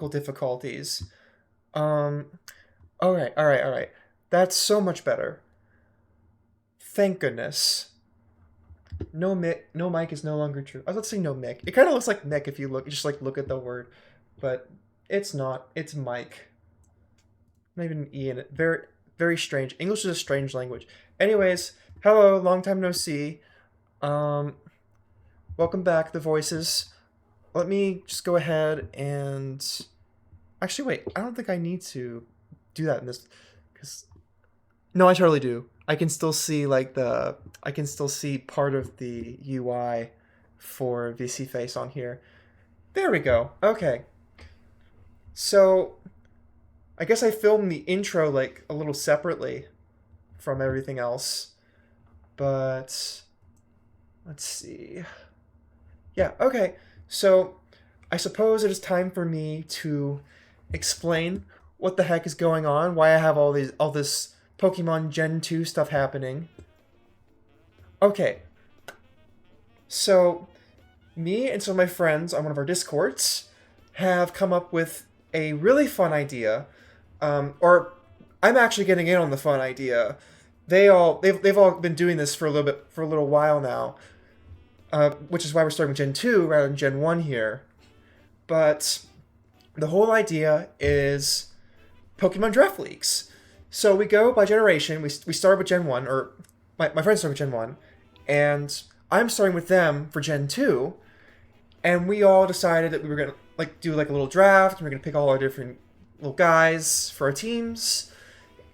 difficulties. Um, all right. That's so much better. Thank goodness. No mic is no longer true. I was about to say no mic. It kind of looks like Mick if you just like look at the word, but it's not. It's Mike. Not even an E in it. Very strange. English is a strange language. Anyways, hello, long time no see. Um, Welcome back, the voices. Let me just go ahead and actually wait. I don't think I need to do that in this because no, I totally do. I can still see I can still see part of the UI for VC Face on here. There we go. Okay. So I guess I filmed the intro like a little separately from everything else. But let's see. Yeah, okay. So I suppose it is time for me to explain what the heck is going on, why I have all this Pokemon Gen 2 stuff happening. Okay, so me and some of my friends on one of our Discords have come up with a really fun idea. Or I'm actually getting in on the fun idea. They've all been doing this for a little while now, which is why we're starting with Gen 2 rather than Gen 1 here. But the whole idea is Pokemon Draft Leagues. So we go by generation. We start with Gen 1, or my friends start with Gen 1, and I'm starting with them for Gen 2, and we all decided that we were going to like do like a little draft, and we're going to pick all our different little guys for our teams,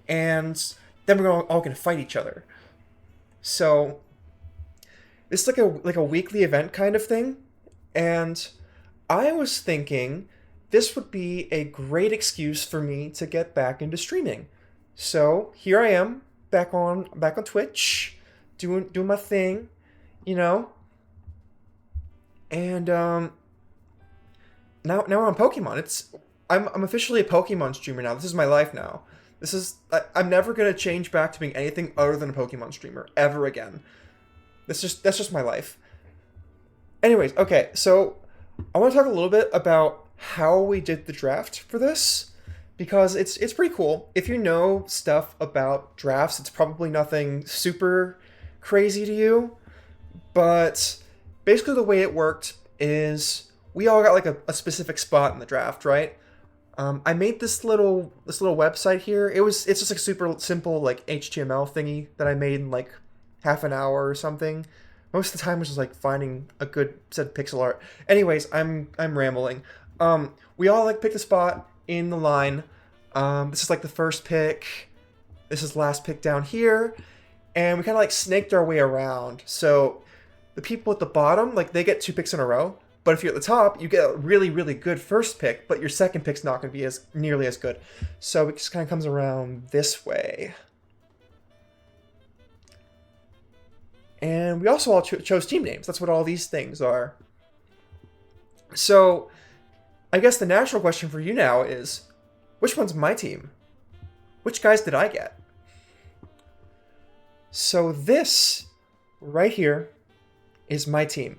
and then we're all going to fight each other. So it's like a weekly event kind of thing, and I was thinking this would be a great excuse for me to get back into streaming. So here I am back on Twitch, doing my thing, you know, and now we're on Pokemon. I'm officially a Pokemon streamer now. This is my life now. I'm never gonna change back to being anything other than a Pokemon streamer ever again. That's just my life. Anyways, okay, so I want to talk a little bit about how we did the draft for this because it's pretty cool. If you know stuff about drafts, it's probably nothing super crazy to you, but basically the way it worked is we all got like a specific spot in the draft, right? I made this little website here. It's just like super simple like HTML thingy that I made in like half an hour or something. Most of the time was just like finding a good set of pixel art. Anyways, I'm rambling. We all like picked a spot in the line. This is like the first pick. This is the last pick down here, and we kind of like snaked our way around. So the people at the bottom, like they get 2 picks in a row. But if you're at the top, you get a really, really good first pick, but your second pick's not going to be as nearly as good. So it just kind of comes around this way. And we also all chose team names. That's what all these things are. So I guess the natural question for you now is, which one's my team? Which guys did I get? So this right here is my team.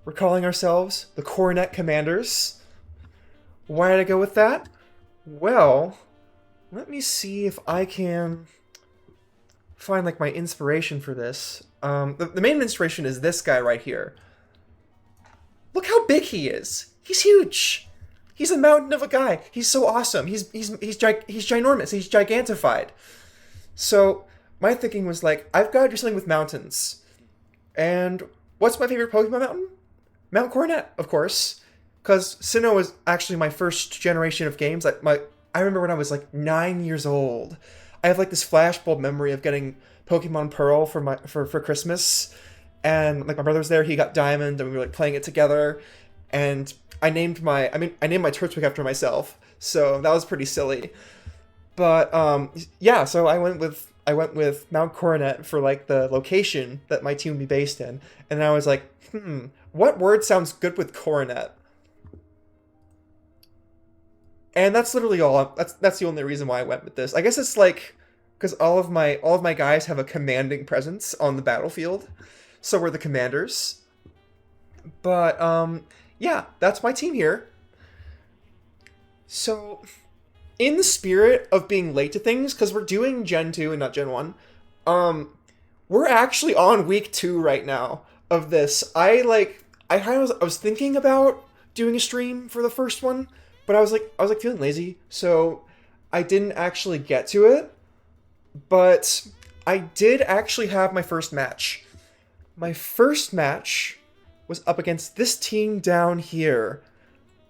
We're calling ourselves the Coronet Commanders. Why did I go with that? Well, let me see if I can find like my inspiration for this. The main inspiration is this guy right here. Look how big he is. He's huge. He's a mountain of a guy. He's so awesome. He's ginormous. He's gigantified. So my thinking was like, I've got to do something with mountains. And what's my favorite Pokemon mountain? Mount Coronet, of course, because Sinnoh was actually my first generation of games. I remember when I was like 9 years old. I have like this flashbulb memory of getting Pokemon Pearl for Christmas, and like my brother was there. He got Diamond, and we were like playing it together. And I named my Turtwig after myself, so that was pretty silly. But yeah, so I went with Mount Coronet for like the location that my team would be based in, and I was like, what word sounds good with coronet? And that's literally all. That's the only reason why I went with this. I guess it's like because all of my guys have a commanding presence on the battlefield, so we're the commanders. But yeah, that's my team here. So, in the spirit of being late to things, because we're doing Gen 2 and not Gen 1, um, we're actually on week 2 right now of this. I was thinking about doing a stream for the first one, but I was like feeling lazy, so I didn't actually get to it. But I did actually have my first match. My first match was up against this team down here,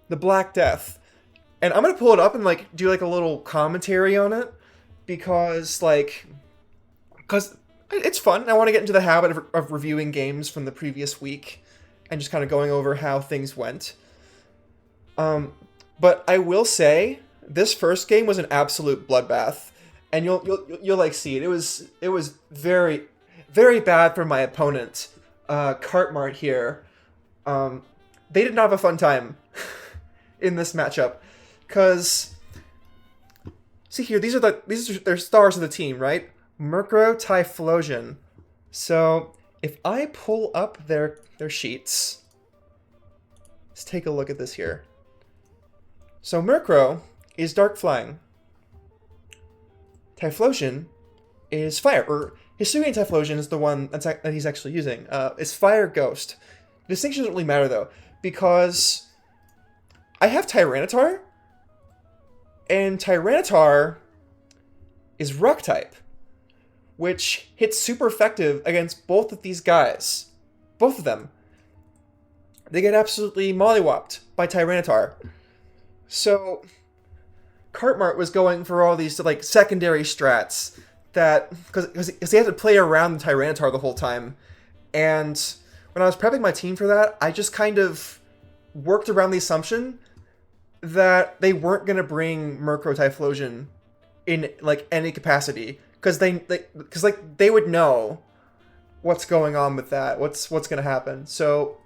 the Black Death. And I'm gonna pull it up and like do like a little commentary on it because because it's fun. I want to get into the habit of reviewing games from the previous week and just kind of going over how things went. Um, but I will say this first game was an absolute bloodbath, and you'll like see it. It was very very bad for my opponent, Cartmart here. They did not have a fun time in this matchup, cause see here, these are their stars of the team, right? Murkrow, Typhlosion. So if I pull up their sheets, let's take a look at this here. So Murkrow is Dark Flying. Typhlosion is Fire, or Hisuian Typhlosion is the one that he's actually using. It's Fire Ghost. The distinction doesn't really matter though, because I have Tyranitar, and Tyranitar is Rock type, which hits super effective against both of these guys. Both of them. They get absolutely mollywopped by Tyranitar. So, Cartmart was going for all these like secondary strats that because he had to play around the Tyranitar the whole time, and when I was prepping my team for that, I just kind of worked around the assumption that they weren't gonna bring Murkrow Typhlosion in like any capacity because they would know what's going on with that, what's gonna happen. So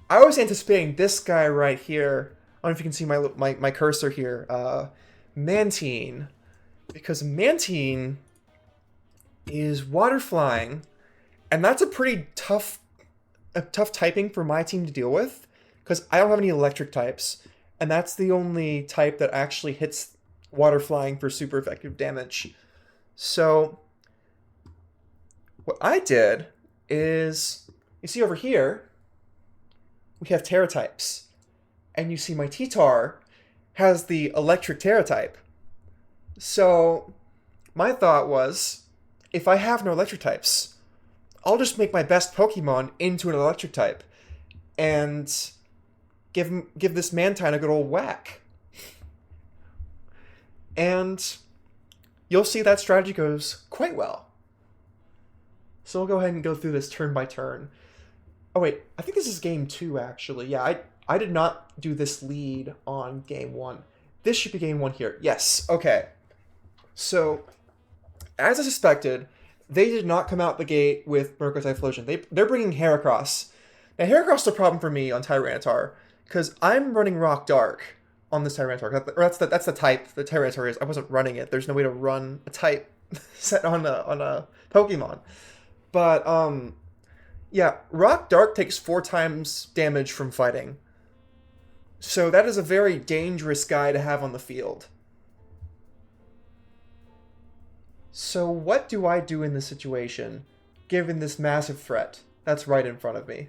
I was anticipating this guy right here. I don't know if you can see my cursor here, Mantine, because Mantine is water flying, and that's a pretty tough typing for my team to deal with because I don't have any electric types, and that's the only type that actually hits water flying for super effective damage. So what I did is, you see over here, we have Terra types. And you see my T-Tar has the electric Terra type. So my thought was, if I have no electric types, I'll just make my best Pokemon into an electric type and give this Mantine a good old whack. And you'll see that strategy goes quite well. So we'll go ahead and go through this turn by turn. Oh wait, I think this is game 2 actually. Yeah, I did not do this lead on game 1. This should be game 1 here. Yes, okay. So, as I suspected, they did not come out the gate with Murkrow Typhlosion. They're bringing Heracross. Now, Heracross is a problem for me on Tyranitar, because I'm running Rock Dark on this Tyranitar. That's the type the Tyranitar is. I wasn't running it. There's no way to run a type set on a Pokemon. But, yeah, Rock Dark takes 4 times damage from fighting. So that is a very dangerous guy to have on the field. So what do I do in this situation, given this massive threat that's right in front of me?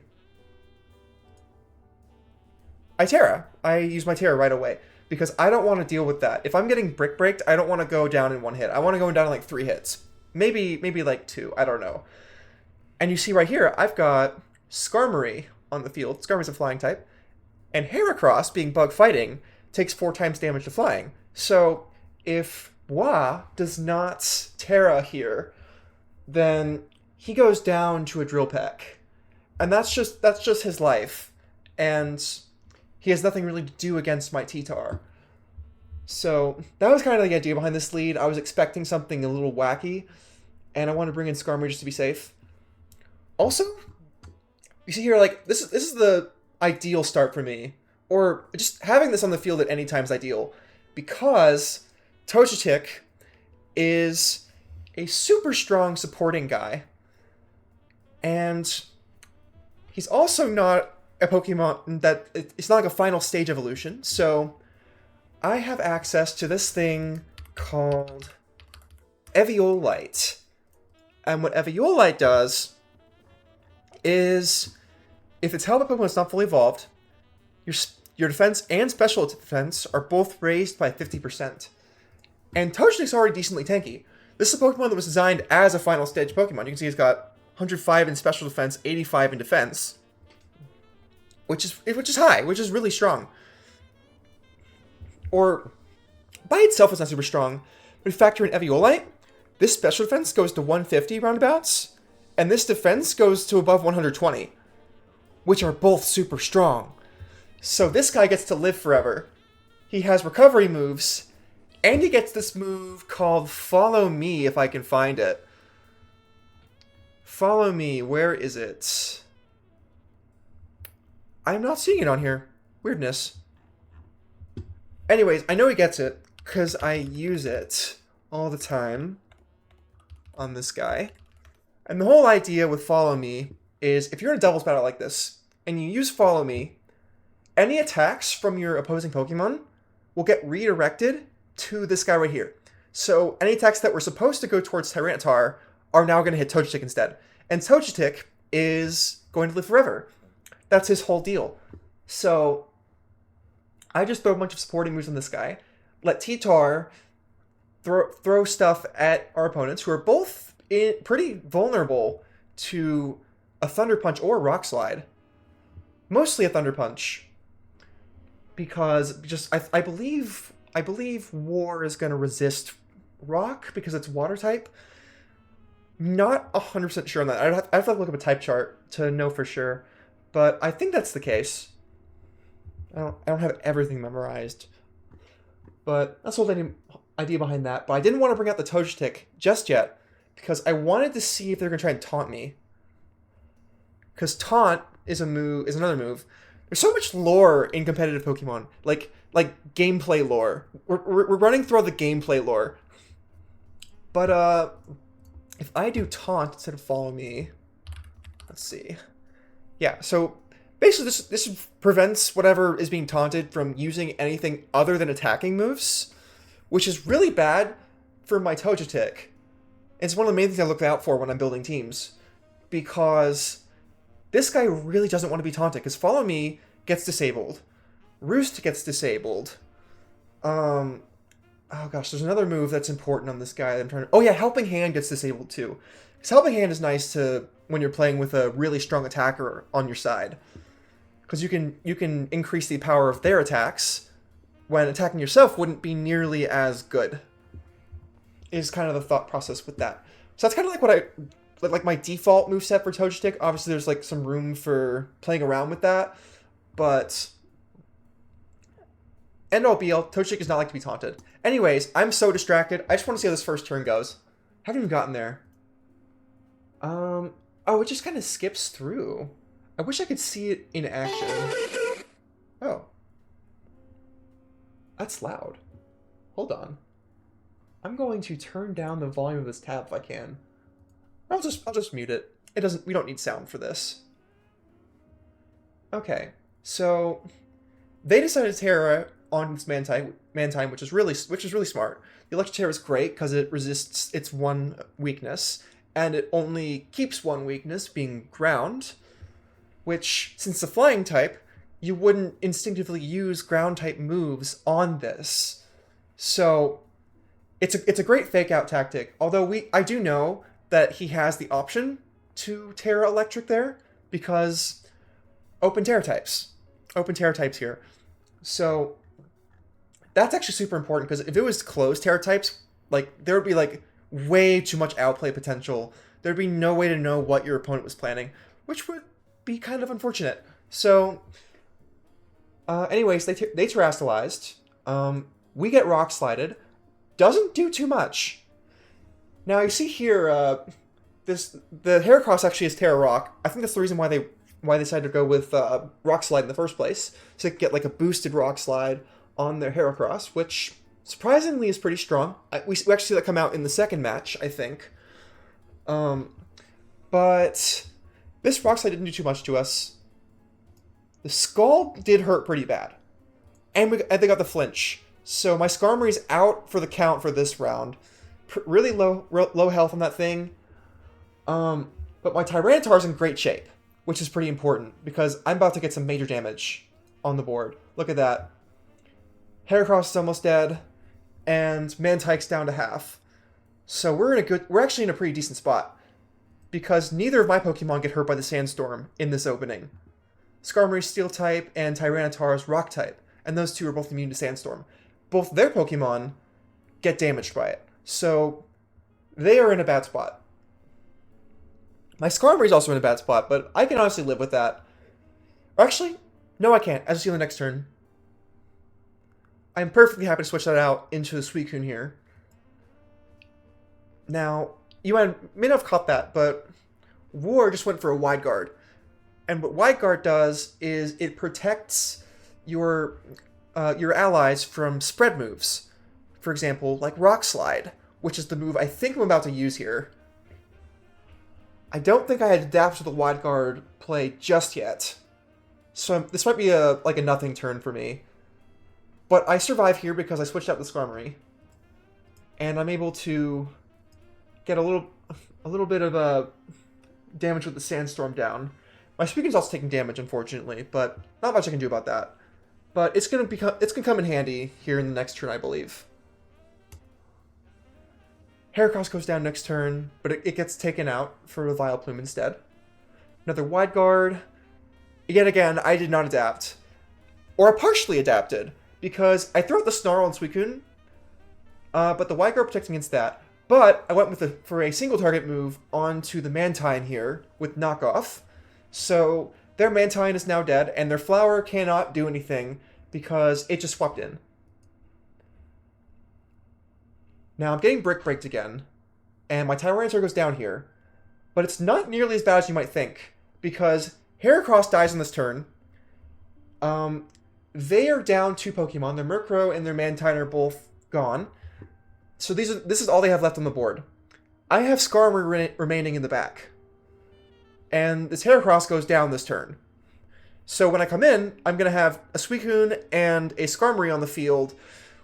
I Terra. I use my Terra right away, because I don't want to deal with that. If I'm getting Brick Breaked, I don't want to go down in 1 hit. I want to go down in like 3 hits. Maybe like 2, I don't know. And you see right here, I've got Skarmory on the field. Skarmory's a flying type. And Heracross, being bug fighting, takes 4 times damage to flying. So if Wah does not Terra here, then he goes down to a Drill Peck. And that's just his life. And he has nothing really to do against my T-Tar. So that was kind of the idea behind this lead. I was expecting something a little wacky, and I wanted to bring in Skarmory just to be safe. Also, you see here, like, this is the ideal start for me, or just having this on the field at any time is ideal, because Togetic is a super strong supporting guy, and he's also not a Pokemon that it's not like a final stage evolution, so I have access to this thing called Eviolite. And what Eviolite does is, if it's held up Pokemon is not fully evolved, your defense and special defense are both raised by 50%. And Togetic's already decently tanky. This is a Pokemon that was designed as a final stage Pokemon. You can see it's got 105 in special defense, 85 in defense, which is high, which is really strong. Or by itself, it's not super strong, but if you factor in Eviolite, this special defense goes to 150 roundabouts, and this defense goes to above 120, which are both super strong. So this guy gets to live forever. He has recovery moves, and he gets this move called Follow Me, if I can find it. Follow Me, where is it? I'm not seeing it on here. Weirdness. Anyways, I know he gets it, because I use it all the time on this guy. And the whole idea with Follow Me is, if you're in a doubles battle like this, and you use Follow Me, any attacks from your opposing Pokemon will get redirected to this guy right here. So any attacks that were supposed to go towards Tyranitar are now going to hit Togetic instead. And Togetic is going to live forever. That's his whole deal. So I just throw a bunch of supporting moves on this guy, let T-Tar throw stuff at our opponents, who are both pretty vulnerable to a Thunder Punch or a Rock Slide. Mostly a Thunder Punch, because I believe War is going to resist Rock because it's Water type. Not 100% sure on that. I'd have to look up a type chart to know for sure, but I think that's the case. I don't have everything memorized, but that's the whole idea behind that. But I didn't want to bring out the Togetic just yet, because I wanted to see if they're going to try and taunt me. Because Taunt is another move. There's so much lore in competitive Pokemon, like gameplay lore. We're running through all the gameplay lore. But if I do Taunt instead of Follow Me, let's see. Yeah, so basically this prevents whatever is being taunted from using anything other than attacking moves, which is really bad for my Togetic. It's one of the main things I look out for when I'm building teams, because this guy really doesn't want to be taunted, because Follow Me gets disabled. Roost gets disabled. Oh gosh, there's another move that's important on this guy that I'm trying to... Oh yeah, Helping Hand gets disabled too. Because Helping Hand is nice to when you're playing with a really strong attacker on your side. Because you can increase the power of their attacks when attacking yourself wouldn't be nearly as good. Is kind of the thought process with that. So that's kind of like my default moveset for Togetic. Obviously, there's like some room for playing around with that, but end all be all, Togetic does not like to be taunted. Anyways, I'm so distracted. I just want to see how this first turn goes. Haven't even gotten there. Oh, it just kind of skips through. I wish I could see it in action. Oh, that's loud. Hold on. I'm going to turn down the volume of this tab if I can. I'll just mute it. We don't need sound for this. Okay, so they decided to Terra on this Mantine, which is really smart. The Electric Terra is great because it resists its one weakness, and it only keeps one weakness, being ground, which, since the flying type, you wouldn't instinctively use ground type moves on this. So it's a great fake out tactic. Although I do know that he has the option to Terra Electric there, because open Terra types here. So that's actually super important, because if it was closed Terra types, like, there would be like way too much outplay potential. There'd be no way to know what your opponent was planning, which would be kind of unfortunate. So anyways, they terastallized. We get Rock Slided. Doesn't do too much. Now you see here, the Heracross actually is Terra Rock. I think that's the reason why they decided to go with Rock Slide in the first place, so they could get like a boosted Rock Slide on their Heracross, which surprisingly is pretty strong. We actually see that come out in the second match, I think. But this Rock Slide didn't do too much to us. The Scald did hurt pretty bad, and they got the flinch. So my Skarmory's out for the count for this round. Really low health on that thing. But my Tyranitar's in great shape, which is pretty important because I'm about to get some major damage on the board. Look at that. Heracross is almost dead, and Mantyke's down to half. So we're actually in a pretty decent spot because neither of my Pokemon get hurt by the Sandstorm in this opening. Skarmory's Steel type and Tyranitar's Rock type, and those two are both immune to Sandstorm. Both their Pokemon get damaged by it, so they are in a bad spot. My Skarmory's also in a bad spot, but I can honestly live with that. Or actually, no I can't, as you see on the next turn. I'm perfectly happy to switch that out into the Suicune here. Now, you may not have caught that, but War just went for a Wide Guard. And what Wide Guard does is it protects your allies from spread moves. For example, like Rock Slide, which is the move I think I'm about to use here. I don't think I had adapted to the Wide Guard play just yet. So this might be like a nothing turn for me. But I survive here because I switched out the Skarmory. And I'm able to get a little bit of damage with the Sandstorm down. My Suicune's also taking damage, unfortunately, but not much I can do about that. But it's gonna come in handy here in the next turn, I believe. Heracross goes down next turn, but it gets taken out for a Vileplume instead. Another Wide Guard. Yet again, I did not adapt. Or I partially adapted, because I threw out the Snarl and Suicune, but the Wide Guard protects against that. But I went for a single target move onto the Mantine here with Knockoff. So their Mantine is now dead, and their Flower cannot do anything because it just swapped in. Now I'm getting Brick Breaked again, and my Tyranitar goes down here. But it's not nearly as bad as you might think, because Heracross dies on this turn. They are down 2 Pokemon. Their Murkrow and their Mantine are both gone. So this is all they have left on the board. I have Skarmory remaining in the back. And this Heracross goes down this turn. So when I come in, I'm going to have a Suicune and a Skarmory on the field,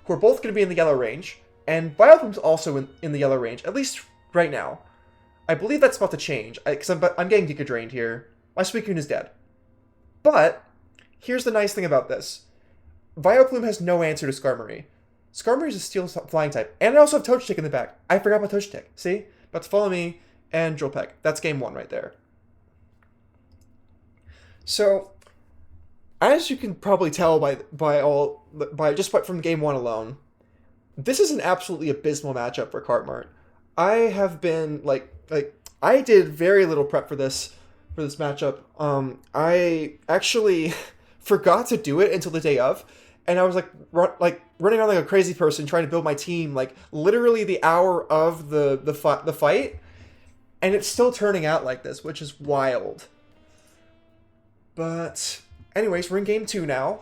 who are both going to be in the yellow range. And Vileplume's also in the yellow range, at least right now. I believe that's about to change, because I'm getting Giga Drained here. My Suicune is dead. But here's the nice thing about this. Vileplume has no answer to Skarmory. Skarmory is a Steel Flying type. And I also have Togetic in the back. I forgot about Togetic. See? About to follow me and Drill Peck. That's game 1 right there. So, as you can probably tell from game 1 alone, this is an absolutely abysmal matchup for Cartmart. I have been I did very little prep for this matchup. I actually forgot to do it until the day of, and I was running around like a crazy person trying to build my team literally the hour of the fight, and it's still turning out like this, which is wild. But anyways, we're in game 2 now.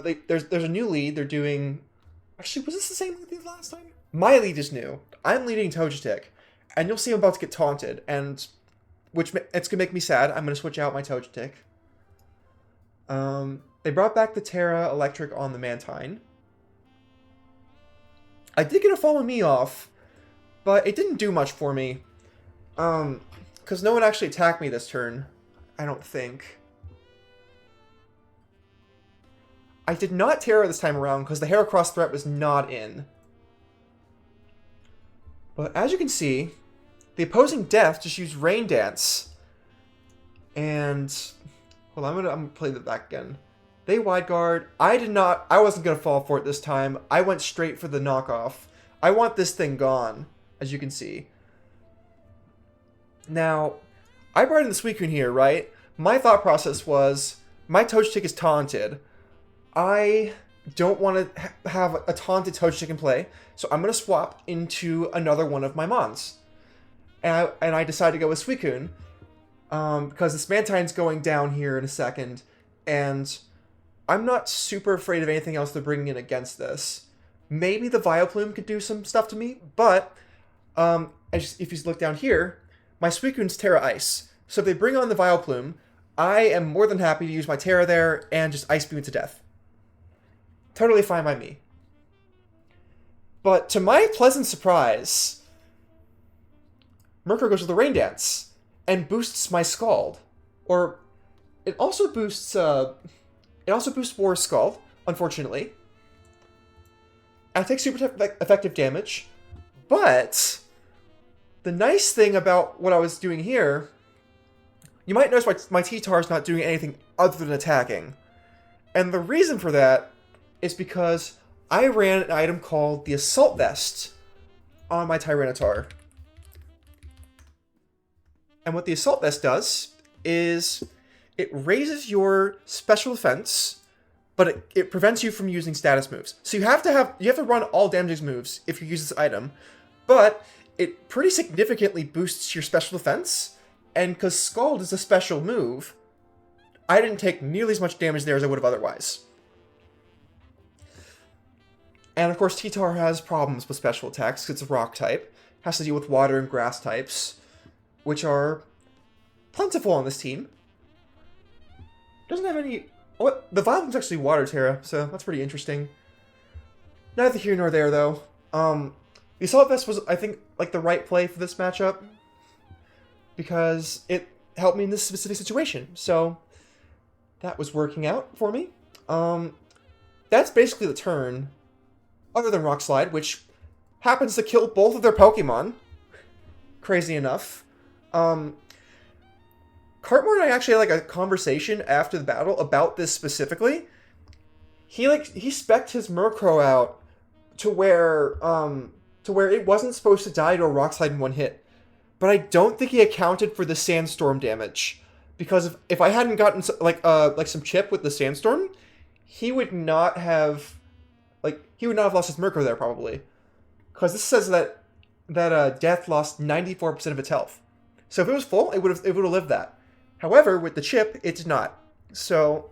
There's a new lead. They're doing. Actually, was this the same lead as last time? My lead is new. I'm leading Togetic, and you'll see I'm about to get taunted, and it's gonna make me sad. I'm gonna switch out my Togetic. They brought back the Terra Electric on the Mantine. I did get a Follow Me off, but it didn't do much for me. Because no one actually attacked me this turn, I don't think. I did not Terra this time around because the Heracross threat was not in. But as you can see, the opposing Death just used Rain Dance. And hold on, I'm gonna play that back again. They Wide Guard. I wasn't gonna fall for it this time. I went straight for the knockoff. I want this thing gone, as you can see. Now, I brought in the Suicune here, right? My thought process was, my Togetic is taunted. I don't want to have a taunted Togetic in play, so I'm going to swap into another one of my Mons. And I decided to go with Suicune, because this Mantine's going down here in a second, and I'm not super afraid of anything else they're bringing in against this. Maybe the Vileplume could do some stuff to me, but if you look down here, my Suicune's Terra Ice. So if they bring on the Vileplume, I am more than happy to use my Terra there and just Ice Beam it to death. Totally fine by me. But to my pleasant surprise, Murkrow goes with the Rain Dance and boosts my Scald. Or it also boosts War Scald, unfortunately. I take super effective damage, but the nice thing about what I was doing here, you might notice my T-Tar is not doing anything other than attacking. And the reason for that is because I ran an item called the Assault Vest on my Tyranitar. And what the Assault Vest does is it raises your special defense, but it prevents you from using status moves. So you have to run all damage moves if you use this item, but it pretty significantly boosts your special defense. And because Scald is a special move, I didn't take nearly as much damage there as I would have otherwise. And of course, T-Tar has problems with special attacks because it's a rock type. Has to deal with water and grass types, which are plentiful on this team. Doesn't have any... Oh, the Vileplume's actually Water Terra, so that's pretty interesting. Neither here nor there, though. The Assault Vest was, I think, like the right play for this matchup, because it helped me in this specific situation. So that was working out for me. That's basically the turn, other than Rock Slide, which happens to kill both of their Pokemon. Crazy enough. Cartmore and I actually had like a conversation after the battle about this specifically. He spec'd his Murkrow out to where it wasn't supposed to die to a Rock Slide in one hit. But I don't think he accounted for the Sandstorm damage, because if I hadn't gotten like some chip with the Sandstorm, he would not have lost his Murkrow there probably, because this says that Death lost 94% of its health. So if it was full, it would have lived that. However, with the chip, it did not. So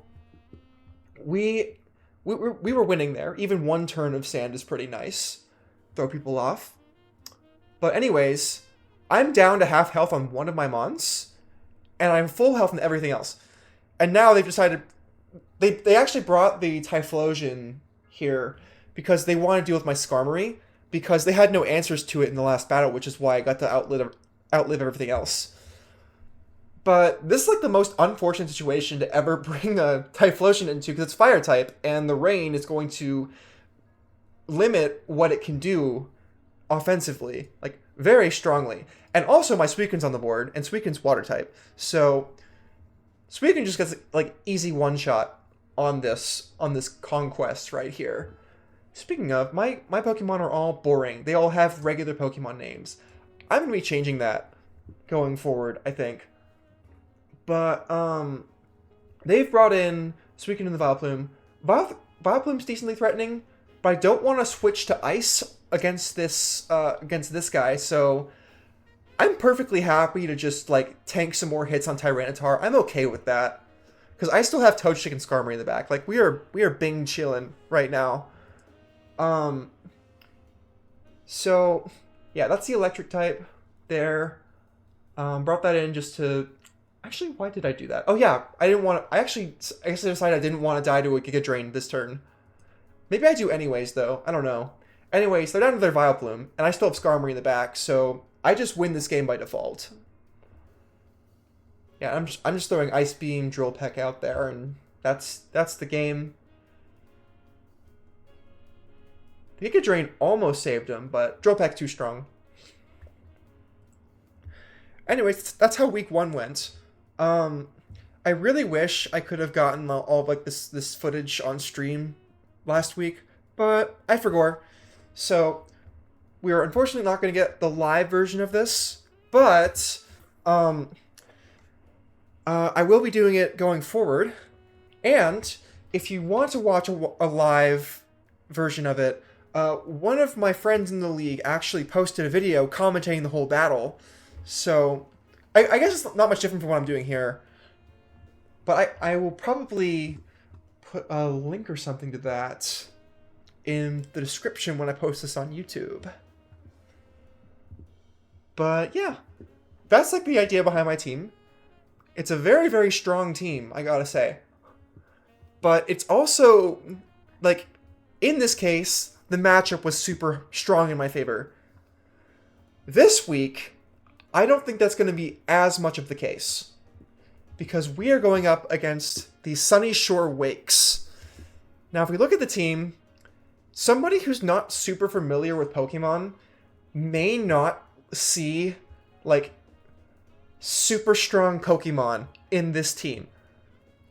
we were winning there. Even one turn of sand is pretty nice. Throw people off. But anyways, I'm down to half health on one of my Mons, and I'm full health on everything else. And now they've decided... They actually brought the Typhlosion here because they want to deal with my Skarmory, because they had no answers to it in the last battle, which is why I got to outlive everything else. But this is like the most unfortunate situation to ever bring a Typhlosion into, because it's Fire type, and the Rain is going to limit what it can do offensively, like very strongly. And also my Suicune's on the board, and Suicune's Water type. So Suicune just gets like easy one-shot on this conquest right here. Speaking of, my Pokemon are all boring. They all have regular Pokemon names. I'm going to be changing that going forward, I think. But they've brought in Suicune and the Vileplume. Vileplume's decently threatening, but I don't want to switch to Ice against this guy, so I'm perfectly happy to just like tank some more hits on Tyranitar. I'm okay with that, because I still have Toadstick and Skarmory in the back. Like we are Bing chillin' right now. So yeah, that's the electric type there. Brought that in just to... Actually, why did I do that? Oh yeah, I guess I decided I didn't want to die to a Giga Drain this turn. Maybe I do anyways, though. I don't know. Anyways, they're down to their Vileplume, and I still have Skarmory in the back, so I just win this game by default. Yeah, I'm just throwing Ice Beam, Drill Peck out there, and that's the game. The Giga Drain almost saved him, but Drill Peck too strong. Anyways, that's how week 1 went. I really wish I could have gotten all of like this footage on stream last week, but I forgot. So we are unfortunately not going to get the live version of this, but I will be doing it going forward. And if you want to watch a live version of it, one of my friends in the league actually posted a video commentating the whole battle. So I guess it's not much different from what I'm doing here, but I will probably put a link or something to that in the description when I post this on YouTube. But yeah, that's like the idea behind my team. It's a very, very strong team, I gotta say. But it's also, like, in this case, the matchup was super strong in my favor. This week, I don't think that's going to be as much of the case. Because we are going up against the Sunny Shore Wakes. Now, if we look at the team, somebody who's not super familiar with Pokemon may not see, like, super strong Pokemon in this team.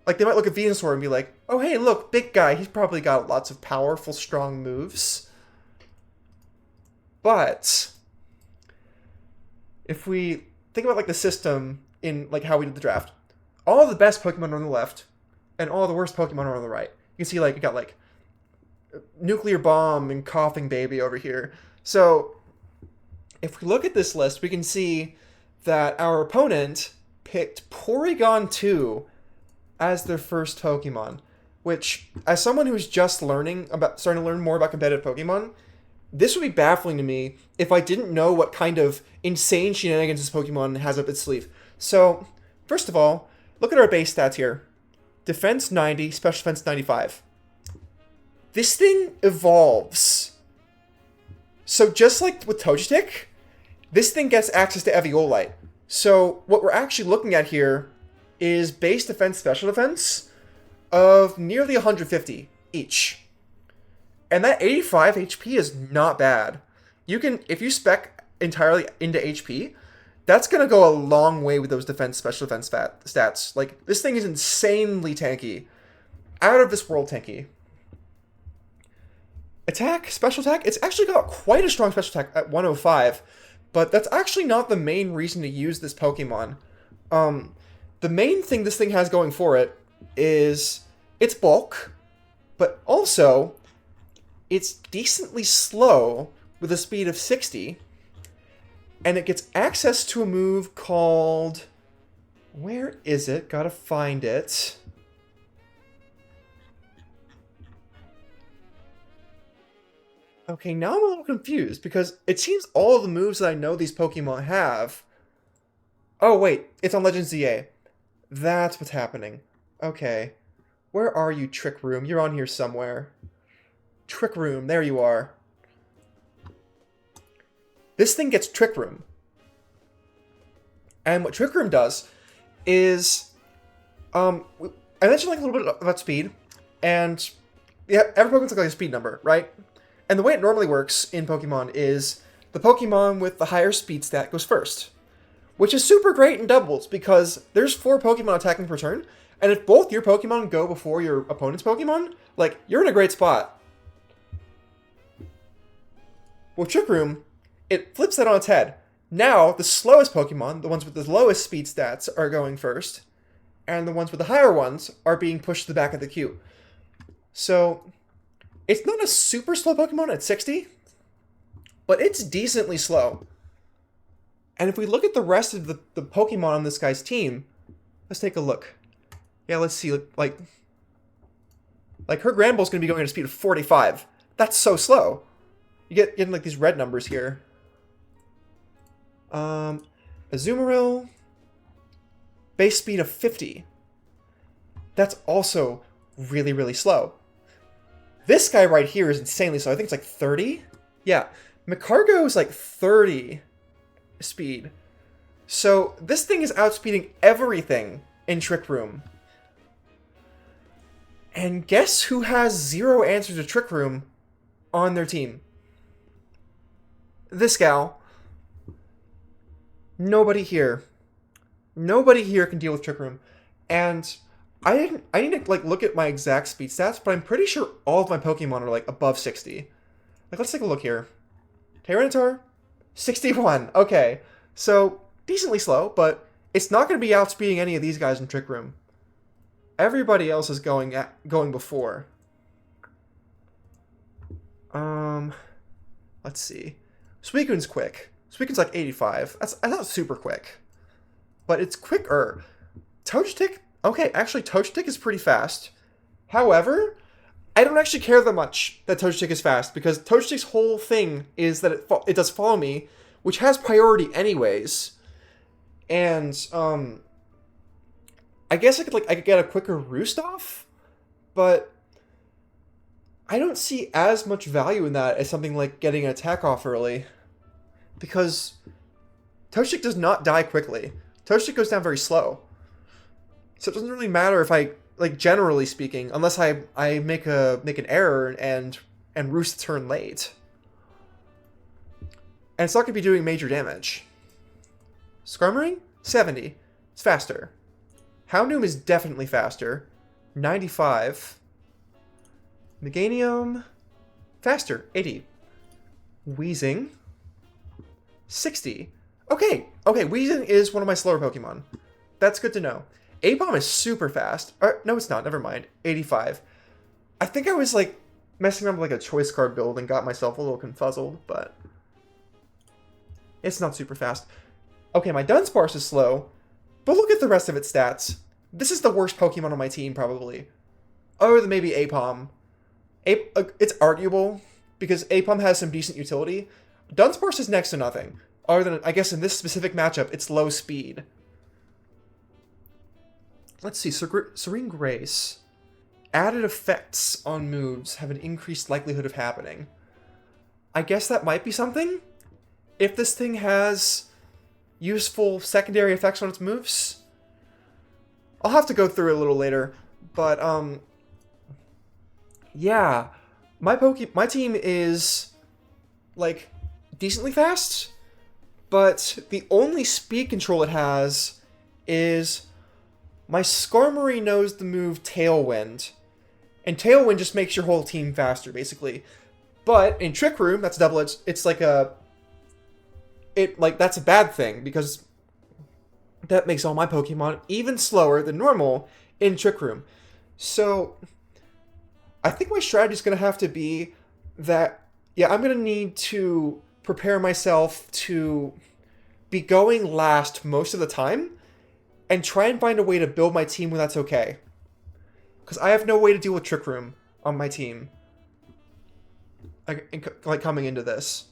Like, they might look at Venusaur and be like, oh, hey, look, big guy. He's probably got lots of powerful, strong moves. But if we think about, like, the system in, like, how we did the draft, all of the best Pokemon are on the left, and all the worst Pokemon are on the right. You can see, like, you got, like, Nuclear Bomb and Coughing Baby over here. So, if we look at this list, we can see that our opponent picked Porygon 2 as their first Pokemon, which, as someone who's just starting to learn more about competitive Pokemon, this would be baffling to me if I didn't know what kind of insane shenanigans this Pokemon has up its sleeve. So, first of all, look at our base stats here. Defense 90, Special Defense 95. This thing evolves. So just like with Togetic, this thing gets access to Eviolite. So what we're actually looking at here is base defense, special defense of nearly 150 each. And that 85 HP is not bad. You can, if you spec entirely into HP, that's going to go a long way with those defense, special defense stats. Like, this thing is insanely tanky. Out of this world tanky. Attack, special attack, it's actually got quite a strong special attack at 105, but that's actually not the main reason to use this Pokemon. The main thing this thing has going for it is its bulk, but also it's decently slow with a speed of 60, and it gets access to a move called... Where is it? Gotta find it. Okay, now I'm a little confused, because it seems all of the moves that I know these Pokemon have... Oh, wait, it's on Legends ZA. That's what's happening. Okay. Where are you, Trick Room? You're on here somewhere. Trick Room, there you are. This thing gets Trick Room. And what Trick Room does is... I mentioned like a little bit about speed, and yeah, every Pokemon's like a speed number, right? And the way it normally works in Pokemon is the Pokemon with the higher speed stat goes first. Which is super great in doubles, because there's 4 Pokemon attacking per turn, and if both your Pokemon go before your opponent's Pokemon, like, you're in a great spot. With Trick Room, it flips that on its head. Now, the slowest Pokemon, the ones with the lowest speed stats, are going first, and the ones with the higher ones are being pushed to the back of the queue. So, it's not a super slow Pokemon at 60, but it's decently slow. And if we look at the rest of the Pokemon on this guy's team, let's take a look. Yeah, let's see, like her Granbull's going to be going at a speed of 45. That's so slow. You get like these red numbers here. Azumarill, base speed of 50. That's also really, really slow. This guy right here is insanely slow. I think it's like 30. Yeah, Micargo is like 30 speed. So this thing is outspeeding everything in Trick Room. And guess who has 0 answers to Trick Room on their team? This gal. Nobody here. Nobody here can deal with Trick Room. And I need to like look at my exact speed stats, but I'm pretty sure all of my Pokemon are like above 60. Like, let's take a look here. Tyranitar, 61. Okay, so decently slow, but it's not going to be outspeeding any of these guys in Trick Room. Everybody else is going before. Let's see. Suicune's quick. Suicune's like 85. That's not super quick, but it's quicker. Togetic, okay, actually Togetic is pretty fast. However, I don't actually care that much that Togetic is fast, because Togetic's whole thing is that it does Follow Me, which has priority anyways. And I guess I could get a quicker Roost off, but I don't see as much value in that as something like getting an attack off early. Because Toshik does not die quickly. Toshik goes down very slow. So it doesn't really matter if I, like, generally speaking, unless I make an error and roost the turn late. And it's not going to be doing major damage. Skarmory? 70. It's faster. Houndoom is definitely faster. 95. Meganium? Faster. 80. Wheezing? 60. Okay, Weezing is one of my slower Pokemon. That's good to know. Apom is super fast. No, it's not. Never mind. 85. I think I was, like, messing around with, like, a choice card build and got myself a little confuzzled, but it's not super fast. Okay, my Dunsparce is slow, but look at the rest of its stats. This is the worst Pokemon on my team, probably. Other than maybe Apom. It's arguable, because Apom has some decent utility. Dunsparce is next to nothing. Other than, I guess in this specific matchup, it's low speed. Let's see, Serene Grace. Added effects on moves have an increased likelihood of happening. I guess that might be something? If this thing has useful secondary effects on its moves? I'll have to go through it a little later, but, yeah. My team is, like, decently fast, but the only speed control it has is my Skarmory knows the move Tailwind, and Tailwind just makes your whole team faster, basically. But in Trick Room, that's double-edged. It's like that's a bad thing, because that makes all my Pokemon even slower than normal in Trick Room. So I think my strategy is going to have to be that, yeah, I'm going to need to prepare myself to be going last most of the time and try and find a way to build my team when that's okay. Because I have no way to deal with Trick Room on my team. Like coming into this.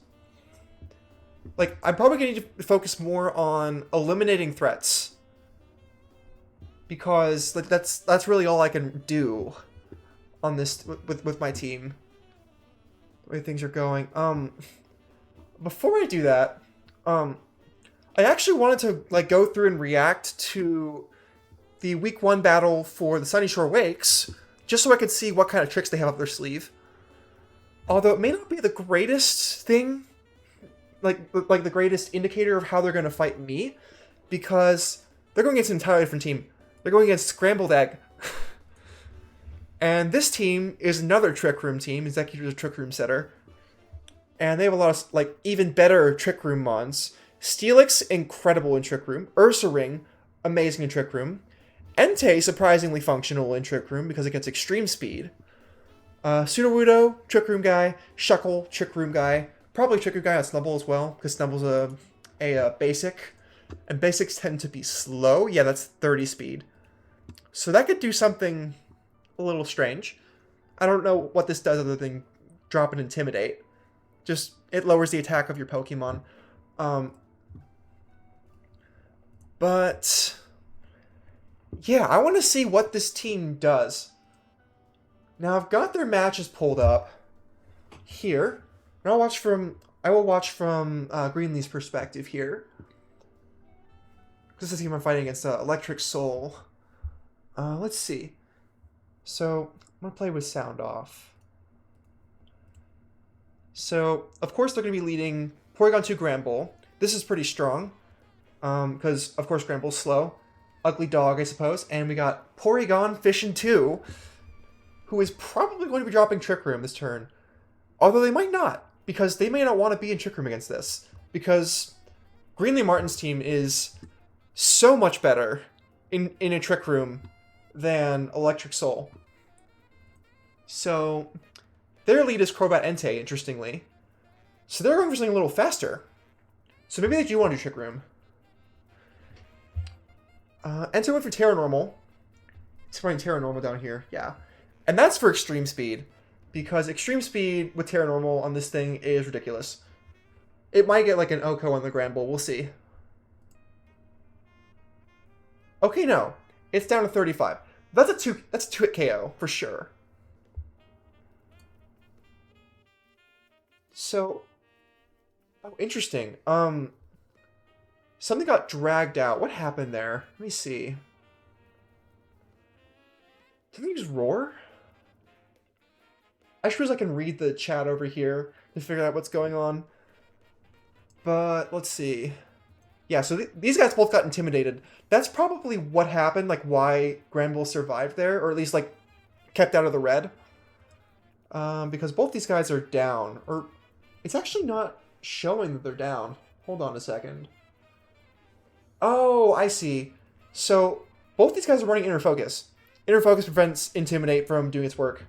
Like, I'm probably going to need to focus more on eliminating threats. Because, like, that's really all I can do on this with my team. The way things are going. Before I do that, I actually wanted to, like, go through and react to the Week 1 battle for the Sunny Shore Wakes, just so I could see what kind of tricks they have up their sleeve. Although it may not be the greatest thing, like the greatest indicator of how they're going to fight me, because they're going against an entirely different team. They're going against Scrambled Egg. And this team is another Trick Room team, Executive Trick Room Setter. And they have a lot of, like, even better Trick Room mons. Steelix, incredible in Trick Room. Ursaring, amazing in Trick Room. Entei, surprisingly functional in Trick Room because it gets extreme speed. Sudowoodo, Trick Room guy. Shuckle, Trick Room guy. Probably Trick Room guy on Snubbull as well, because Snubble's a basic. And basics tend to be slow. Yeah, that's 30 speed. So that could do something a little strange. I don't know what this does other than drop and Intimidate. Just, it lowers the attack of your Pokemon. But yeah, I want to see what this team does. Now I've got their matches pulled up here. And I will watch from Greenlee's perspective here. This is the team I'm fighting against, Electric Soul. Let's see. So I'm gonna play with sound off. So of course they're gonna be leading Porygon 2 Granbull. This is pretty strong. Because, of course, Granbull's slow. Ugly Dog, I suppose. And we got Porygon Fission 2, who is probably going to be dropping Trick Room this turn. Although they might not, because they may not want to be in Trick Room against this. Because Greenlee Martin's team is so much better in a Trick Room than Electric Soul. So, their lead is Crobat Entei, interestingly. So they're going for something a little faster. So maybe they do want to do Trick Room. Entei went for Terra Normal. It's running Terra Normal down here, yeah. And that's for Extreme Speed, because Extreme Speed with Terra Normal on this thing is ridiculous. It might get like an Oko on the Granbull, we'll see. Okay, no. It's down to 35. That's a two-hit KO, for sure. So, oh, interesting. Something got dragged out. What happened there? Let me see. Did they just roar? I suppose I can read the chat over here to figure out what's going on. But let's see. Yeah, so these guys both got intimidated. That's probably what happened, like why Granville survived there, or at least like kept out of the red. Because both these guys are down, or it's actually not showing that they're down. Hold on a second. Oh, I see. So both these guys are running inner focus. Inner focus prevents Intimidate from doing its work.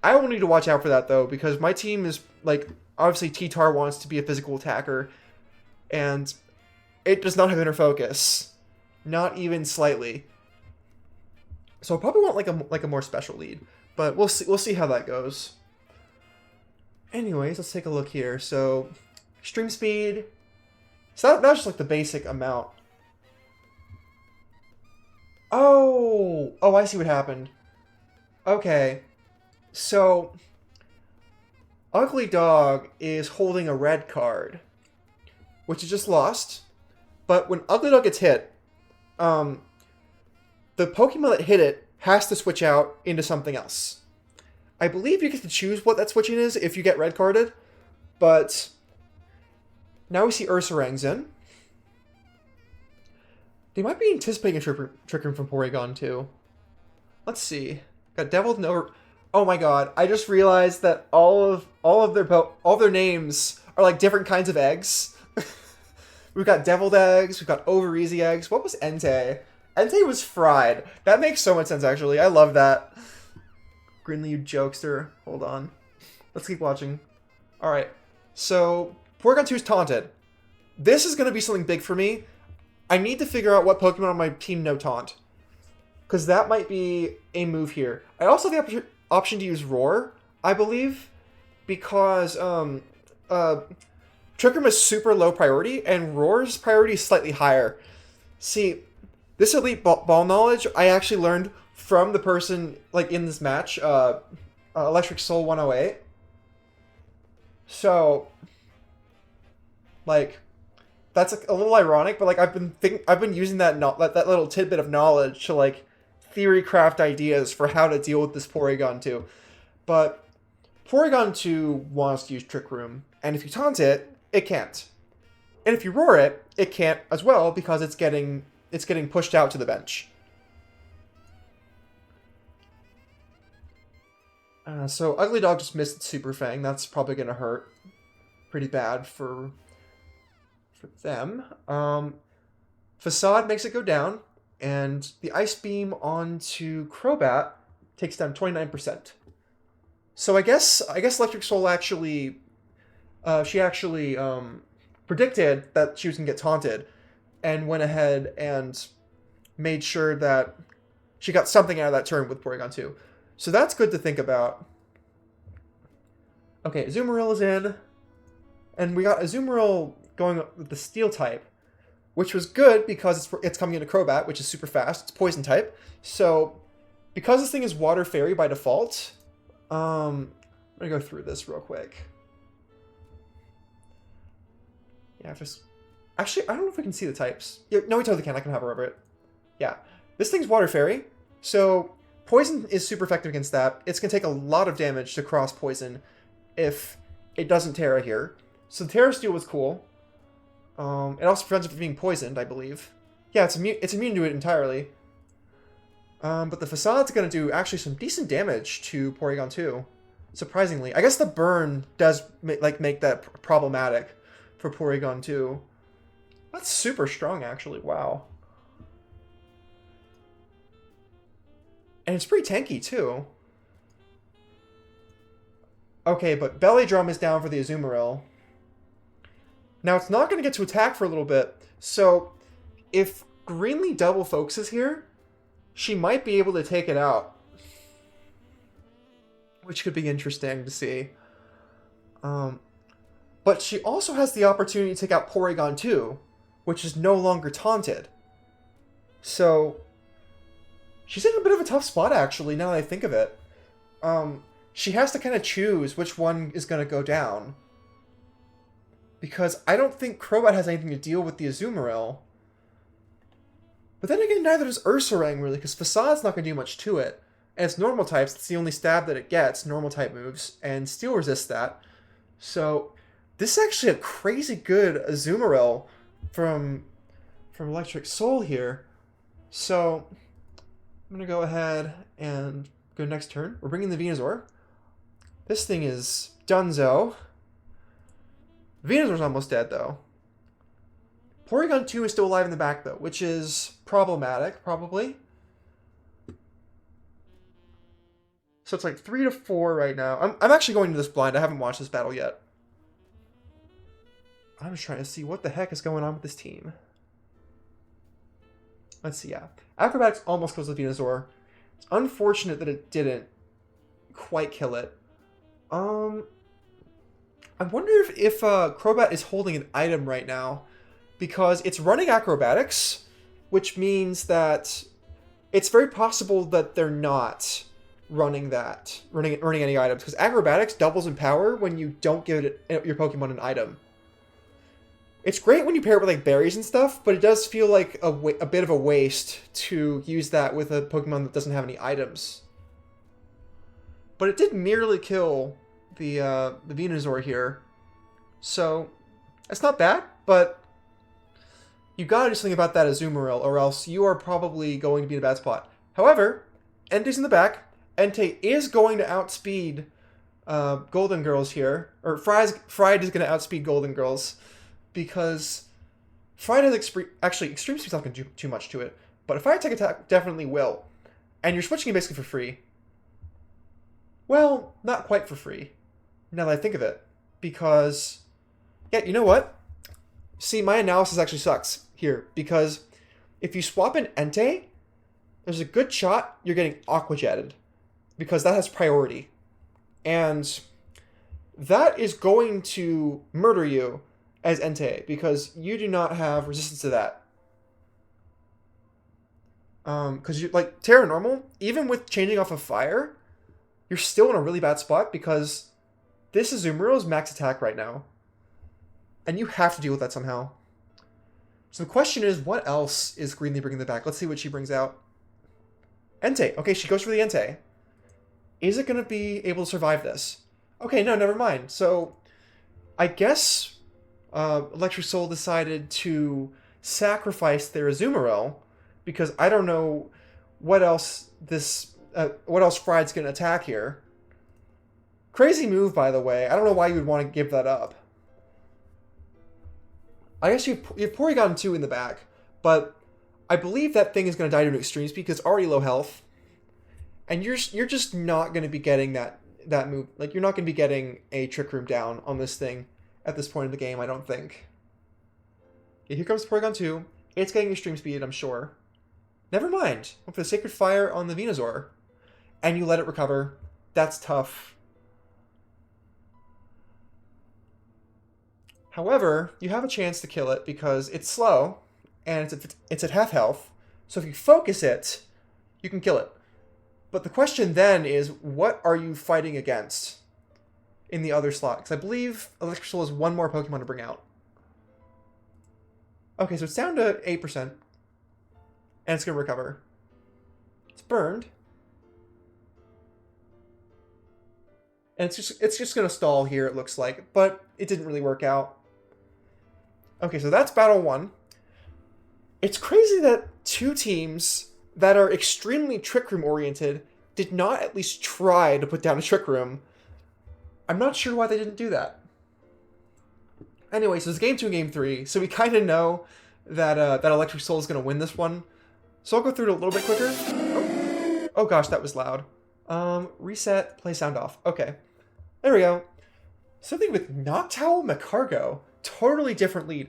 I will need to watch out for that though, because my team is like, obviously T-Tar wants to be a physical attacker, and it does not have inner focus. Not even slightly. So I probably want like a more special lead. But we'll see how that goes. Anyways, let's take a look here. So extreme speed. So that's just like the basic amount. Oh, I see what happened. Okay. So Ugly Dog is holding a red card, which is just lost. But when Ugly Dog gets hit, the Pokemon that hit it has to switch out into something else. I believe you get to choose what that switching is if you get red carded, but now we see Ursaring's in. They might be anticipating a Trick Room from Porygon too. Let's see. Got Deviled and Over. Oh my god! I just realized that all of their names are like different kinds of eggs. We've got deviled eggs. We've got over easy eggs. What was Entei? Entei was fried. That makes so much sense, actually. I love that. Grinley, you jokester. Hold on. Let's keep watching. Alright. So, Porygon 2 is taunted. This is going to be something big for me. I need to figure out what Pokemon on my team know taunt. Because that might be a move here. I also have the option to use Roar, I believe. Because, Trick Room is super low priority, and Roar's priority is slightly higher. See, this elite ball knowledge I actually learned from the person like in this match, Electric Soul 108. So, like, that's a little ironic, but like I've been using that little tidbit of knowledge to like theory craft ideas for how to deal with this Porygon 2. But Porygon 2 wants to use Trick Room, and if you taunt it, it can't. And if you roar it, it can't as well because it's getting pushed out to the bench. So Ugly Dog just missed Super Fang. That's probably going to hurt pretty bad for them. Facade makes it go down, and the Ice Beam onto Crobat takes down 29%. So I guess Electric Soul actually predicted that she was going to get taunted, and went ahead and made sure that she got something out of that turn with Porygon 2. So that's good to think about. Okay, Azumarill is in. And we got Azumarill going with the Steel type, which was good because it's coming into Crobat, which is super fast. It's Poison type. So because this thing is Water Fairy by default, I'm going to go through this real quick. Yeah, actually, I don't know if we can see the types. Yeah, no, we totally can. I can hover over it. Yeah. This thing's Water Fairy, so Poison is super effective against that. It's going to take a lot of damage to cross Poison if it doesn't Terra here. So the Terra Steel was cool. It also prevents it from being poisoned, I believe. Yeah, it's immune to it entirely. But the Facade's going to do actually some decent damage to Porygon 2. Surprisingly. I guess the burn does make that problematic for Porygon 2. That's super strong, actually. Wow. And it's pretty tanky, too. Okay, but Belly Drum is down for the Azumarill. Now, it's not going to get to attack for a little bit. So, if Greenlee double focuses here, she might be able to take it out. Which could be interesting to see. But she also has the opportunity to take out Porygon 2, which is no longer taunted. So, she's in a bit of a tough spot, actually, now that I think of it. she has to kind of choose which one is going to go down. Because I don't think Crobat has anything to deal with the Azumarill. But then again, neither does Ursaring, really, because Facade's not going to do much to it. And it's normal types, it's the only stab that it gets, normal type moves, and Steel resists that. So, this is actually a crazy good Azumarill from Electric Soul here. So, I'm going to go ahead and go next turn. We're bringing the Venusaur. This thing is donezo. Venusaur's almost dead, though. Porygon 2 is still alive in the back, though, which is problematic, probably. So it's like 3 to 4 right now. I'm actually going to this blind. I haven't watched this battle yet. I'm just trying to see what the heck is going on with this team. Let's see, yeah. Acrobatics almost kills the Venusaur. It's unfortunate that it didn't quite kill it. I wonder if Crobat is holding an item right now, because it's running acrobatics, which means that it's very possible that they're not running any items, because acrobatics doubles in power when you don't give your Pokemon an item. It's great when you pair it with like berries and stuff, but it does feel like a bit of a waste to use that with a Pokemon that doesn't have any items. But it did nearly kill the Venusaur here, so it's not bad, but you gotta do something about that Azumarill, or else you are probably going to be in a bad spot. However, Entei's in the back. Entei is going to outspeed Golden Girls here, or Fried is going to outspeed Golden Girls, because Fried has actually Extreme Speed's not going to do too much to it, but a Fire Type attack definitely will, and you're switching it basically for free. Well, not quite for free, now that I think of it, because, yeah, you know what? See, my analysis actually sucks here, because if you swap in Entei, there's a good shot you're getting Aqua Jetted, because that has priority. And that is going to murder you as Entei, because you do not have resistance to that. Because you like Terra Normal, even with changing off of fire, you're still in a really bad spot, because this Azumarill is max attack right now. And you have to deal with that somehow. So the question is, what else is Greenlee bringing the back? Let's see what she brings out. Entei. Okay, she goes for the Entei. Is it going to be able to survive this? Okay, no, never mind. So, I guess Electric Soul decided to sacrifice their Azumarill, because I don't know what else Fried's going to attack here. Crazy move, by the way. I don't know why you would want to give that up. I guess you have Porygon 2 in the back, but I believe that thing is going to die to an Extreme Speed because it's already low health. And you're just not going to be getting that move. Like, you're not going to be getting a Trick Room down on this thing at this point in the game, I don't think. Okay, here comes Porygon 2. It's getting Extreme Speed, I'm sure. Never mind. Went for the Sacred Fire on the Venusaur. And you let it recover. That's tough. However, you have a chance to kill it because it's slow, and it's at half health. So if you focus it, you can kill it. But the question then is, what are you fighting against in the other slot? Because I believe Electric Soul has one more Pokemon to bring out. Okay, so it's down to 8%. And it's going to recover. It's burned. And it's just going to stall here, it looks like. But it didn't really work out. Okay, so that's battle 1. It's crazy that 2 teams that are extremely Trick Room oriented did not at least try to put down a Trick Room. I'm not sure why they didn't do that. Anyway, so it's game 2 and game 3, so we kind of know that that Electric Soul is going to win this one. So I'll go through it a little bit quicker. Oh gosh, that was loud. Reset, play sound off. Okay, there we go. Something with Noctowl Macargo. Totally different lead.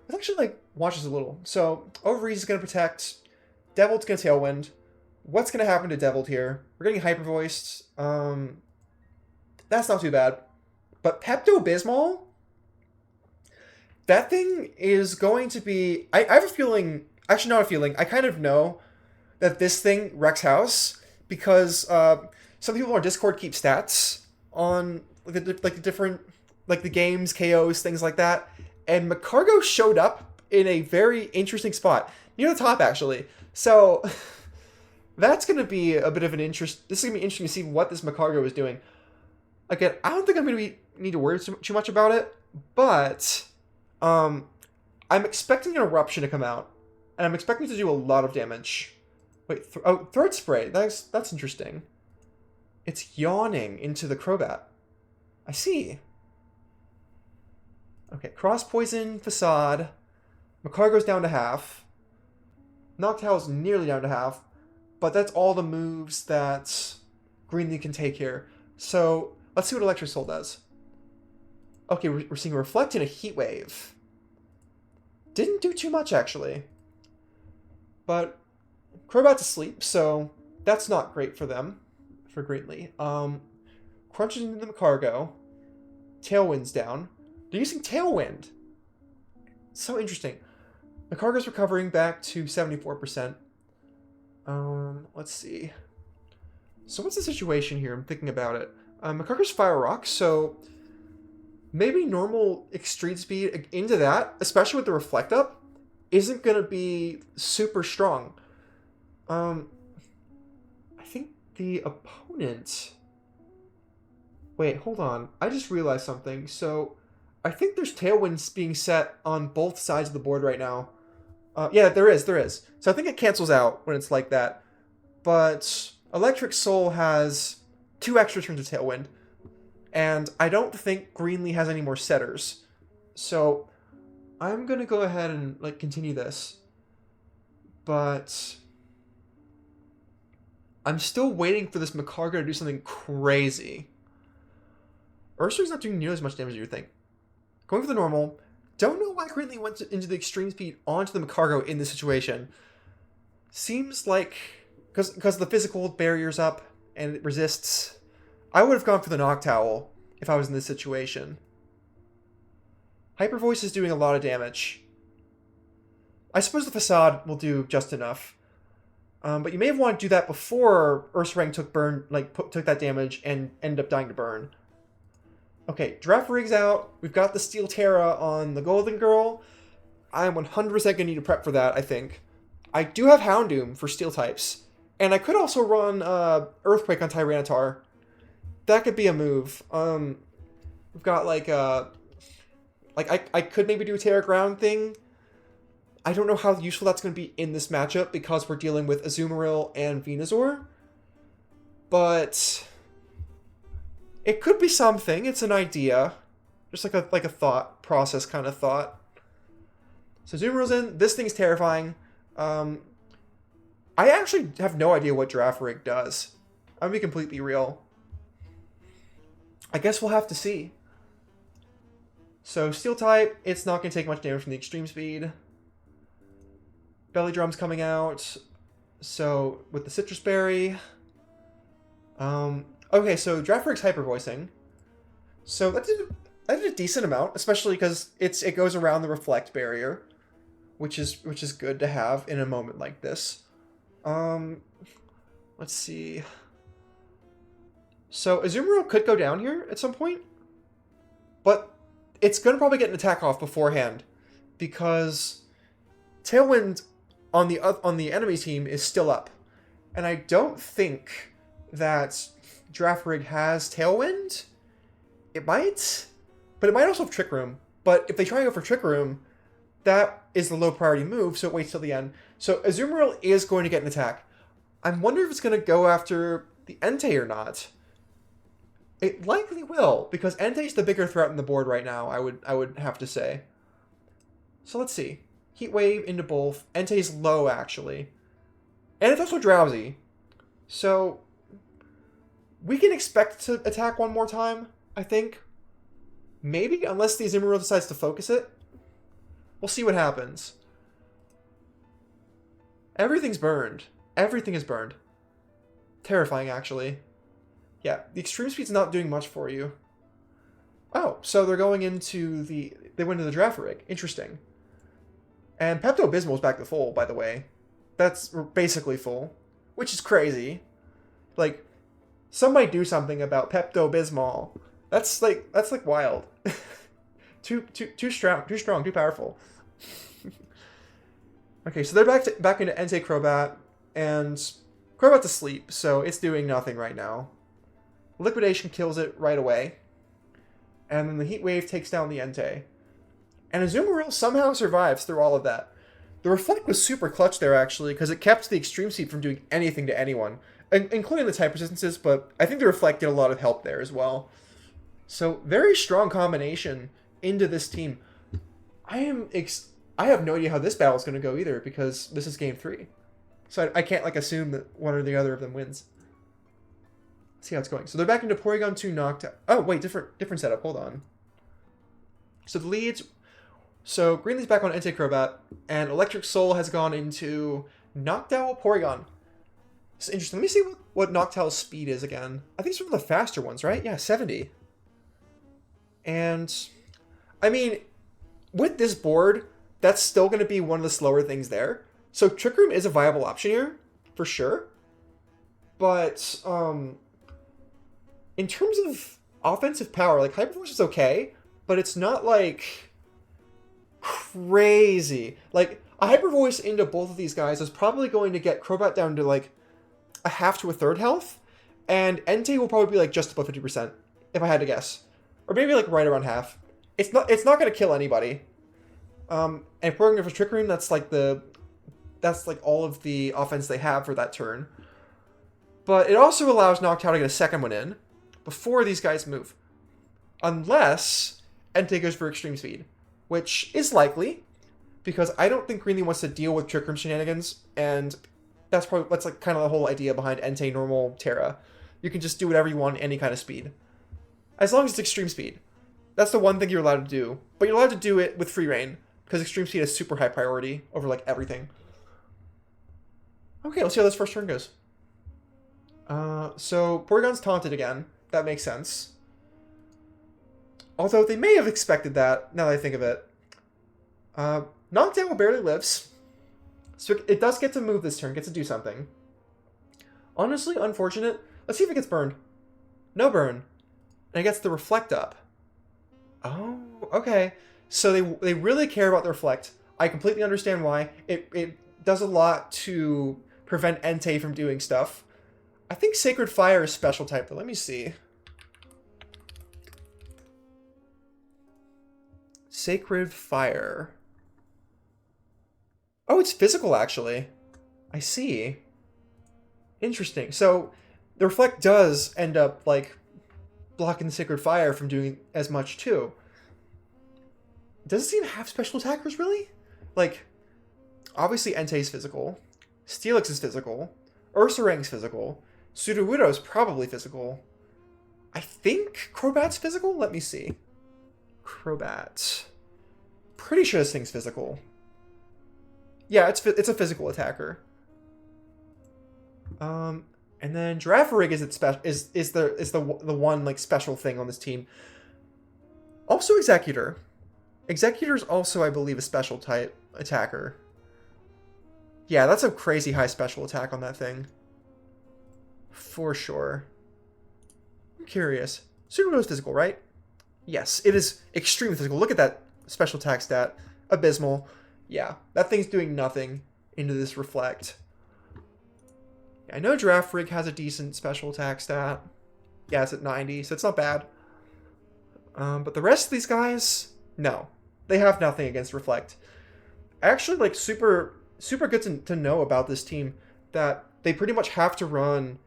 Let's actually like watch this a little. So Overease is going to protect. Devil's going to Tailwind. What's going to happen to Deviled here? We're getting Hyper Voiced. That's not too bad. But Pepto-Bismol? That thing is going to be... I have a feeling... Actually, not a feeling. I kind of know that this thing wrecks house because some people on our Discord keep stats on like the different like the games, KOs, things like that. And McCargo showed up in a very interesting spot near the top, actually. So that's going to be a bit of an interest. This is going to be interesting to see what this McCargo is doing. Again, I don't think I'm going to need to worry too much about it, but I'm expecting an eruption to come out, and I'm expecting to do a lot of damage. Wait, throat spray. That's interesting. It's yawning into the Crobat. I see. Okay, cross poison, facade. McCargo's down to half. Noctowl's nearly down to half, but that's all the moves that Greenlee can take here. So let's see what Electric Soul does. Okay, we're seeing Reflect in a Heat Wave. Didn't do too much, actually. But Crobat's asleep, so that's not great for them, for Greenlee. Crunches into the McCargo. Tailwind's down. They're using Tailwind. So interesting. McCargo's recovering back to 74%. Let's see. So what's the situation here? I'm thinking about it. McCargo's Fire Rock, so maybe normal extreme speed into that, especially with the Reflect Up, isn't going to be super strong. I think the opponent... Wait, hold on. I just realized something. So I think there's Tailwinds being set on both sides of the board right now. Yeah, there is. So I think it cancels out when it's like that. But Electric Soul has 2 extra turns of Tailwind. And I don't think Greenlee has any more setters. So I'm going to go ahead and continue this. But I'm still waiting for this McCargo to do something crazy. Ursaring's not doing nearly as much damage as you would think. Going for the normal. Don't know why Greenlee went into the extreme speed onto the McCargo in this situation. Seems like because the physical barrier's up and it resists. I would have gone for the Noctowl if I was in this situation. Hyper Voice is doing a lot of damage. I suppose the Facade will do just enough. But you may have wanted to do that before Ursaring took took that damage and ended up dying to burn. Okay, Draft Rig's out. We've got the Steel Terra on the Golden Girl. I'm 100% going to need to prep for that, I think. I do have Houndoom for Steel types. And I could also run Earthquake on Tyranitar. That could be a move. We've got I could maybe do a Terra Ground thing. I don't know how useful that's going to be in this matchup because we're dealing with Azumarill and Venusaur. But it could be something. It's an idea. Just like a thought process kind of thought. So Azumarill's in. This thing's terrifying. I actually have no idea what Draft Rig does. I'm gonna be completely real. I guess we'll have to see. So Steel type, it's not gonna take much damage from the extreme speed. Belly Drum's coming out. So with the Citrus Berry. Okay, so Draft Rig's hyper voicing. So that did a decent amount, especially because it goes around the Reflect barrier, which is good to have in a moment like this. Let's see. So Azumarill could go down here at some point, but it's gonna probably get an attack off beforehand because Tailwind on the enemy team is still up, and I don't think that Draft Rig has Tailwind. It might, but it might also have Trick Room. But if they try to go for Trick Room, that is the low priority move, so it waits till the end. So Azumarill is going to get an attack. I'm wondering if it's going to go after the Entei or not. It likely will, because Entei's the bigger threat on the board right now, I would have to say. So let's see. Heat Wave into both. Entei's low, actually. And it's also drowsy. So we can expect to attack one more time, I think. Maybe, unless the Azumarill decides to focus it. We'll see what happens. Everything's burned. Everything is burned. Terrifying, actually. Yeah, the extreme speed's not doing much for you. Oh, so they're going into the... They went into the Draft Rig. Interesting. And Pepto-Bismol's back to full, by the way. That's basically full. Which is crazy. Like, Somebody do something about Pepto-Bismol. That's like wild. too strong, too powerful. Okay, so they're back into Entei Crobat, and Crobat's asleep, so it's doing nothing right now. Liquidation kills it right away, and then the Heat Wave takes down the Entei. And Azumarill somehow survives through all of that. The Reflect was super clutch there, actually, because it kept the Extreme Speed from doing anything to anyone, including the type resistances, but I think the Reflect did a lot of help there as well. So, very strong combination into this team. I have no idea how this battle is going to go either, because this is game 3. So I can't like assume that one or the other of them wins. Let's see how it's going. So they're back into Porygon 2 Noctowl. Oh, wait, different setup. Hold on. So the leads... So Greenlee's back on Entei Crobat, and Electric Soul has gone into Noctowl Porygon. It's interesting. Let me see what Noctowl's speed is again. I think it's one of the faster ones, right? Yeah, 70. And, I mean, with this board, that's still going to be one of the slower things there. So Trick Room is a viable option here, for sure. But, in terms of offensive power, like, Hyper Force is okay, but it's not, like, crazy. Like, a Hyper Voice into both of these guys is probably going to get Crobat down to, like, a half to a third health, and Entei will probably be, like, just above 50%, if I had to guess. Or maybe, like, right around half. It's not going to kill anybody. And if we're going for Trick Room, that's like all of the offense they have for that turn. But it also allows Noctowl to get a second one in before these guys move. Unless Entei goes for Extreme Speed, which is likely, because I don't think Greenlee wants to deal with Trick Room shenanigans, and that's like kind of the whole idea behind Entei Normal Terra. You can just do whatever you want, any kind of speed. As long as it's Extreme Speed. That's the one thing you're allowed to do. But you're allowed to do it with Free Reign, because Extreme Speed has super high priority over, like, everything. Okay, let's see how this first turn goes. So, Porygon's taunted again. That makes sense. Although, they may have expected that, now that I think of it. Noctowl barely lives. So, it does get to move this turn, gets to do something. Honestly, unfortunate. Let's see if it gets burned. No burn. And it gets the Reflect up. Oh, okay. So they really care about the Reflect. I completely understand why. It does a lot to prevent Entei from doing stuff. I think Sacred Fire is special type, but let me see. Sacred Fire. Oh, it's physical, actually. I see. Interesting. So the Reflect does end up, like, blocking the Sacred Fire from doing as much, too. Does it even have special attackers, really? Like, obviously Entei's physical. Steelix is physical. Ursaring's physical. Sudowoodo's probably physical. I think Crobat's physical? Let me see. Crobat. Pretty sure this thing's physical. Yeah, it's a physical attacker. And then Girafarig is the one, like, special thing on this team. Also Executor. Executor's also, I believe, a special type attacker. Yeah, that's a crazy high special attack on that thing. For sure. I'm curious. Sudowoodo's physical, right? Yes, it is extremely physical. Look at that special attack stat. Abysmal. Yeah, that thing's doing nothing into this Reflect. I know Girafarig has a decent special attack stat. Yeah, it's at 90, so it's not bad. But the rest of these guys, no. They have nothing against Reflect. Actually, like, super good to know about this team, that they pretty much have to run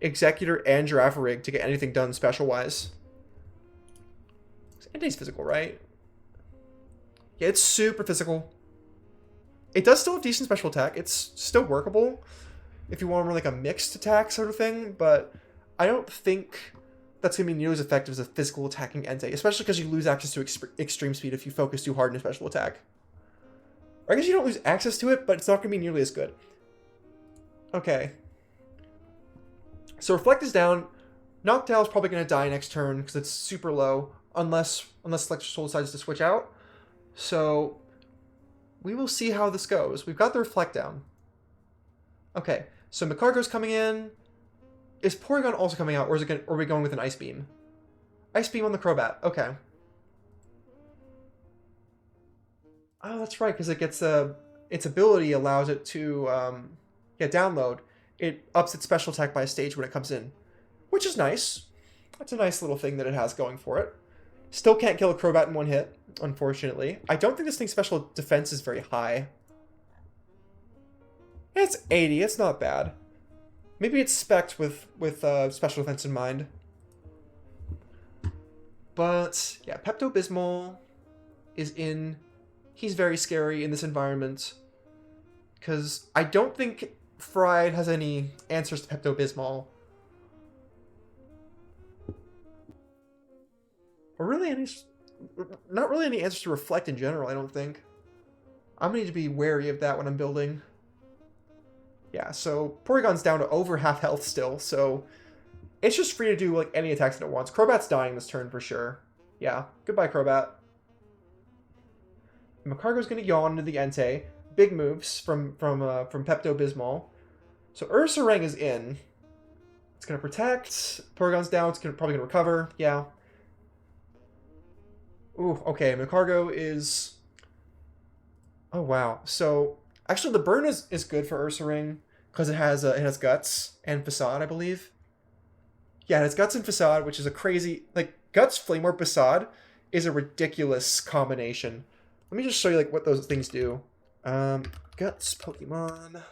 Executor and Girafarig to get anything done special-wise. Entei's physical, right? Yeah, it's super physical. It does still have decent special attack. It's still workable if you want to run, like, a mixed attack sort of thing, but I don't think that's going to be nearly as effective as a physical attacking Entei, especially because you lose access to extreme speed if you focus too hard in a special attack. Or I guess you don't lose access to it, but it's not going to be nearly as good. Okay. So Reflect is down. Noctowl is probably going to die next turn because it's super low, unless Electric Soul decides to switch out. So we will see how this goes. We've got the Reflect down. Okay, so Macargo's coming in. Is Porygon also coming out, or is it or are we going with an Ice Beam? Ice Beam on the Crobat. Okay. Oh, that's right, because it gets its ability allows it to download. It ups its special attack by a stage when it comes in, which is nice. That's a nice little thing that it has going for it. Still can't kill a Crobat in one hit, unfortunately. I don't think this thing's special defense is very high. It's 80. It's not bad. Maybe it's spec'd with special defense in mind. But yeah, Pepto-Bismol is in. He's very scary in this environment because I don't think Fried has any answers to Pepto-Bismol. Or really not really any answers to Reflect in general, I don't think. I'm going to need to be wary of that when I'm building. Yeah, so Porygon's down to over half health still, so it's just free to do like any attacks that it wants. Crobat's dying this turn for sure. Yeah, goodbye Crobat. Macargo's going to yawn into the Entei. Big moves from Pepto-Bismol. So Ursaring is in. It's going to protect. Porygon's down. It's probably going to recover. Yeah. Ooh, okay. Macargo is... Oh, wow. So, actually, the burn is good for Ursaring because it has Guts and Facade, I believe. Yeah, it has Guts and Facade, which is a crazy... Like, Guts, Flame Orb, Facade is a ridiculous combination. Let me just show you like what those things do. Guts, Pokemon.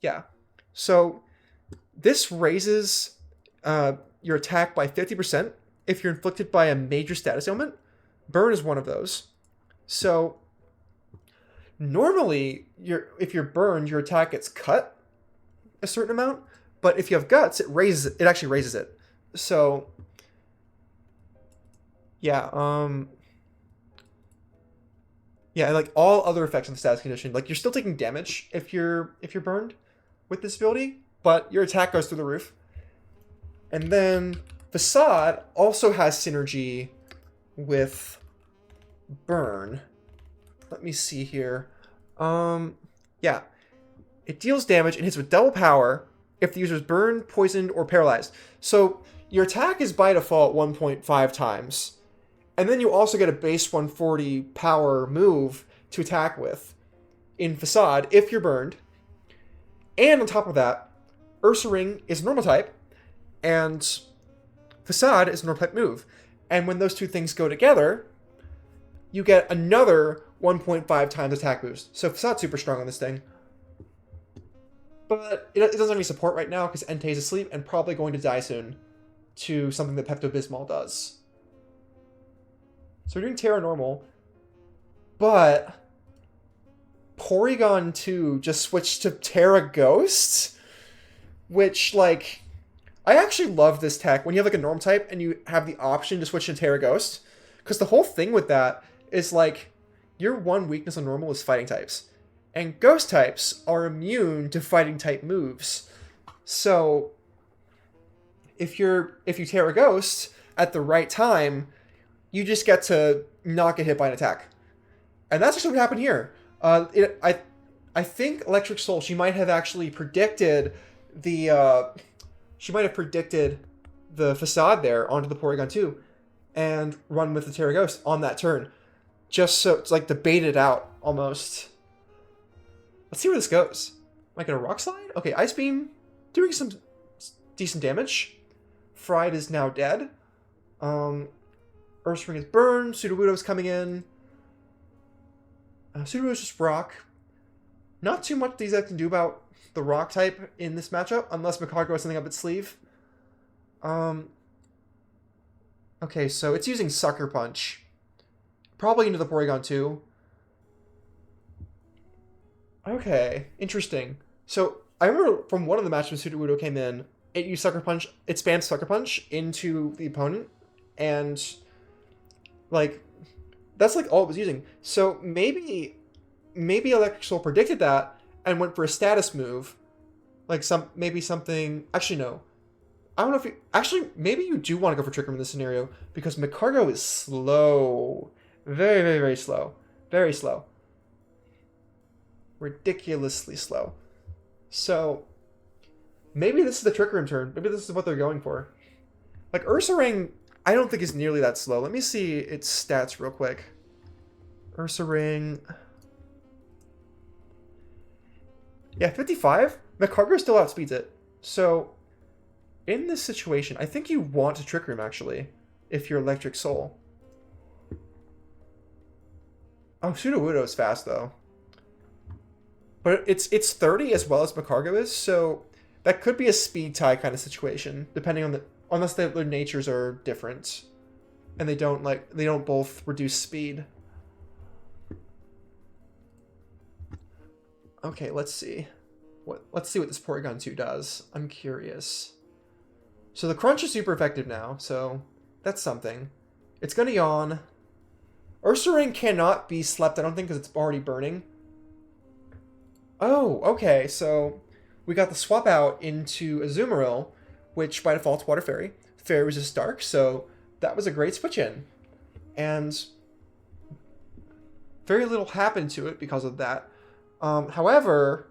Yeah. So this raises your attack by 50% if you're inflicted by a major status ailment. Burn is one of those. So normally if you're burned, your attack gets cut a certain amount, but if you have Guts, it actually raises it. So yeah, yeah, like all other effects of the status condition, like you're still taking damage if you're burned with this ability, but your attack goes through the roof. And then Facade also has synergy with Burn. Let me see here. Yeah, it deals damage and hits with double power if the user is burned, poisoned, or paralyzed. So your attack is by default 1.5 times. And then you also get a base 140 power move to attack with in Facade if you're burned. And on top of that, Ursaring is normal type, and Facade is a normal type move. And when those two things go together, you get another 1.5 times attack boost. So Facade's super strong on this thing. But it doesn't have any support right now because Entei's asleep and probably going to die soon to something that Pepto-Bismol does. So we're doing Terra Normal, but Porygon 2 just switched to Terra Ghost, which, like, I actually love this tech when you have, like, a norm type and you have the option to switch to Terra Ghost, because the whole thing with that is, like, your one weakness on normal is fighting types, and ghost types are immune to fighting type moves. So if you Terra Ghost at the right time, you just get to not get hit by an attack. And that's actually what happened here. I think Electric Soul, she might have actually predicted the Facade there onto the Porygon 2 and run with the Terra Ghost on that turn. Just so it's like to bait it out almost. Let's see where this goes. Am I gonna Rock Slide? Okay, Ice Beam doing some decent damage. Fried is now dead. Ursaring is burned. Sudowoodo's coming in. Sudowoodo's just rock. Not too much these guys can do about the rock type in this matchup, unless Macargo has something up its sleeve. Okay, so it's using Sucker Punch. Probably into the Porygon 2. Okay, interesting. So I remember from one of the matches when Sudowoodo came in, it used Sucker Punch. It spammed Sucker Punch into the opponent, and like that's like all it was using. So maybe Electric Soul predicted that and went for a status move, like something. Actually, no. I don't know if you actually maybe you do want to go for Trick Room in this scenario because Macargo is slow, very very very slow, very slow, ridiculously slow. So Maybe this is the Trick Room turn. Maybe this is what they're going for. Like, Ursaring, I don't think is nearly that slow. Let me see its stats real quick. Ursaring. Yeah, 55. McCargo still outspeeds it. So, in this situation, I think you want to Trick Room, actually, if you're Electric Soul. Oh, Sudowoodo is fast, though. But it's 30 as well as McCargo is, so that could be a speed tie kind of situation, depending on the... Unless their natures are different. And they don't both reduce speed. Okay, let's see. Let's see what this Porygon 2 does. I'm curious. So the Crunch is super effective now, so that's something. It's gonna yawn. Ursaring cannot be slept, I don't think, because it's already burning. Oh, okay, so we got the swap out into Azumarill, which by default is Water Fairy. Fairy resists Dark, so that was a great switch in. And very little happened to it because of that. However,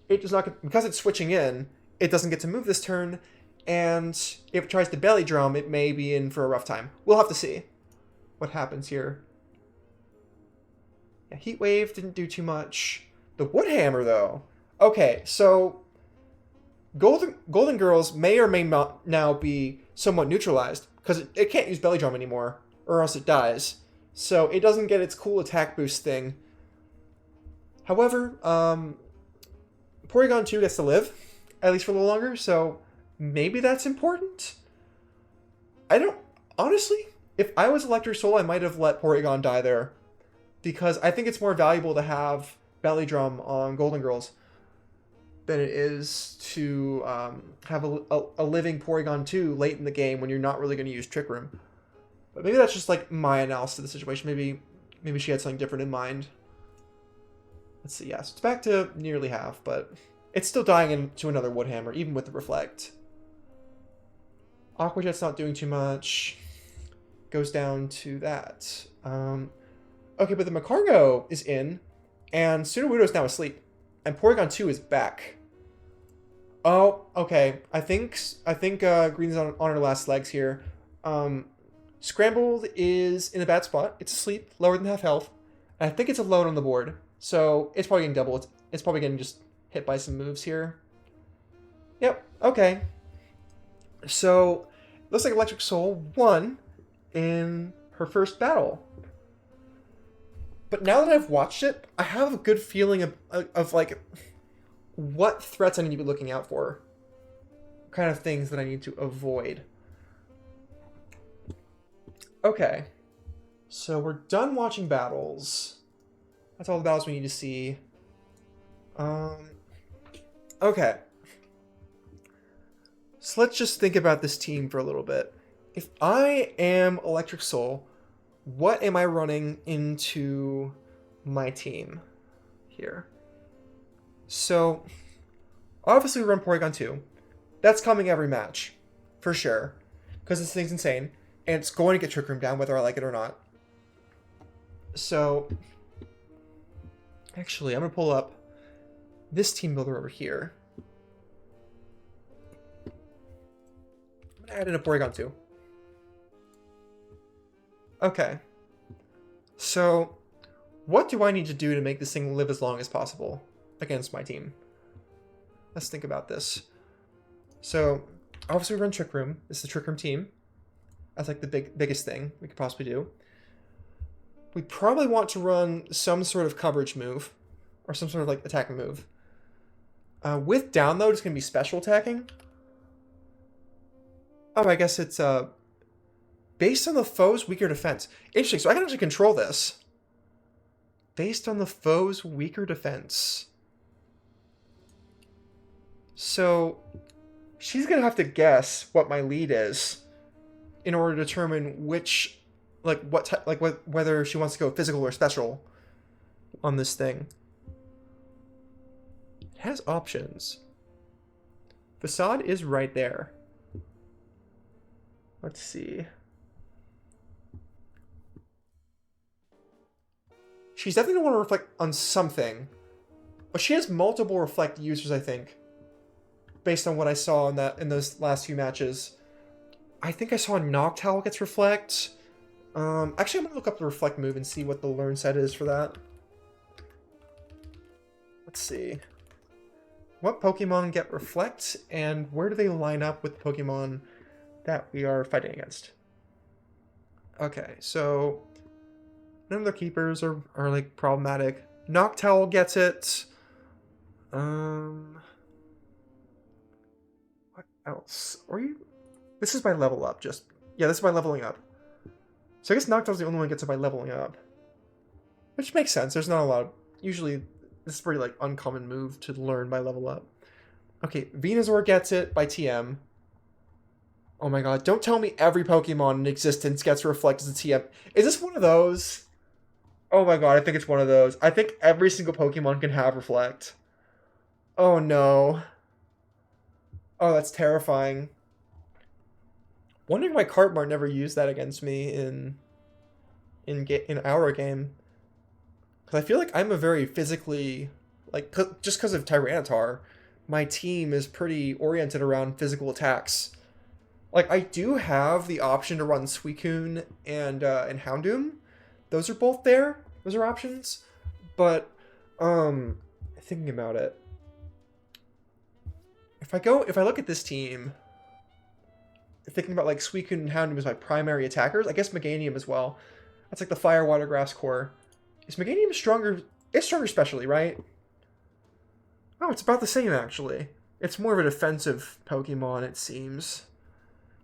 it does not get, because it's switching in, it doesn't get to move this turn, and if it tries to Belly Drum, it may be in for a rough time. We'll have to see what happens here. Yeah, Heat Wave didn't do too much. The Wood Hammer, though. Okay, so Golden Girls may or may not now be somewhat neutralized, because it can't use Belly Drum anymore, or else it dies. So it doesn't get its cool attack boost thing. However, Porygon 2 gets to live, at least for a little longer, so maybe that's important? I don't... Honestly, if I was Electric Soul, I might have let Porygon die there. Because I think it's more valuable to have Belly Drum on Golden Girls than it is to have a living Porygon 2 late in the game when you're not really going to use Trick Room. But maybe that's just like my analysis of the situation. Maybe she had something different in mind. Let's see, yes. It's back to nearly half, but it's still dying into another Wood Hammer, even with the Reflect. Aqua Jet's not doing too much. Goes down to that. Okay, but the Magcargo is in, and Sudowoodo is now asleep, and Porygon 2 is back. Oh, okay. I think Green's on her last legs here. Scrambled is in a bad spot. It's asleep, lower than half health. And I think it's alone on the board, so it's probably getting double. It's probably getting just hit by some moves here. Yep. Okay. So looks like Electric Soul won in her first battle. But now that I've watched it, I have a good feeling of like what threats I need to be looking out for. What kind of things that I need to avoid. Okay. So we're done watching battles. That's all the battles we need to see. Okay. So let's just think about this team for a little bit. If I am Electric Soul, what am I running into my team here? So, obviously we run Porygon 2. That's coming every match, for sure. Because this thing's insane, and it's going to get Trick Room down whether I like it or not. So, actually, I'm going to pull up this team builder over here. I'm going to add in a Porygon 2. Okay. So, what do I need to do to make this thing live as long as possible against my team? Let's think about this. So, obviously we run Trick Room. This is the Trick Room team. That's like the biggest thing we could possibly do. We probably want to run some sort of coverage move, or some sort of like attacking move. With down though, it's going to be special attacking. Oh, I guess it's based on the foe's weaker defense. Interesting, so I can actually control this. Based on the foe's weaker defense. So, she's going to have to guess what my lead is in order to determine which, whether she wants to go physical or special on this thing. It has options. Facade is right there. Let's see. She's definitely going to want to reflect on something. But she has multiple reflect users, I think. based on what I saw in those last few matches. I think I saw Noctowl gets Reflect. Actually, I'm gonna look up the Reflect move and see what the learn set is for that. Let's see. What Pokemon get Reflect, and where do they line up with the Pokemon that we are fighting against? Okay, so none of their keepers are like problematic. Noctowl gets it. What else? This is by level up, this is by leveling up. So I guess Noctowl's the only one that gets it by leveling up. Which makes sense. There's not a lot of... Usually, this is a pretty, like, uncommon move to learn by level up. Okay, Venusaur gets it by TM. Oh my god, don't tell me every Pokemon in existence gets Reflect as a TM. Is this one of those? Oh my god, I think it's one of those. I think every single Pokemon can have Reflect. Oh no. Oh, that's terrifying. Wondering why Cartmart never used that against me in our game. Because I feel like I'm a very physically... Like, just because of Tyranitar, my team is pretty oriented around physical attacks. Like, I do have the option to run Suicune and Houndoom. Those are both there. Those are options. But, thinking about it. If I look at this team, thinking about, like, Suicune and Houndoom as my primary attackers, I guess Meganium as well. That's like the Fire, Water, Grass core. Is Meganium stronger? It's stronger specially, right? Oh, it's about the same, actually. It's more of a defensive Pokemon, it seems.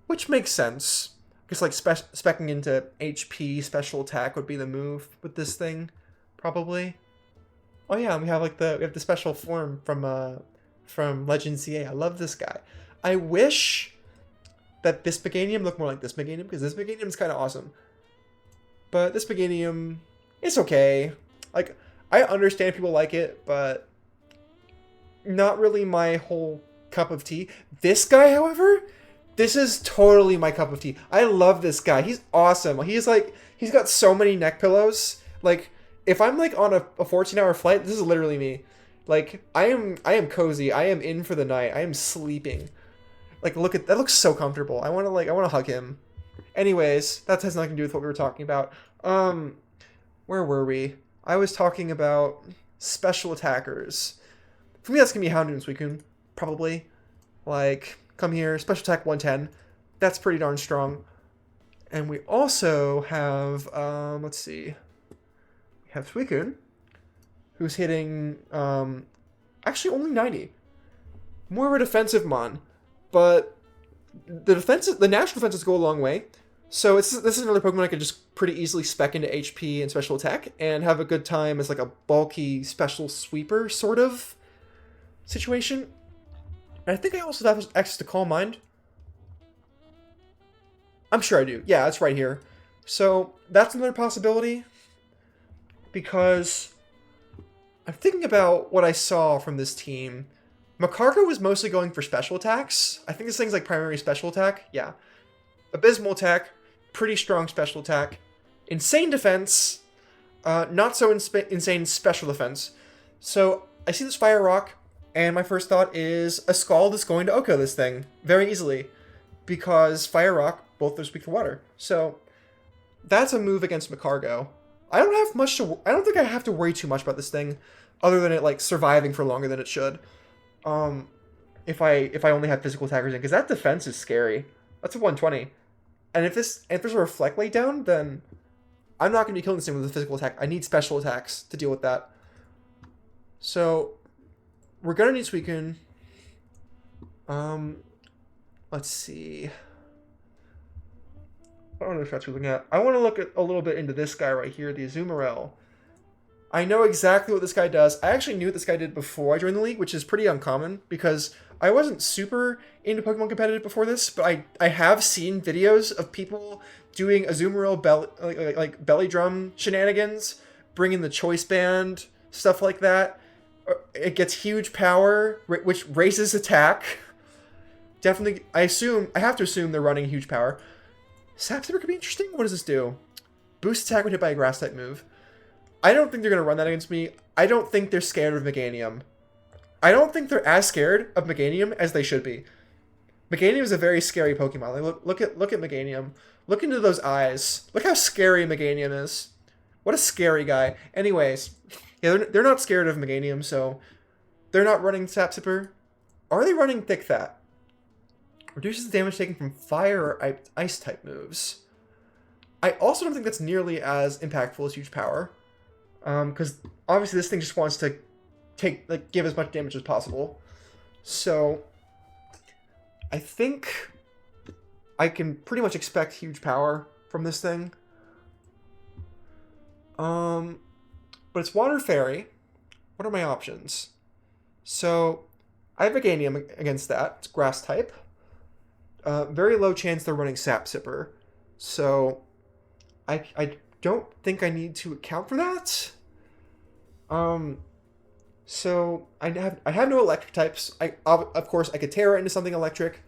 Which makes sense. Because, like, speccing into HP, special attack would be the move with this thing, probably. Oh yeah, we have, like, we have the special form from Legend CA. I love this guy. I wish that this Meganium looked more like this Meganium, because this Meganium is kind of awesome. But this Meganium, it's okay. Like, I understand people like it, but not really my whole cup of tea. This guy, however, this is totally my cup of tea. I love this guy. He's awesome. He's got so many neck pillows. Like, if I'm like on a 14-hour flight, this is literally me. Like, I am cozy. I am in for the night. I am sleeping. Like, look at that. Looks so comfortable. I want to hug him. Anyways, that has nothing to do with what we were talking about. Where were we? I was talking about special attackers. For me, that's gonna be Houndoom and Suicune, probably. Like, come here, special attack 110. That's pretty darn strong. And we also have, let's see. We have Suicune, who's hitting, actually only 90. More of a defensive mon, but the natural defenses go a long way. So this is another Pokemon I could just pretty easily spec into HP and special attack and have a good time as like a bulky special sweeper sort of situation. And I think I also have access to Calm Mind. I'm sure I do. Yeah, it's right here. So that's another possibility, because I'm thinking about what I saw from this team. Macargo was mostly going for special attacks. I think this thing's like primary special attack. Yeah. Abysmal attack. Pretty strong special attack. Insane defense. Not so insane special defense. So I see this Fire Rock, and my first thought is a Scald is going to Oko this thing very easily, because Fire Rock, both those speak for water. So that's a move against Macargo. I don't think I have to worry too much about this thing, other than it like surviving for longer than it should. If I only have physical attackers in, because that defense is scary. That's a 120. And if there's a Reflect laid down, then I'm not going to be killing this thing with a physical attack. I need special attacks to deal with that. So we're going to need Suicune. Let's see. What other shots we're looking at? I want to look at a little bit into this guy right here, the Azumarill. I know exactly what this guy does. I actually knew what this guy did before I joined the league, which is pretty uncommon, because I wasn't super into Pokemon competitive before this, but I have seen videos of people doing Azumarill belly drum shenanigans, bringing the choice band, stuff like that. It gets huge power, which raises attack. Definitely, I have to assume they're running huge power. Sapsaber could be interesting. What does this do? Boost attack when hit by a grass type move. I don't think they're going to run that against me. I don't think they're scared of Meganium. I don't think they're as scared of Meganium as they should be. Meganium is a very scary Pokemon. Like, look at Meganium. Look into those eyes. Look how scary Meganium is. What a scary guy. Anyways, yeah, they're not scared of Meganium, so they're not running Sap Sipper. Are they running Thick Fat? Reduces the damage taken from fire or ice type moves. I also don't think that's nearly as impactful as Huge Power. Because obviously this thing just wants to give as much damage as possible. So I think I can pretty much expect Huge Power from this thing. But it's Water Fairy. What are my options? So I have Meganium against that. It's Grass type. Very low chance they're running Sap Sipper. So I don't think I need to account for that. So I have no electric types. Of course I could Terra into something electric,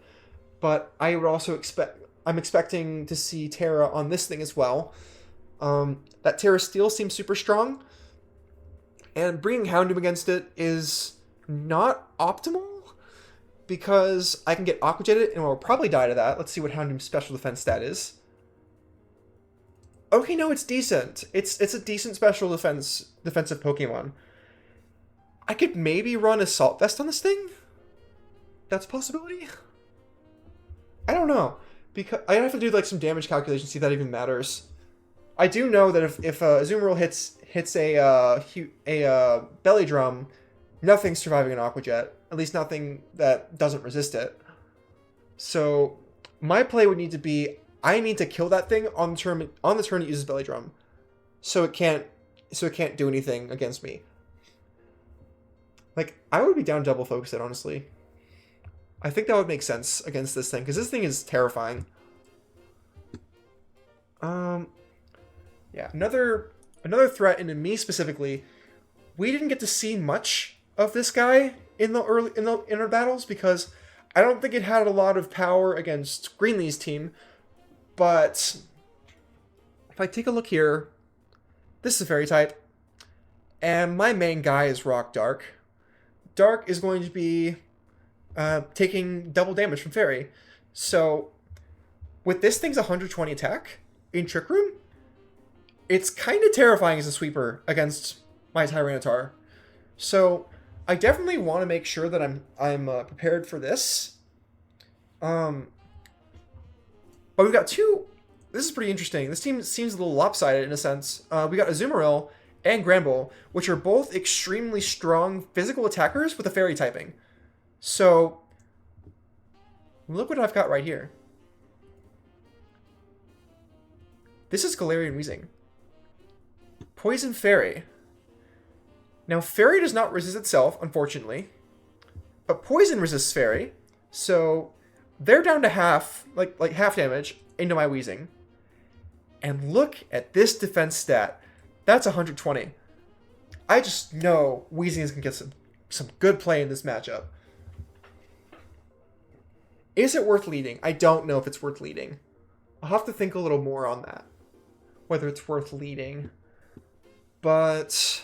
but I would also I'm expecting to see Terra on this thing as well. That Terra Steel seems super strong, and bringing Houndoom against it is not optimal because I can get Aqua Jetted and will probably die to that. Let's see what Houndoom's special defense stat is. Okay, no, it's decent. It's a decent special defensive Pokemon. I could maybe run Assault Vest on this thing? That's a possibility? I don't know. Because I have to do like some damage calculations to see if that even matters. I do know that if Azumarill hits a Belly Drum, nothing's surviving an Aqua Jet. At least nothing that doesn't resist it. So my play would need to be I need to kill that thing on the turn it uses Belly Drum, so it can't do anything against me. Like, I would be down double focus it, honestly. I think that would make sense against this thing because this thing is terrifying. Yeah, another threat, and to me specifically, we didn't get to see much of this guy in the inner battles because I don't think it had a lot of power against Greenlee's team. But if I take a look here, this is a Fairy type, and my main guy is Rock Dark. Dark is going to be taking double damage from Fairy. So with this thing's 120 attack in Trick Room, it's kind of terrifying as a sweeper against my Tyranitar. So I definitely want to make sure that I'm prepared for this. But we've got two. This is pretty interesting. This team seems a little lopsided in a sense. We got Azumarill and Granbull, which are both extremely strong physical attackers with a Fairy typing. So look what I've got right here. This is Galarian Weezing. Poison Fairy. Now, Fairy does not resist itself, unfortunately. But Poison resists Fairy. So they're down to half, like half damage into my Weezing. And look at this defense stat. That's 120. I just know Weezing is going to get some good play in this matchup. Is it worth leading? I don't know if it's worth leading. I'll have to think a little more on that. Whether it's worth leading. But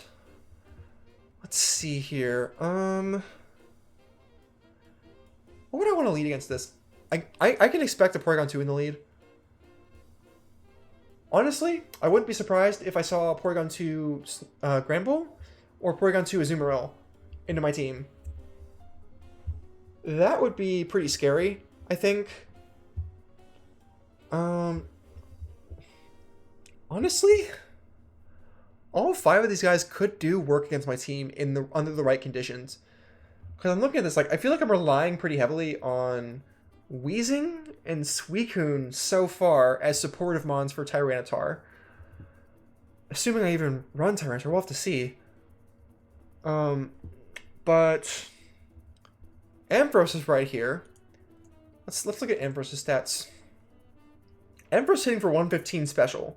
let's see here. What would I want to lead against this? I can expect a Porygon 2 in the lead. Honestly, I wouldn't be surprised if I saw Porygon 2 Granbull or Porygon 2 Azumarill into my team. That would be pretty scary, I think. Honestly, all 5 of these guys could do work against my team under the right conditions. Because I'm looking at this, like, I feel like I'm relying pretty heavily on Weezing and Suicune so far as supportive mons for Tyranitar. Assuming I even run Tyranitar, we'll have to see. But Ampharos is right here. Let's look at Ampharos' stats. Ampharos hitting for 115 special.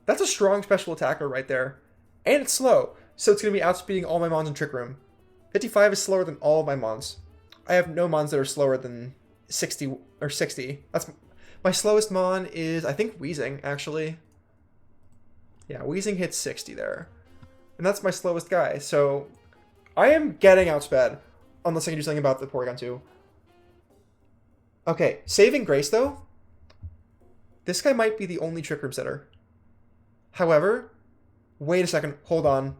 That's a strong special attacker right there. And it's slow, so it's going to be outspeeding all my mons in Trick Room. 55 is slower than all of my mons. I have no mons that are slower than 60 or 60. That's my slowest mon is, I think, Weezing, actually. Yeah, Weezing hits 60 there. And that's my slowest guy, so I am getting outsped. Unless I can do something about the Porygon 2. Okay, saving Grace, though. This guy might be the only Trick Room setter. However, wait a second. Hold on.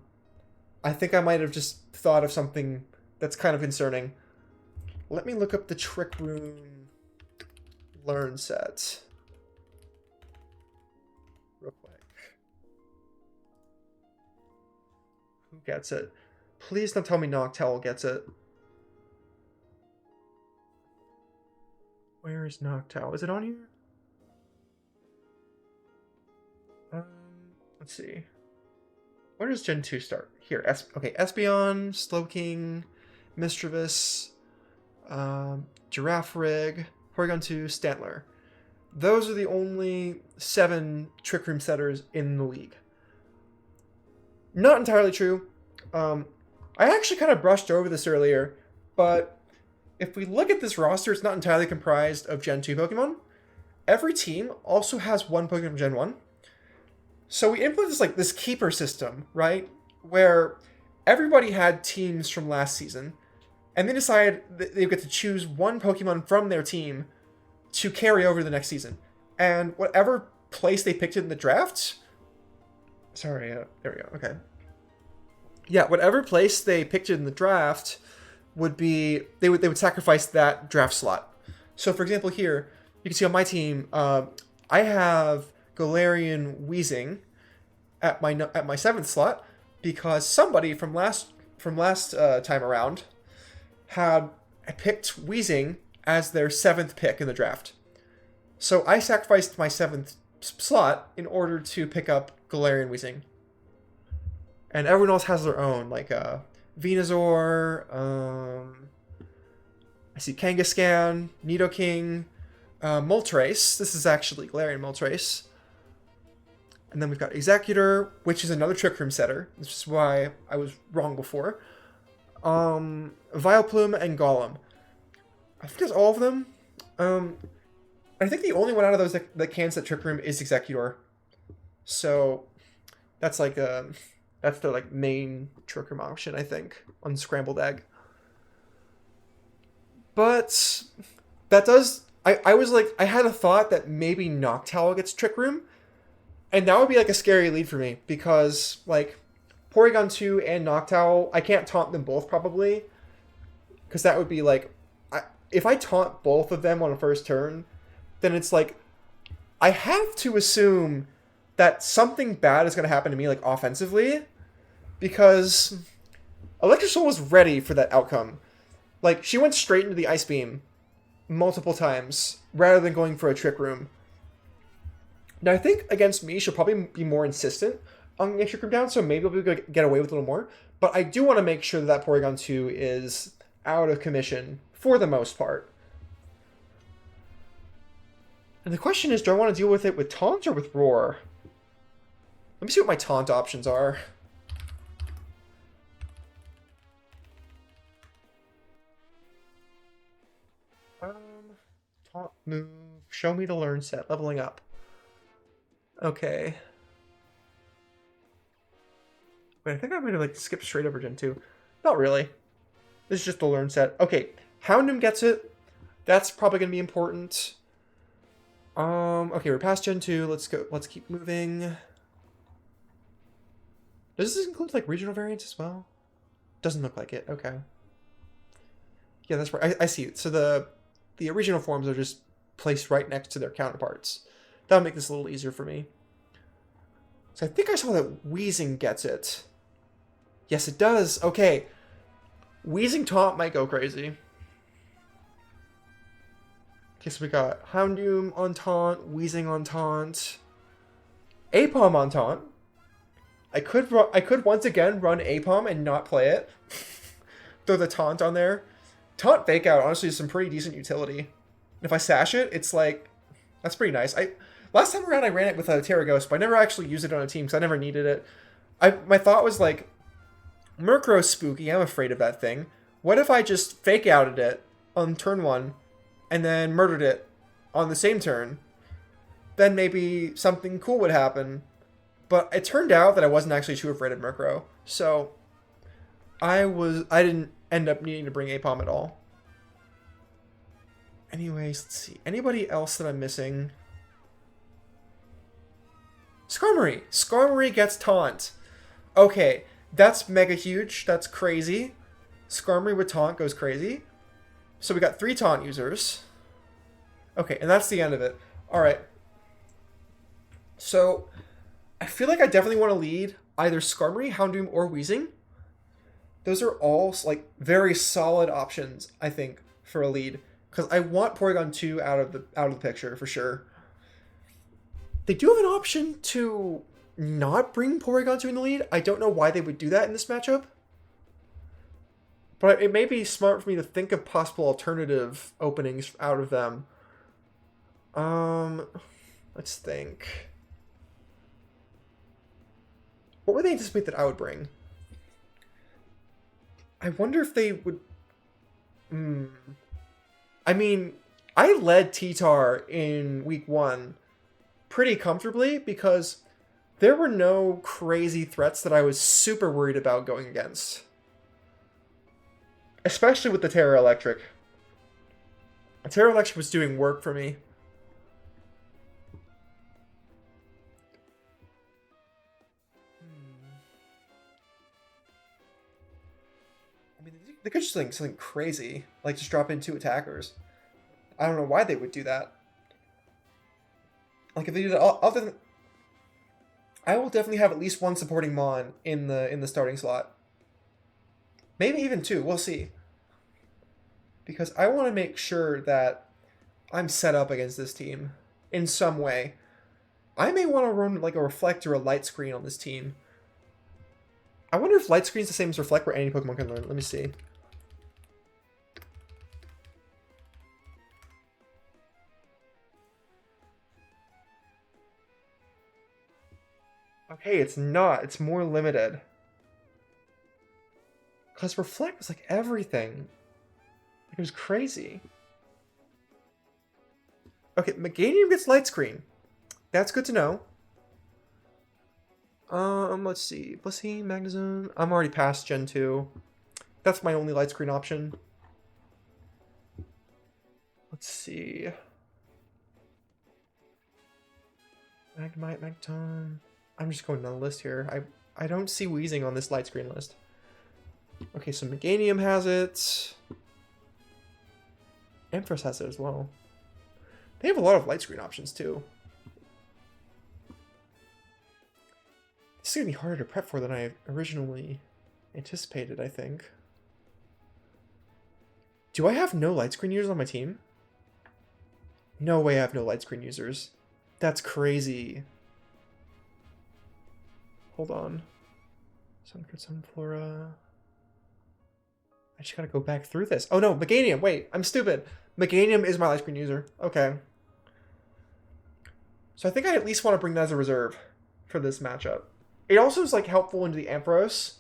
I think I might have just thought of something that's kind of concerning. Let me look up the Trick Room learn set. Real quick. Who gets it? Please don't tell me Noctowl gets it. Where is Noctowl? Is it on here? Let's see. Where does Gen 2 start? Here. Okay, Espeon, Slowking, Mischievous, Girafarig, Porygon 2, Stantler. Those are the only 7 Trick Room setters in the league. Not entirely true. I actually kind of brushed over this earlier, but if we look at this roster, it's not entirely comprised of Gen 2 Pokemon. Every team also has one Pokemon from Gen 1. So we implemented this keeper system, right? Where everybody had teams from last season, and they decided that they get to choose one Pokemon from their team to carry over the next season. And whatever place they picked in the draft... Sorry, there we go, okay. Yeah, whatever place they picked in the draft would be... They would sacrifice that draft slot. So for example here, you can see on my team, I have Galarian Weezing at my 7th slot because somebody from last time around had picked Weezing as their 7th pick in the draft. So I sacrificed my 7th slot in order to pick up Galarian Weezing. And everyone else has their own, like Venusaur, I see Kangaskhan, Nidoking, Moltres. This is actually Galarian Moltres. And then we've got Executor, which is another Trick Room setter. This is why I was wrong before. Vileplume and Golem. I think that's all of them. I think the only one out of those that can set Trick Room is Executor. So that's that's the main Trick Room option, I think, on Scrambled Egg. But that does... I had a thought that maybe Noctowl gets Trick Room, and that would be a scary lead for me because Porygon 2 and Noctowl, I can't taunt them both probably, because that would be if I taunt both of them on a first turn, then it's I have to assume that something bad is going to happen to me offensively, because Electrosoul was ready for that outcome. She went straight into the Ice Beam multiple times rather than going for a Trick Room. Now, I think against me, she'll probably be more insistent on getting Trick Room down, so maybe I'll be able to get away with a little more. But I do want to make sure that Porygon 2 is out of commission for the most part. And the question is, do I want to deal with it with Taunt or with Roar? Let me see what my Taunt options are. Taunt move. Show me the learn set. Leveling up. Okay. Wait, I think I might have skipped straight over Gen 2. Not really. This is just the learn set. Okay, Houndoom gets it. That's probably going to be important. Okay, we're past Gen 2. Let's go. Let's keep moving. Does this include regional variants as well? Doesn't look like it. Okay. Yeah, that's right. I see it. So the original forms are just placed right next to their counterparts. That'll make this a little easier for me. So I think I saw that Weezing gets it. Yes, it does. Okay. Weezing Taunt might go crazy. Okay, so we got Houndoom on Taunt, Weezing on Taunt, Apom on Taunt. I could once again run Apom and not play it. Throw the Taunt on there. Taunt Fake Out honestly is some pretty decent utility. And if I sash it, it's that's pretty nice. Last time around I ran it with a Terraghost, but I never actually used it on a team because I never needed it. My thought was Murkrow's spooky, I'm afraid of that thing. What if I just Fake Outed it on turn 1 and then murdered it on the same turn? Then maybe something cool would happen. But it turned out that I wasn't actually too afraid of Murkrow. So I didn't end up needing to bring APOM at all. Anyways, let's see. Anybody else that I'm missing? Skarmory. Skarmory gets taunt. Okay, that's mega huge. That's crazy. Skarmory with taunt goes crazy. So we got 3 taunt users. Okay, and that's the end of it. Alright. So, I feel like I definitely want to lead either Skarmory, Houndoom, or Weezing. Those are all, like, very solid options, I think, for a lead. Because I want Porygon 2 out of the picture, for sure. They do have an option to not bring Porygon 2 in the lead. I don't know why they would do that in this matchup. But it may be smart for me to think of possible alternative openings out of them. Let's think. What would they anticipate that I would bring? I wonder if they would... I mean, I led T-Tar in week 1 pretty comfortably because there were no crazy threats that I was super worried about going against. Especially with the Terra Electric. The Terra Electric was doing work for me. I mean, they could just do something crazy, like just drop in 2 attackers. I don't know why they would do that. Like if they do that, other than, I will definitely have at least 1 supporting Mon in the starting slot. Maybe even 2. We'll see. Because I want to make sure that I'm set up against this team in some way. I may want to run like a Reflect or a Light Screen on this team. I wonder if Light Screen is the same as Reflect where any Pokemon can learn. Let me see. Okay, it's not. It's more limited. Because Reflect was like everything. It was crazy. Okay, Meganium gets Light Screen. That's good to know. Let's see. Blissey, Magnezone. I'm already past Gen 2. That's my only Light Screen option. Let's see. Magnemite, Magneton. I'm just going down the list here. I don't see Weezing on this Light Screen list. Okay, so Meganium has it. Ampharos has it as well. They have a lot of Light Screen options too. This is going to be harder to prep for than I originally anticipated, I think. Do I have no Light Screen users on my team? No way I have no Light Screen users. That's crazy. Hold on. Sunkert, Sunflora. I just gotta go back through this. Oh no, Meganium! Wait, I'm stupid. Meganium is my Light Screen user. Okay. So I think I at least want to bring that as a reserve for this matchup. It also is like helpful into the Ampharos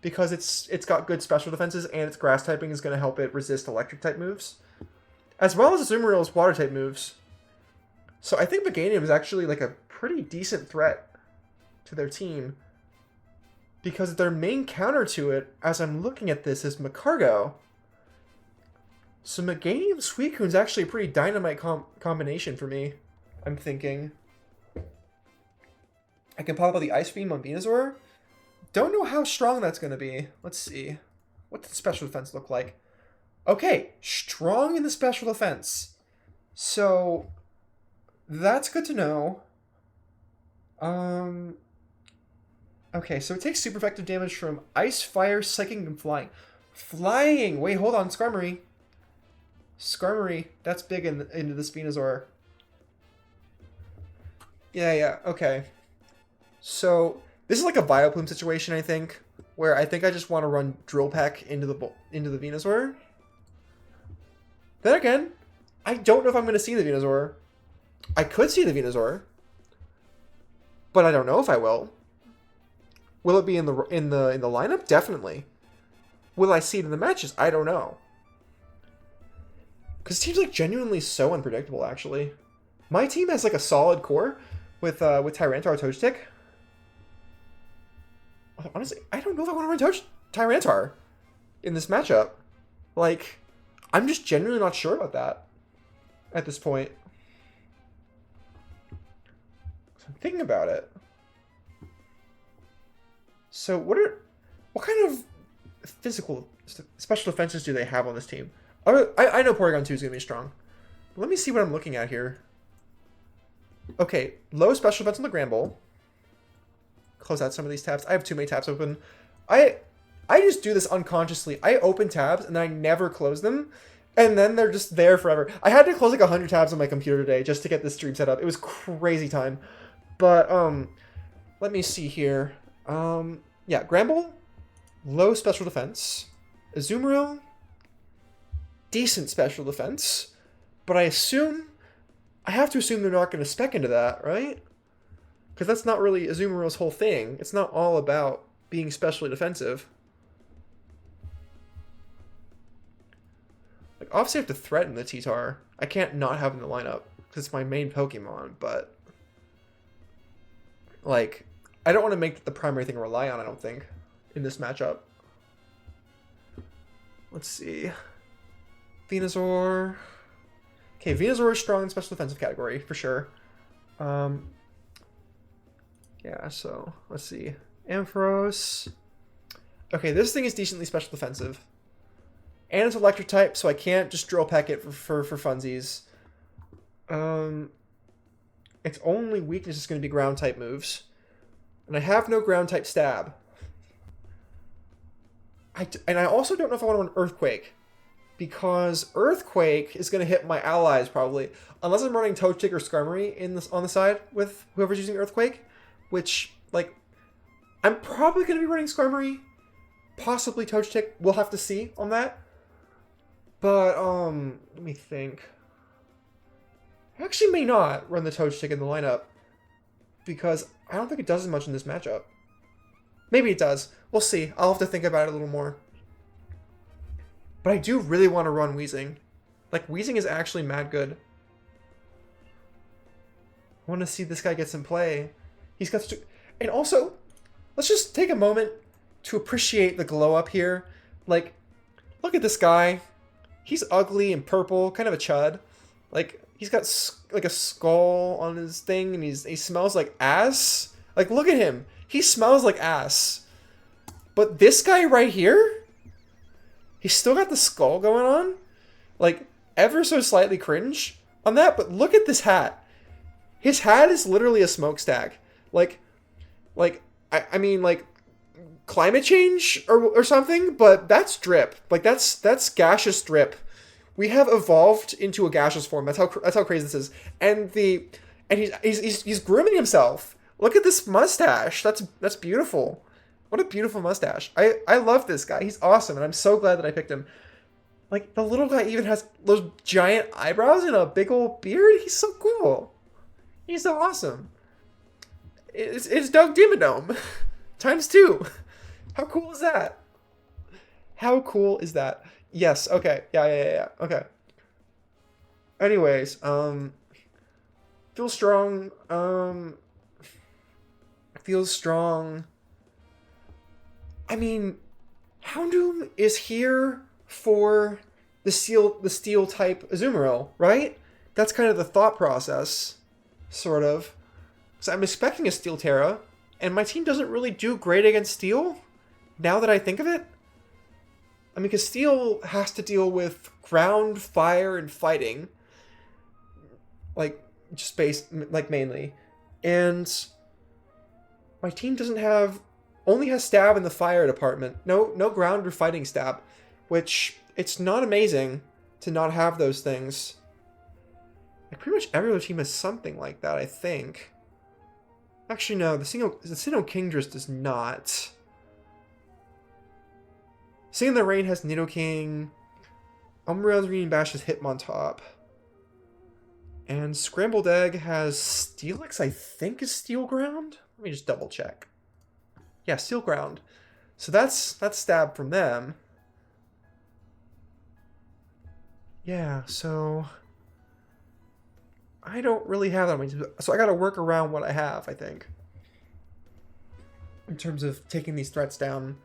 because it's got good special defenses and its grass typing is going to help it resist electric type moves. As well as Azumarill's water type moves. So I think Meganium is actually like a pretty decent threat to their team. Because their main counter to it, as I'm looking at this, is Magcargo. So Meganium Suicune is actually a pretty dynamite combination for me, I'm thinking. I can pop out the Ice Beam on Venusaur. Don't know how strong that's going to be. Let's see. What does the special defense look like? Okay, strong in the special defense. So, that's good to know. Okay, so it takes super effective damage from Ice, Fire, Psychic, and Flying. Flying! Wait, hold on, Skarmory. Skarmory, that's big into this Venusaur. Yeah, okay. So, this is like a Vileplume situation, I think, where I think I just want to run Drill Peck into the Venusaur. Then again, I don't know if I'm going to see the Venusaur. I could see the Venusaur, but I don't know if I will. Will it be in the lineup? Definitely. Will I see it in the matches? I don't know. Because it seems like genuinely so unpredictable, actually. My team has like a solid core with Tyranitar, Togetic. Honestly, I don't know if I want to run Tyranitar in this matchup. Like, I'm just genuinely not sure about that at this point. So I'm thinking about it. So what kind of physical special defenses do they have on this team? I know Porygon 2 is going to be strong. But let me see what I'm looking at here. Okay, low special defense on the Grand Bowl. Close out some of these tabs. I have too many tabs open. I just do this unconsciously. I open tabs and I never close them. And then they're just there forever. I had to close like 100 tabs on my computer today just to get this stream set up. It was crazy time. But let me see here. Yeah, Gramble, low special defense. Azumarill, decent special defense. But I have to assume they're not going to spec into that, right? Because that's not really Azumarill's whole thing. It's not all about being specially defensive. Like, obviously I have to threaten the T-Tar. I can't not have him in the lineup because it's my main Pokemon, but like, I don't want to make it the primary thing to rely on, I don't think, in this matchup. Let's see. Venusaur. Okay, Venusaur is strong in special defensive category, for sure. Yeah, so, let's see. Ampharos. Okay, this thing is decently special defensive. And it's electric type, so I can't just drill peck it for funsies. Its only weakness is going to be ground type moves. And I have no ground type stab. And I also don't know if I want to run Earthquake. Because Earthquake is going to hit my allies probably. Unless I'm running Toadstick or Skarmory on the side with whoever's using Earthquake. Which, like, I'm probably going to be running Skarmory. Possibly Toadstick. We'll have to see on that. But, let me think. I actually may not run the Toadstick in the lineup. Because I don't think it does as much in this matchup. Maybe it does. We'll see. I'll have to think about it a little more. But I do really want to run Weezing. Like, Weezing is actually mad good. I want to see this guy get some play. He's got and also, let's just take a moment to appreciate the glow up here. Like, look at this guy. He's ugly and purple, kind of a chud. Like, he's got like a skull on his thing, and he smells like ass. Like, look at him. He smells like ass. But this guy right here, he's still got the skull going on. Like, ever so slightly cringe on that, but look at this hat. His hat is literally a smokestack. Like, I mean, like, climate change or something, but that's drip. Like, that's gaseous drip. We have evolved into a gaseous form. That's how crazy this is. And he's grooming himself. Look at this mustache. That's beautiful. What a beautiful mustache. I love this guy. He's awesome, and I'm so glad that I picked him. Like, the little guy even has those giant eyebrows and a big old beard. He's so cool. He's so awesome. It's Doug Dimmadome. Times 2. How cool is that? How cool is that? Yes, okay. Yeah. Okay. Anyways, feels strong. Feels strong. I mean, Houndoom is here for the steel type Azumarill, right? That's kind of the thought process, sort of. So I'm expecting a Steel Terra, and my team doesn't really do great against Steel, now that I think of it. I mean, because Steel has to deal with ground, fire, and fighting. Like, just like, mainly. And my team only has stab in the fire department. No ground or fighting stab. Which, it's not amazing to not have those things. Like, pretty much every other team has something like that, I think. Actually, no, the Sinnoh Kingdress does not. Sing in the Rain has Nidoking. Umbreon's Reading Bash has Hitmontop. And Scrambled Egg has Steelix, I think is Steel Ground? Let me just double check. Yeah, Steel Ground. So that's stab from them. Yeah, so I don't really have that many. So I gotta work around what I have, I think. In terms of taking these threats down.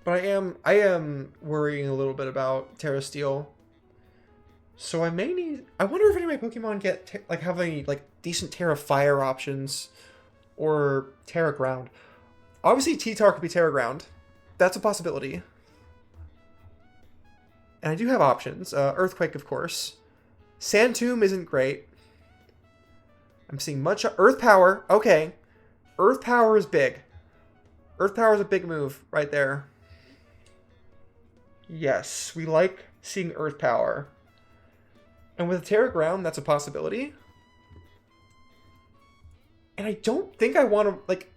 But I am worrying a little bit about Terra Steel. So I may need. I wonder if any of my Pokemon have any like decent Terra Fire options or Terra Ground. Obviously, T-Tar could be Terra Ground. That's a possibility. And I do have options. Earthquake, of course. Sand Tomb isn't great. I'm seeing much Earth Power. Okay, Earth Power is big. Earth Power is a big move right there. Yes, we like seeing Earth Power. And with Terra Ground, that's a possibility. And I don't think I want to, like,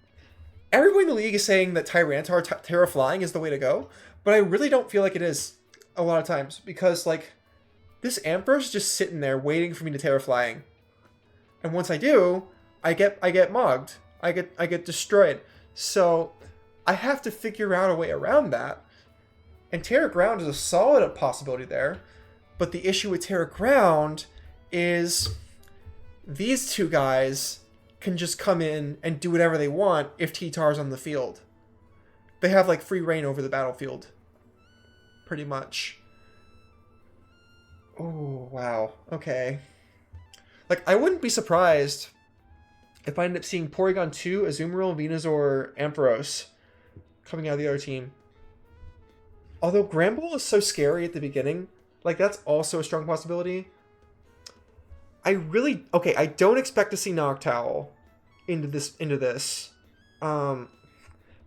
everyone in the league is saying that Tyranitar Terra Flying is the way to go, but I really don't feel like it is a lot of times, because, like, this Ampharos is just sitting there waiting for me to Terra Flying. And once I do, I get mogged. I get destroyed. So I have to figure out a way around that. And Terra Ground is a solid possibility there. But the issue with Terra Ground is these two guys can just come in and do whatever they want if T-Tar's on the field. They have like free reign over the battlefield. Pretty much. Oh, wow. Okay. Like, I wouldn't be surprised if I end up seeing Porygon 2, Azumarill, Venusaur, Ampharos coming out of the other team. Although Granbull is so scary at the beginning, like, that's also a strong possibility. I don't expect to see Noctowl into this.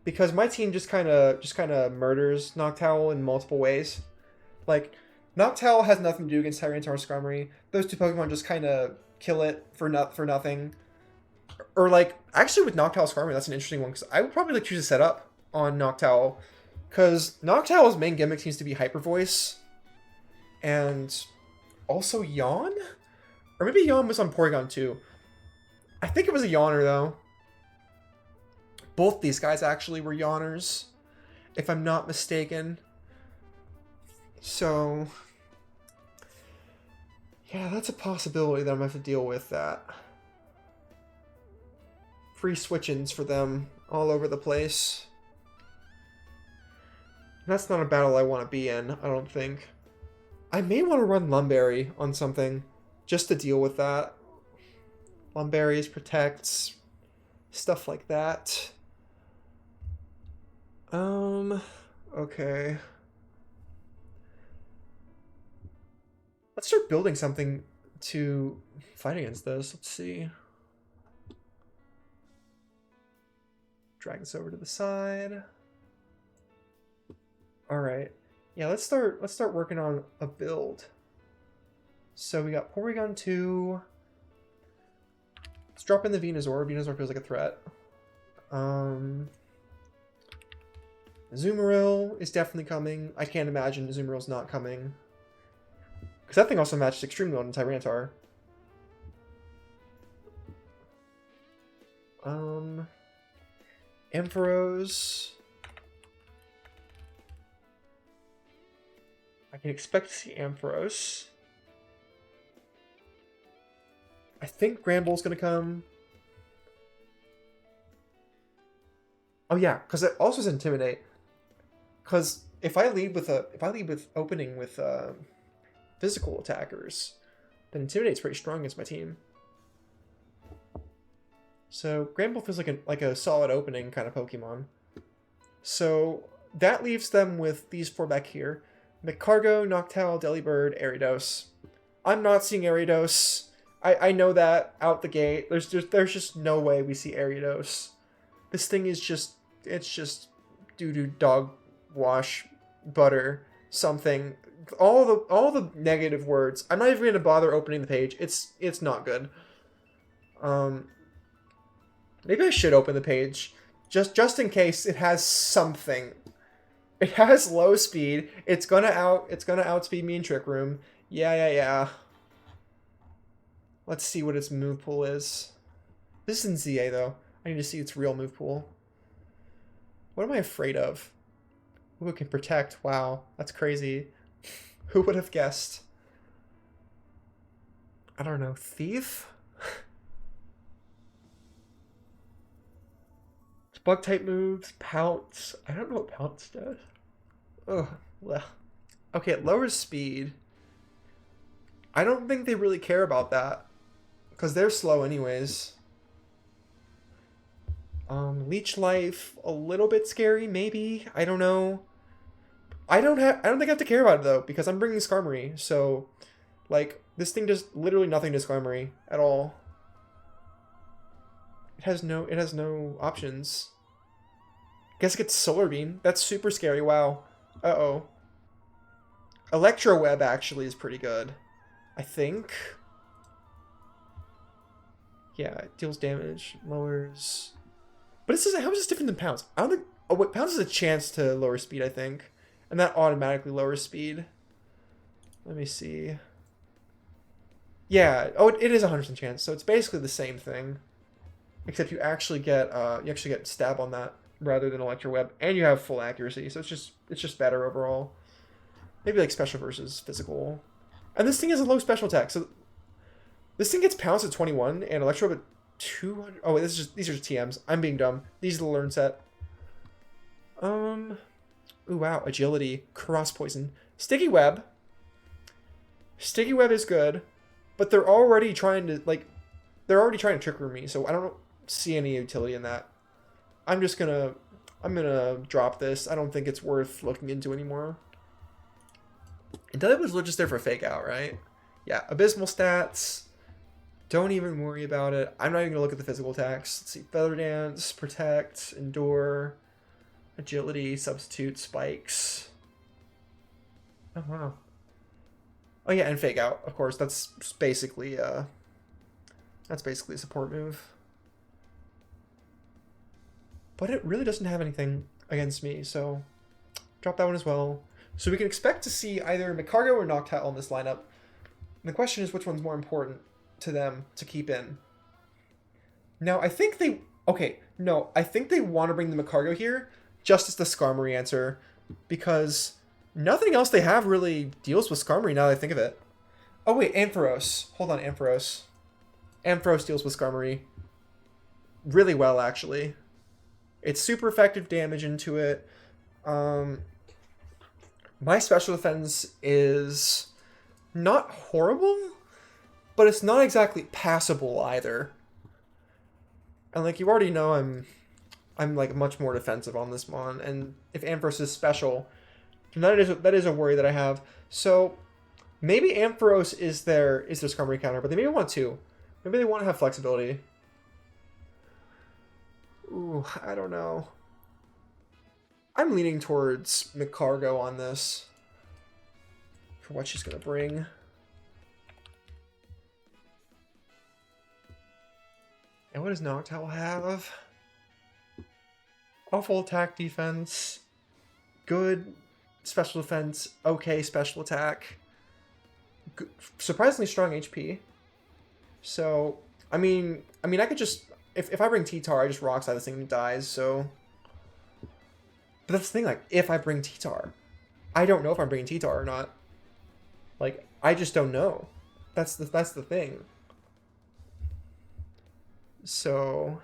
Because my team just kind of murders Noctowl in multiple ways. Like, Noctowl has nothing to do against Tyranitar Skarmory. Those two Pokemon just kind of kill it for nothing. Or, like, actually with Noctowl Skarmory, that's an interesting one, because I would probably like choose a setup on Noctowl, because Noctowl's main gimmick seems to be Hyper Voice, and also Yawn? Or maybe Yawn was on Porygon 2. I think it was a Yawner, though. Both these guys actually were Yawners, if I'm not mistaken. So, yeah, that's a possibility that I'm going to have to deal with that. Free switch-ins for them all over the place. That's not a battle I want to be in, I don't think. I may want to run Lumberry on something just to deal with that. Lumberries, protects, stuff like that. Okay. Let's start building something to fight against this. Let's see. Drag this over to the side. All right. Yeah, let's start working on a build. So we got Porygon 2. Let's drop in the Venusaur. Venusaur feels like a threat. Azumarill is definitely coming. I can't imagine Azumarill's not coming. Because that thing also matches extremely well in Tyranitar. Ampharos. I can expect to see Ampharos. I think Granbull's gonna come. Oh yeah, because it also says Intimidate. Because if I lead with opening with physical attackers, then Intimidate's pretty strong against my team. So Granbull feels like a solid opening kind of Pokemon. So that leaves them with these four back here: McCargo, Noctowl, Delibird, Ariados. I'm not seeing Ariados. I know that out the gate. There's just no way we see Ariados. This thing is just doo-doo, dog wash, butter, something. All the negative words. I'm not even gonna bother opening the page. It's not good. Maybe I should open the page just in case it has something. It has low speed. It's gonna outspeed me in Trick Room. Yeah. Let's see what its move pool is. This is in ZA though. I need to see its real move pool. What am I afraid of? Ooh, it can protect. Wow, that's crazy. Who would have guessed? I don't know. Thief? Bug type moves. Pounce. I don't know what Pounce does. Oh, well. Okay, it lowers speed. I don't think they really care about that. Because they're slow anyways. Leech life, a little bit scary, maybe. I don't know. I don't think I have to care about it though, because I'm bringing Skarmory, so like this thing does literally nothing to Skarmory at all. It has no options. Guess it gets Solar Beam. That's super scary. Wow. Uh-oh. Electro Web actually is pretty good. I think. Yeah, it deals damage, lowers. But this is how is this different than Pounce? I don't think. Oh wait, Pounce has a chance to lower speed, I think, and that automatically lowers speed. Let me see. Yeah. Oh, it is a 100% chance. So it's basically the same thing, except you actually get stab on that rather than Electro Web, and you have full accuracy. So it's just better overall. Maybe like special versus physical. And this thing has a low special attack, so this thing gets pounced at 21 and Electro at 200. Oh, wait, these are just TMs. I'm being dumb. These are the learn set. Ooh, wow. Agility. Cross Poison. Sticky Web. Sticky Web is good, but they're already trying to, trick room me, so I don't see any utility in that. I'm gonna drop this. I don't think it's worth looking into anymore. And that was just there for fake out, right? Yeah, abysmal stats. Don't even worry about it. I'm not even gonna look at the physical attacks. Let's see, Feather Dance, Protect, Endure, Agility, Substitute, Spikes. Oh wow. Oh yeah, and fake out, of course. That's basically a support move. But it really doesn't have anything against me, so drop that one as well. So we can expect to see either Magcargo or Noctowl in this lineup. And the question is which one's more important to them to keep in. Now, I think they... Okay, no, I think they want to bring the Magcargo here just as the Skarmory answer, because nothing else they have really deals with Skarmory now that I think of it. Oh, wait, Ampharos. Hold on, Ampharos. Ampharos deals with Skarmory really well, actually. It's super effective damage into it. My special defense is not horrible, but it's not exactly passable either. And like you already know, I'm like much more defensive on this one. And if Ampharos is special, that is a worry that I have. So maybe Ampharos is their Skarmory counter, but they maybe want to. Maybe they want to have flexibility. Ooh, I don't know. I'm leaning towards Magcargo on this for what she's gonna bring. And what does Noctowl have? Awful attack defense, good special defense, okay special attack, surprisingly strong HP. So I mean I could just if I bring T-Tar, I just rock slide this thing and it dies. So, but that's the thing. Like if I bring T-Tar, I don't know if I'm bringing T-Tar or not. Like I just don't know. That's the thing. So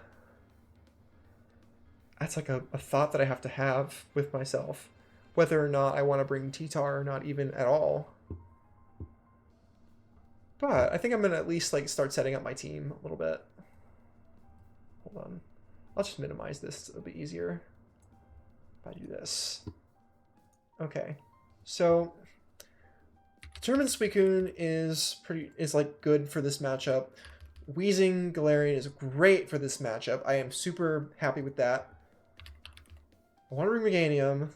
that's like a thought that I have to have with myself, whether or not I want to bring T-Tar or not even at all. But I think I'm gonna at least like start setting up my team a little bit. Hold on, I'll just minimize this. It'll be easier if I do this. Okay, so Determined Suicune is like good for this matchup. Wheezing Galarian is great for this matchup. I am super happy with that. I want to bring Meganium.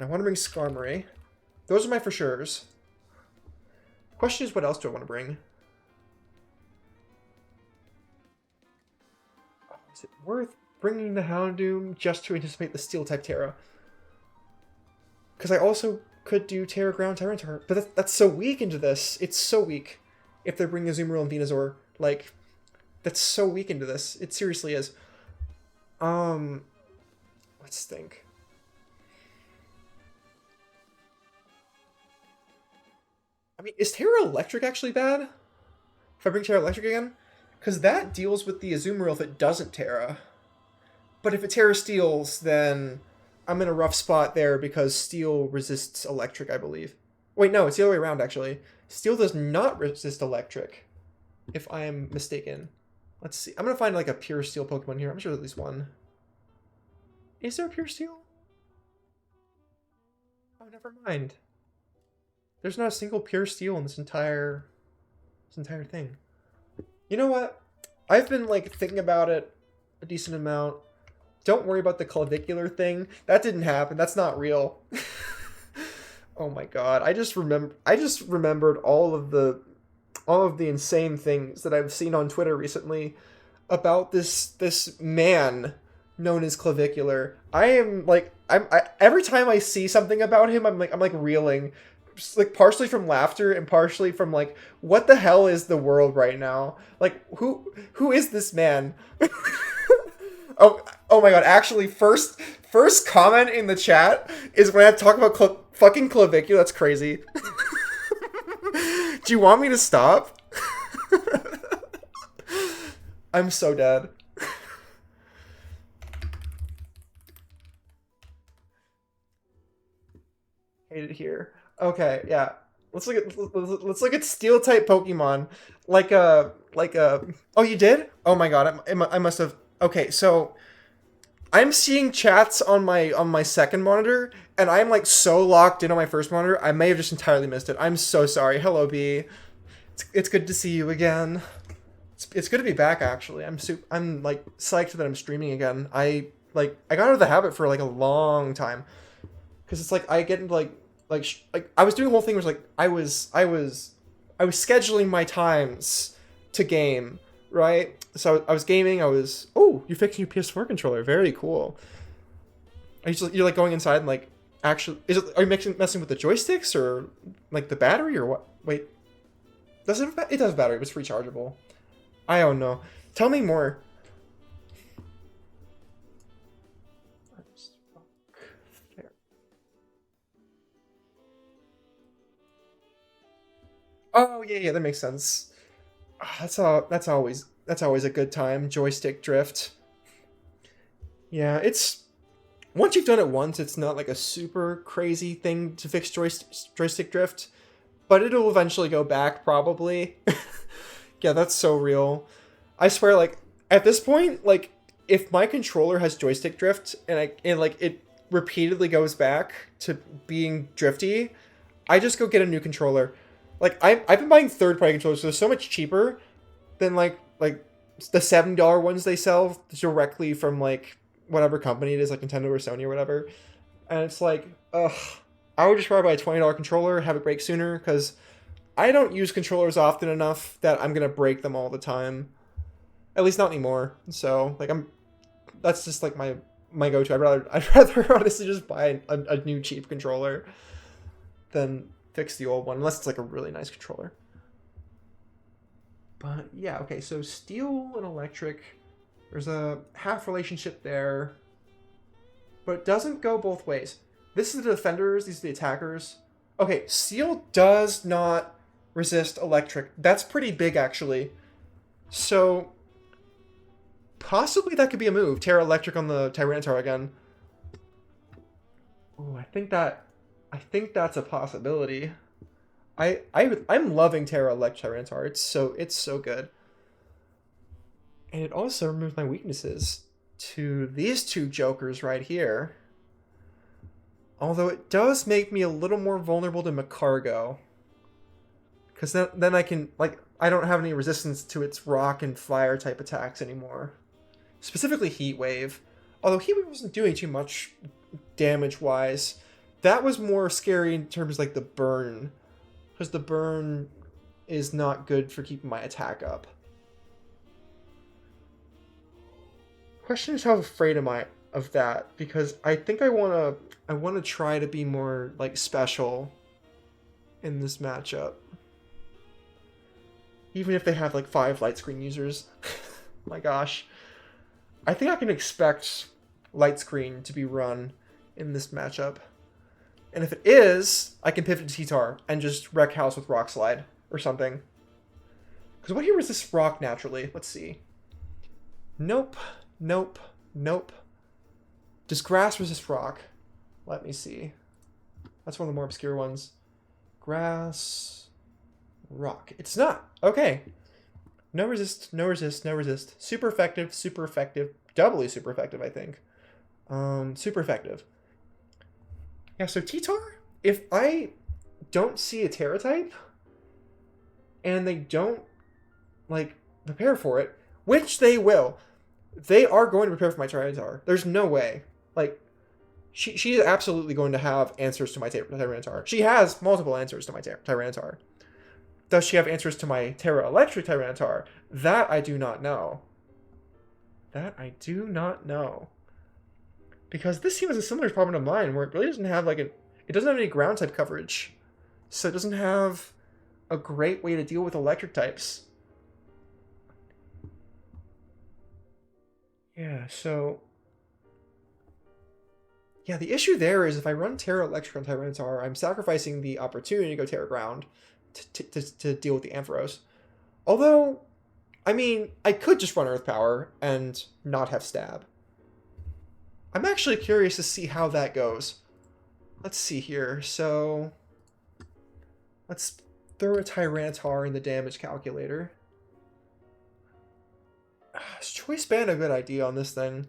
I want to bring Skarmory. Those are my for sure's. Question is, what else do I want to bring? Oh, is it worth bringing the Houndoom just to anticipate the Steel-type Terra? Because I also could do Terra Ground Tyranitar, but that's so weak into this. It's so weak. If they're bringing Azumarill and Venusaur, like, that's so weak into this. It seriously is. Let's think. I mean, is Terra Electric actually bad? If I bring Terra Electric again? Because that deals with the Azumarill if it doesn't Terra. But if it Terra Steals, then I'm in a rough spot there because steel resists electric, I believe. Wait, no, it's the other way around actually. Steel does not resist electric, if I am mistaken. Let's see. I'm gonna find like a pure steel Pokemon here. I'm sure there's at least one. Is there a pure steel? Oh, never mind. There's not a single pure steel in this entire thing. You know what? I've been like thinking about it a decent amount. Don't worry about the clavicular thing. That didn't happen. That's not real. Oh my god. I just remembered all of the insane things that I've seen on Twitter recently about this man known as Clavicular. I am like every time I see something about him, I'm like reeling, just like partially from laughter and partially from like, what the hell is the world right now? Like who is this man? Oh my god! Actually, first comment in the chat is when I talk about fucking Clavicular. That's crazy. Do you want me to stop? I'm so dead. Hate it here. Okay, yeah. Let's look at steel type Pokemon. Like a Oh, you did? Oh my god! I must have. Okay, so I'm seeing chats on my second monitor, and I'm like so locked in on my first monitor. I may have just entirely missed it. I'm so sorry. Hello, B. It's good to see you again. It's good to be back. Actually, I'm like psyched that I'm streaming again. I got out of the habit for like a long time, because it's like I get into like I was doing a whole thing where like I was scheduling my times to game, right? So I was gaming. Oh, you're fixing your PS4 controller. Very cool. You're like going inside and like actually are you messing with the joysticks or like the battery or what? Wait, it does battery, but it's rechargeable. I don't know. Tell me more. Oh yeah, that makes sense. That's always a good time. Joystick drift. Yeah, it's once you've done it once, it's not like a super crazy thing to fix joystick drift, but it'll eventually go back probably. Yeah, that's so real. I swear, like at this point, like if my controller has joystick drift and like it repeatedly goes back to being drifty, I just go get a new controller. Like I've been buying third-party controllers, so they're so much cheaper than like the $70 ones they sell directly from like whatever company it is, like Nintendo or Sony or whatever. And it's like, ugh, I would just rather buy a $20 controller, have it break sooner, because I don't use controllers often enough that I'm gonna break them all the time. At least not anymore. So like that's just like my go-to. I'd rather honestly just buy a new cheap controller than fix the old one, unless it's like a really nice controller. But yeah, okay, so steel and electric, there's a half relationship there, but it doesn't go both ways. This is the defenders, these are the attackers. Okay, steel does not resist electric. That's pretty big, actually. So possibly that could be a move. Terra Electric on the Tyranitar again. Oh, I think that's a possibility. I'm loving Terra Electric Tyranitar. It's so good. And it also removes my weaknesses to these two jokers right here. Although it does make me a little more vulnerable to Macargo. Because then I can, like, I don't have any resistance to its rock and fire type attacks anymore. Specifically Heat Wave. Although Heat Wave wasn't doing too much damage-wise. That was more scary in terms of, like, the burn. Because the burn is not good for keeping my attack up. Question is, how afraid am I of that? Because I think I wanna try to be more like special in this matchup. Even if they have like 5 light screen users. My gosh. I think I can expect light screen to be run in this matchup. And if it is, I can pivot to T-Tar and just wreck house with Rock Slide or something. Because what here resists rock naturally? Let's see. Nope. Nope. Nope. Does grass resist rock? Let me see. That's one of the more obscure ones. Grass, rock. It's not. Okay. No resist, no resist, no resist. Super effective, doubly super effective, I think. Super effective. Yeah, so T-Tar, if I don't see a Terra type, and they don't, like, prepare for it, which they will, they are going to prepare for my Tyranitar. There's no way. Like, she's absolutely going to have answers to my Tyranitar. She has multiple answers to my Tyranitar. Does she have answers to my Terra Electric Tyranitar? That I do not know. That I do not know. Because this team has a similar problem to mine, where it really doesn't have, like, it doesn't have any ground type coverage. So it doesn't have a great way to deal with electric types. Yeah, so... yeah, the issue there is if I run Terra Electric on Tyranitar, I'm sacrificing the opportunity to go Terra Ground to deal with the Ampharos. Although, I mean, I could just run Earth Power and not have Stab. I'm actually curious to see how that goes. Let's see here. So, let's throw a Tyranitar in the damage calculator. Is Choice Band a good idea on this thing?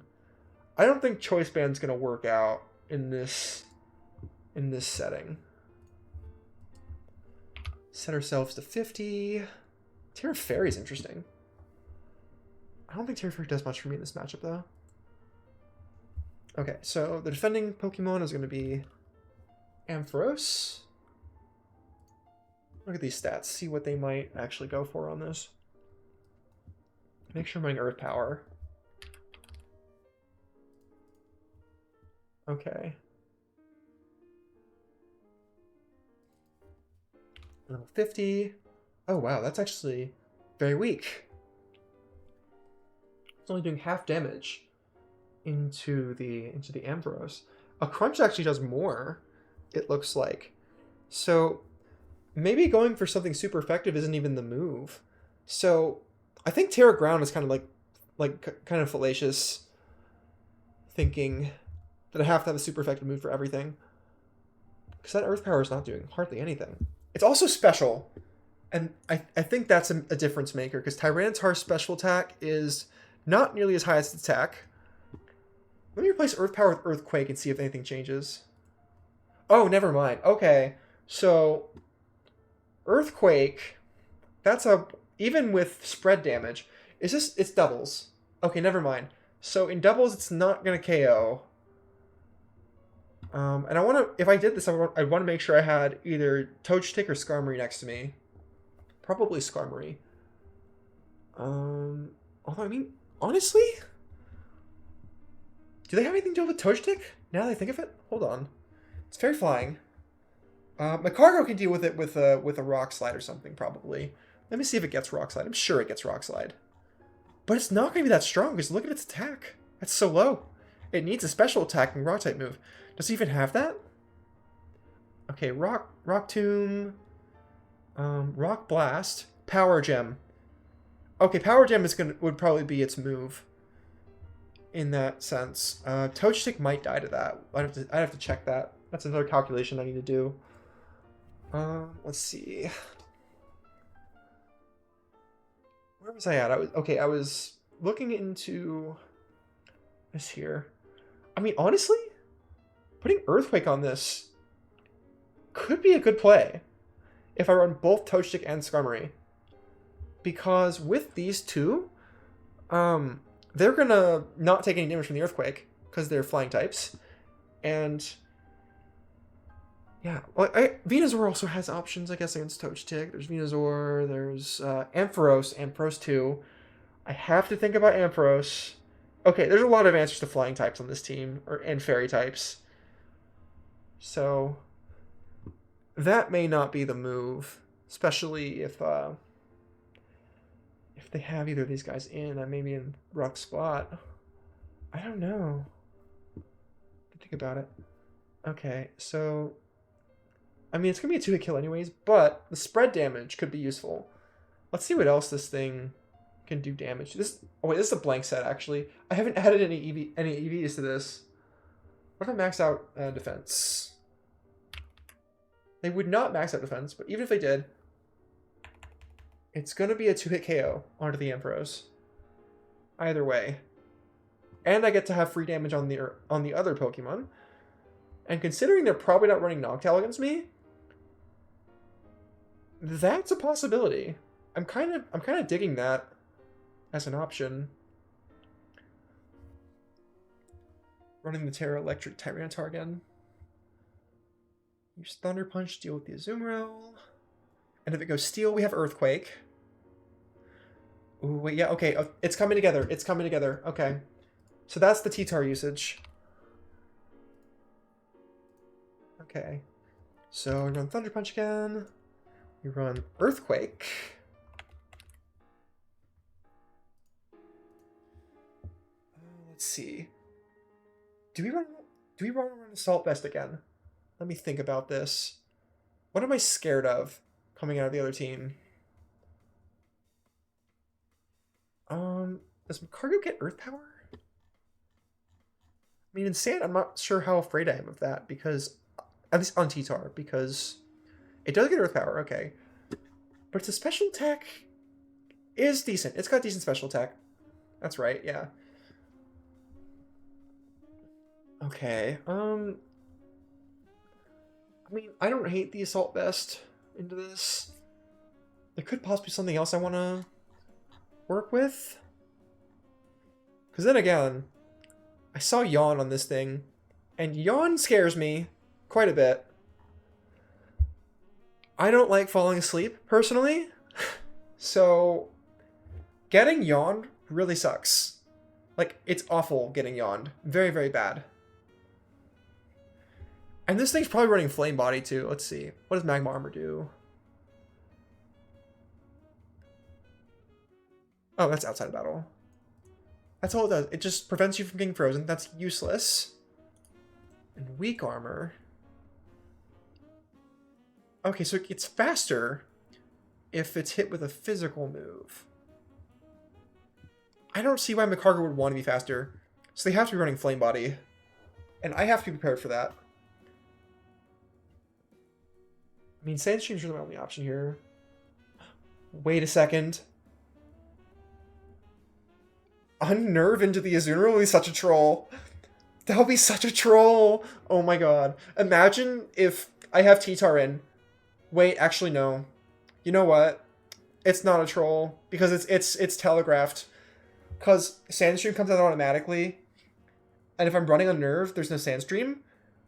I don't think Choice Band's going to work out in this setting. Set ourselves to 50. Terra Fairy's interesting. I don't think Terra Fairy does much for me in this matchup, though. Okay, so the defending Pokemon is going to be Ampharos. Look at these stats. See what they might actually go for on this. Make sure I'm running Earth Power. Okay. Level 50. Oh wow, that's actually very weak. It's only doing half damage into the Ampharos. A Crunch actually does more, it looks like. So maybe going for something super effective isn't even the move. So I think Terra Ground is kind of fallacious thinking that I have to have a super effective move for everything. Because that Earth Power is not doing hardly anything. It's also special. And I think that's a difference maker. Because Tyranitar's special attack is not nearly as high as its attack. Let me replace Earth Power with Earthquake and see if anything changes. Oh, never mind. Okay. So, Earthquake, that's even with spread damage, it's doubles. Okay, never mind. So in doubles, it's not going to KO. And I want to, if I did this, I'd want to make sure I had either Togetic or Skarmory next to me. Probably Skarmory. Although, I mean, honestly, do they have anything to do with Togetic? Now that I think of it? Hold on. It's Fairy Flying. Macargo can deal with it with a Rock Slide or something, probably. Let me see if it gets Rock Slide. I'm sure it gets Rock Slide. But it's not going to be that strong, because look at its attack. That's so low. It needs a special attacking Rock-type move. Does it even have that? Okay, Rock Tomb, Rock Blast, Power Gem. Okay, Power Gem would probably be its move. In that sense, Togetic might die to that. I'd have to check that. That's another calculation I need to do. Let's see. Where was I at? I was looking into this here. I mean, honestly, putting Earthquake on this could be a good play if I run both Togetic and Skarmory. Because with these two, they're gonna not take any damage from the Earthquake because they're flying types. And yeah, well, Venusaur also has options, I guess, against Togetic. There's Venusaur, there's Ampharos 2. I have to think about Ampharos. Okay, there's a lot of answers to flying types on this team, and fairy types. So that may not be the move, especially if they have either of these guys in. I may be in rough spot. I don't know. Think about it. Okay, so I mean, it's gonna be a 2-hit kill anyways, but the spread damage could be useful. Let's see what else this thing can do damage. Oh wait, this is a blank set actually. I haven't added any EVs to this. What if I max out defense? They would not max out defense, but even if they did, it's going to be a 2-hit KO onto the Ampharos. Either way. And I get to have free damage on the other Pokemon. And considering they're probably not running Noctowl against me, that's a possibility. I'm kind of digging that as an option. Running the Terra Electric Tyranitar again. Use Thunder Punch, deal with the Azumarill. And if it goes Steel, we have Earthquake. Ooh, wait, yeah, okay. It's coming together. It's coming together. Okay. So that's the T-Tar usage. Okay. So we run Thunder Punch again. We run Earthquake. Let's see. Do we run Assault Vest again? Let me think about this. What am I scared of coming out of the other team? Does Cargo get Earth Power? I mean, in Sand, I'm not sure how afraid I am of that, because, at least on T-Tar, because it does get Earth Power, okay. But its special attack is decent. It's got decent special attack. That's right, yeah. Okay, I mean, I don't hate the Assault Vest into this. There could possibly be something else I want to work with. Because then again, I saw Yawn on this thing, and Yawn scares me quite a bit. I don't like falling asleep, personally, so getting Yawned really sucks. Like, it's awful getting Yawned. Very, very bad. And this thing's probably running Flame Body, too. Let's see. What does Magma Armor do? Oh, that's outside of battle. That's all it does. It just prevents you from getting frozen. That's useless. And Weak Armor. Okay, so it gets faster if it's hit with a physical move. I don't see why Macargo would want to be faster. So they have to be running Flame Body. And I have to be prepared for that. I mean, Sandstream's really my only option here. Wait a second. Unnerve into the Azumarill will be such a troll. That would be such a troll. Oh my god. Imagine if I have T-Tar in. Wait, actually no. You know what? It's not a troll because it's telegraphed. Because Sandstream comes out automatically. And if I'm running Unnerve, there's no Sandstream,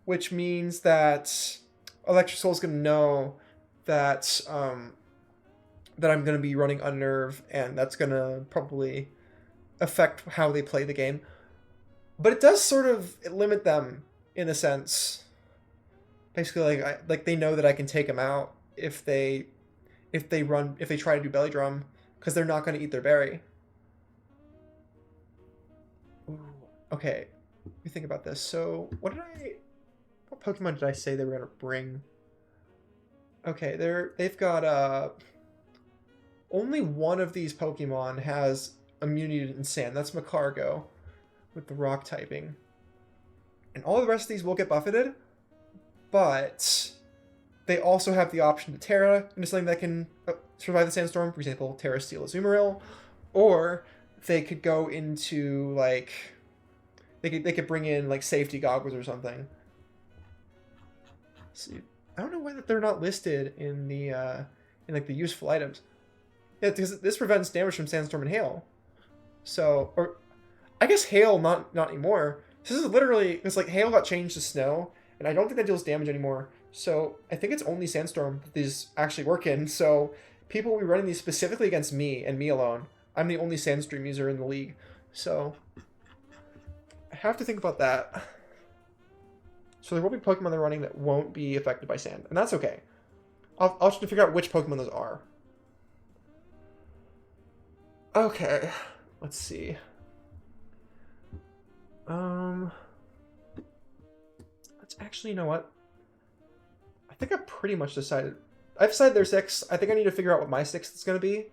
which means that Electric Soul is going to know that that I'm going to be running Unnerve, and that's going to probably affect how they play the game. But it does sort of limit them in a sense. Basically, like they know that I can take them out if they try to do Belly Drum, because they're not going to eat their berry. Ooh, okay, let me think about this. So what Pokemon did I say they were going to bring? Okay, they've got only one of these Pokemon has immunity to Sand. That's Macargo with the rock typing. And all the rest of these will get buffeted, but they also have the option to Terra into something that can survive the Sandstorm. For example, Terra Steel Azumarill. Or they could go into, like, they could bring in, like, Safety Goggles or something. See, I don't know why they're not listed in the in like the useful items. Yeah, because this prevents damage from Sandstorm and Hail. So, or I guess Hail not anymore. This is literally, it's like Hail got changed to Snow, and I don't think that deals damage anymore. So I think it's only Sandstorm that these actually work in. So people will be running these specifically against me and me alone. I'm the only Sandstream user in the league. So I have to think about that. So there will be Pokemon they're running that won't be affected by Sand, and that's okay. I'll try to figure out which Pokemon those are. Okay, let's see. Let's actually, you know what? I think I've pretty much decided. I've decided there's 6. I think I need to figure out what my 6th is going to be.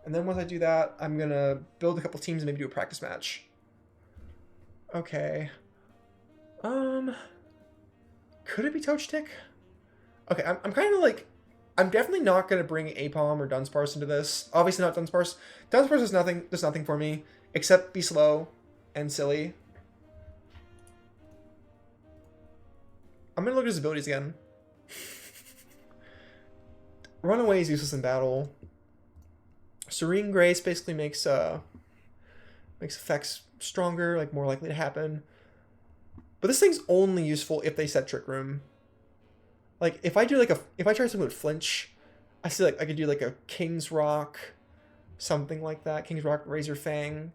And then once I do that, I'm going to build a couple teams and maybe do a practice match. Okay. Could it be Togetic? Okay, I'm kind of like, I'm definitely not gonna bring Apom or Dunsparce into this. Obviously not Dunsparce. Dunsparce is nothing. Does nothing for me except be slow and silly. I'm gonna look at his abilities again. Runaway is useless in battle. Serene Grace basically makes effects stronger, like more likely to happen. But this thing's only useful if they set Trick Room. Like if I try something with Flinch, I see like I could do like a King's Rock, something like that. King's Rock, Razor Fang.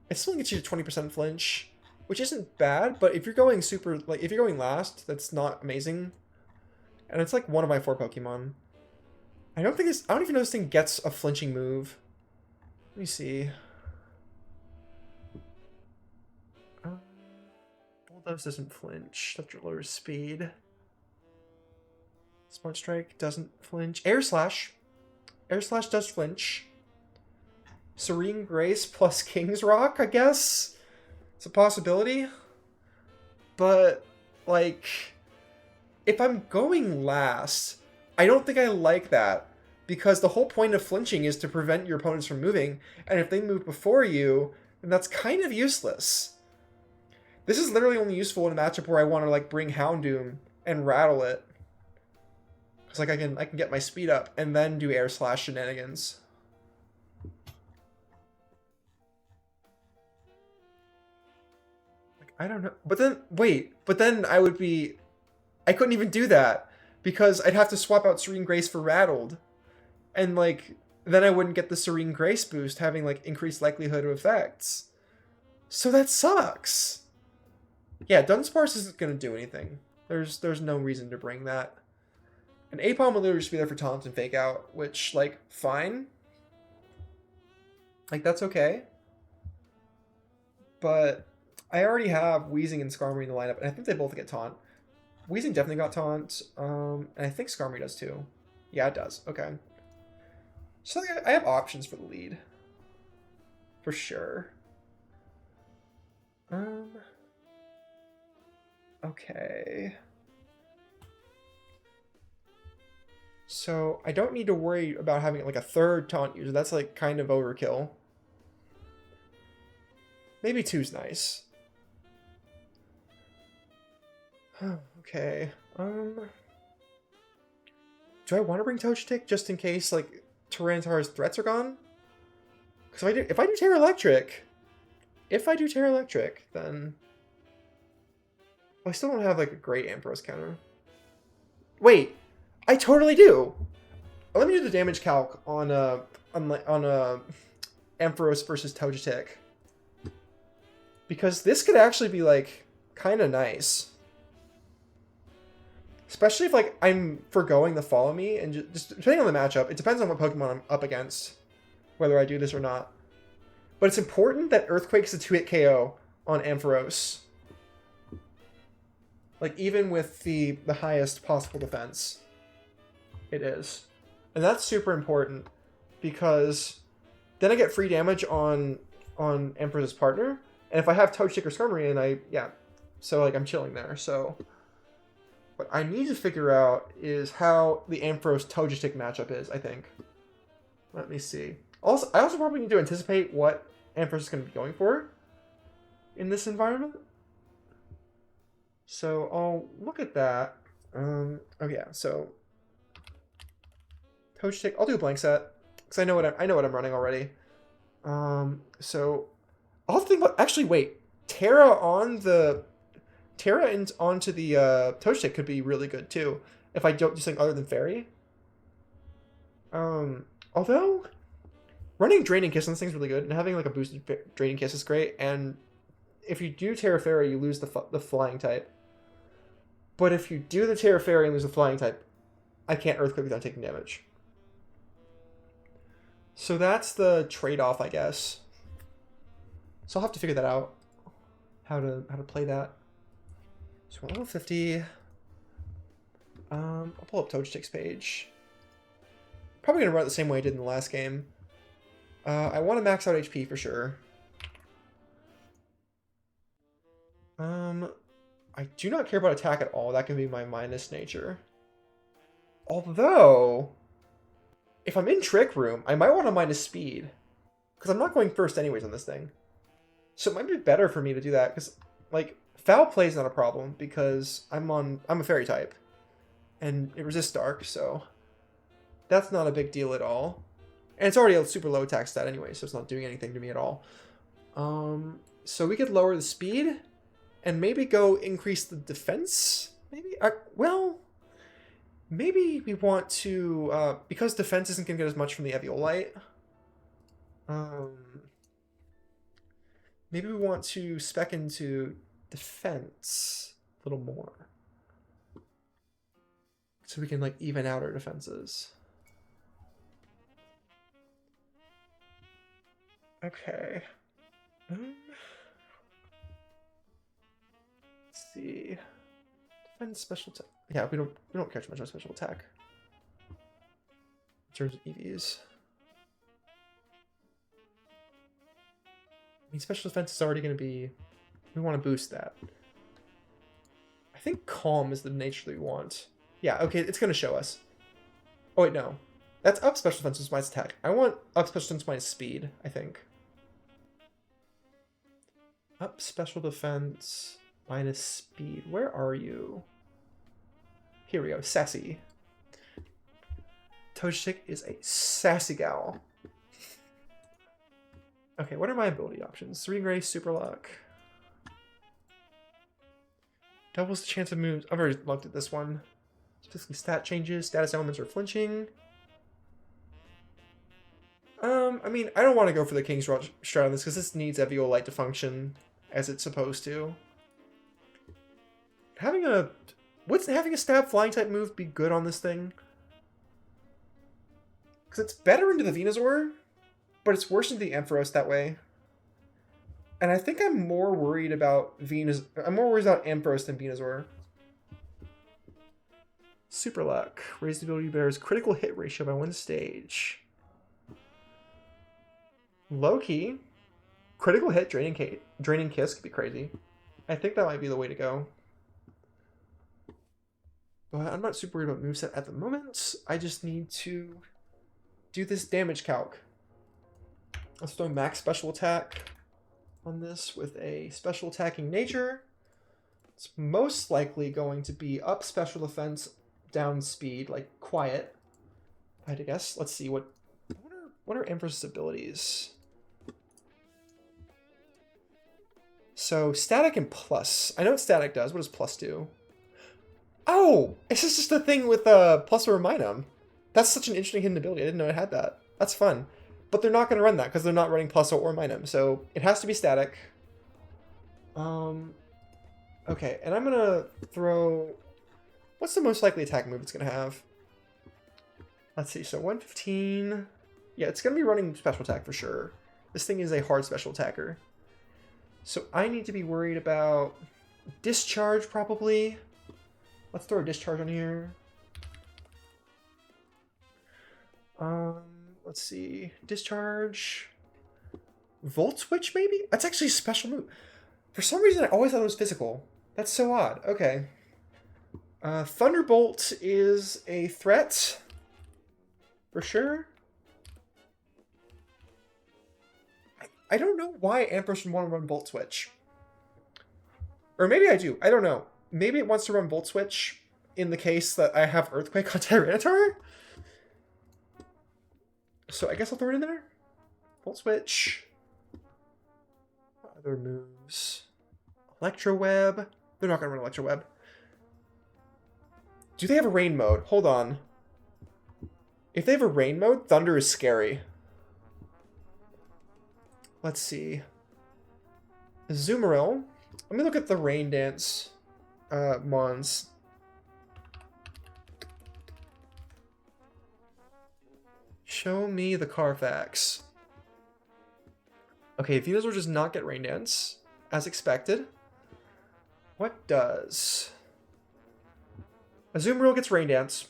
It still gets you to 20% flinch, which isn't bad. But if you're going if you're going last, that's not amazing. And it's like one of my 4 Pokemon. I don't even know this thing gets a flinching move. Let me see. Bulldoze doesn't flinch. That's your lower speed. Smart Strike doesn't flinch. Air Slash. Air Slash does flinch. Serene Grace plus King's Rock, I guess. It's a possibility. But, like, if I'm going last, I don't think I like that. Because the whole point of flinching is to prevent your opponents from moving. And if they move before you, then that's kind of useless. This is literally only useful in a matchup where I want to, like, bring Houndoom and rattle it. Because, like, I can get my speed up and then do Air Slash shenanigans. Like, I don't know. But then, wait. But then I couldn't even do that. Because I'd have to swap out Serene Grace for Rattled. And, like, then I wouldn't get the Serene Grace boost, having, like, increased likelihood of effects. So that sucks. Yeah, Dunsparce isn't going to do anything. There's no reason to bring that. And Apom will literally just be there for taunt and fake out, which, like, fine. Like, that's okay. But I already have Weezing and Skarmory in the lineup, and I think they both get taunt. Weezing definitely got taunt, and I think Skarmory does too. Yeah, it does. Okay. So I have options for the lead. For sure. Okay. So I don't need to worry about having like a third taunt user. That's like kind of overkill. Maybe 2's nice. Okay. Do I want to bring Togetic just in case like Tyranitar's threats are gone? Because if I do Terra Electric, then I still don't have like a great Ampharos counter. Wait, I totally do. Let me do the damage calc on Ampharos versus Togetic, because this could actually be like kind of nice. Especially if, like, I'm forgoing the follow me, and just depending on the matchup, it depends on what Pokemon I'm up against, whether I do this or not. But it's important that Earthquake's a 2-hit KO on Ampharos. Like, even with the highest possible defense, it is. And that's super important, because then I get free damage on Ampharos' partner, and if I have Togetic or Skarmory, and so, like, I'm chilling there, so... What I need to figure out is how the Ampharos Togetic matchup is, I think. Let me see. I also probably need to anticipate what Ampharos is going to be going for in this environment. So I'll look at that. Oh yeah, so Togetic, I'll do a blank set because I know what I'm running already. So I'll have to think about, actually wait, Terra onto the Togetic could be really good too, if I don't do something other than Fairy. Although running Draining Kiss on this thing's really good, and having like a boosted Draining Kiss is great. And if you do Terra Fairy, you lose the Flying type. But if you do the Terra Fairy and lose the Flying type, I can't Earthquake without taking damage. So that's the trade-off, I guess. So I'll have to figure that out, how to play that. So we're level 50. I'll pull up Togetic's page. Probably gonna run it the same way I did in the last game. I want to max out HP for sure. I do not care about attack at all. That can be my minus nature. Although, if I'm in Trick Room, I might want to minus speed. Because I'm not going first anyways on this thing. So it might be better for me to do that. Because, like, foul play is not a problem. Because I'm a fairy type. And it resists dark, so that's not a big deal at all. And it's already a super low attack stat anyway, so it's not doing anything to me at all. So we could lower the speed. And maybe go increase the defense? Maybe? Well, maybe we want to, because defense isn't going to get as much from the Eviolite. Maybe we want to spec into defense a little more. So we can, like, even out our defenses. Okay. See, defense, special attack. Yeah, we don't care too much about special attack in terms of EVs. I mean, special defense is already going to be. We want to boost that. I think calm is the nature that we want. Yeah, okay, it's going to show us. Oh wait, no, that's up special defense minus attack. I want up special defense minus speed. I think up special defense. Minus speed. Where are you? Here we go. Sassy. Toadstick is a sassy gal. Okay, what are my ability options? 3 Grace, Super Luck. Doubles the chance of moves. I've already looked at this one. Specifically stat changes, status elements, or flinching. I mean, I don't want to go for the King's Strat on this because this needs Eviolite to function as it's supposed to. Would having a stab flying type move be good on this thing? Because it's better into the Venusaur, but it's worse into the Ampharos that way. And I think I'm more worried about Ampharos than Venusaur. Super Luck. Raise the ability bears critical hit ratio by 1 stage. Low-key. Critical hit, draining kiss could be crazy. I think that might be the way to go. But I'm not super worried about moveset at the moment. I just need to do this damage calc. Let's throw max special attack on this with a special attacking nature. It's most likely going to be up special defense, down speed, like quiet. I had to guess. Let's see what are Empress's abilities. So static and plus. I know what static does. What does plus do? Oh, this is just a thing with plus or minus. That's such an interesting hidden ability. I didn't know it had that. That's fun. But they're not going to run that because they're not running plus or minus. So it has to be static. Okay, and I'm going to throw... What's the most likely attack move it's going to have? Let's see. So 115... Yeah, it's going to be running special attack for sure. This thing is a hard special attacker. So I need to be worried about discharge probably. Let's throw a discharge on here. Let's see. Discharge. Volt switch, maybe? That's actually a special move. For some reason, I always thought it was physical. That's so odd. Okay. Thunderbolt is a threat. For sure. I don't know why Ampharos would want to run Volt Switch. Or maybe I do. I don't know. Maybe it wants to run Volt Switch in the case that I have Earthquake on Tyranitar? So I guess I'll throw it in there. Volt Switch. Other moves. Electro Web. They're not going to run Electro Web. Do they have a rain mode? Hold on. If they have a rain mode, Thunder is scary. Let's see. Azumarill. Let me look at the Rain Dance mons. Show me the Carfax. Okay, Venusaur does not get Rain Dance, as expected. What does? Azumarill gets Rain Dance.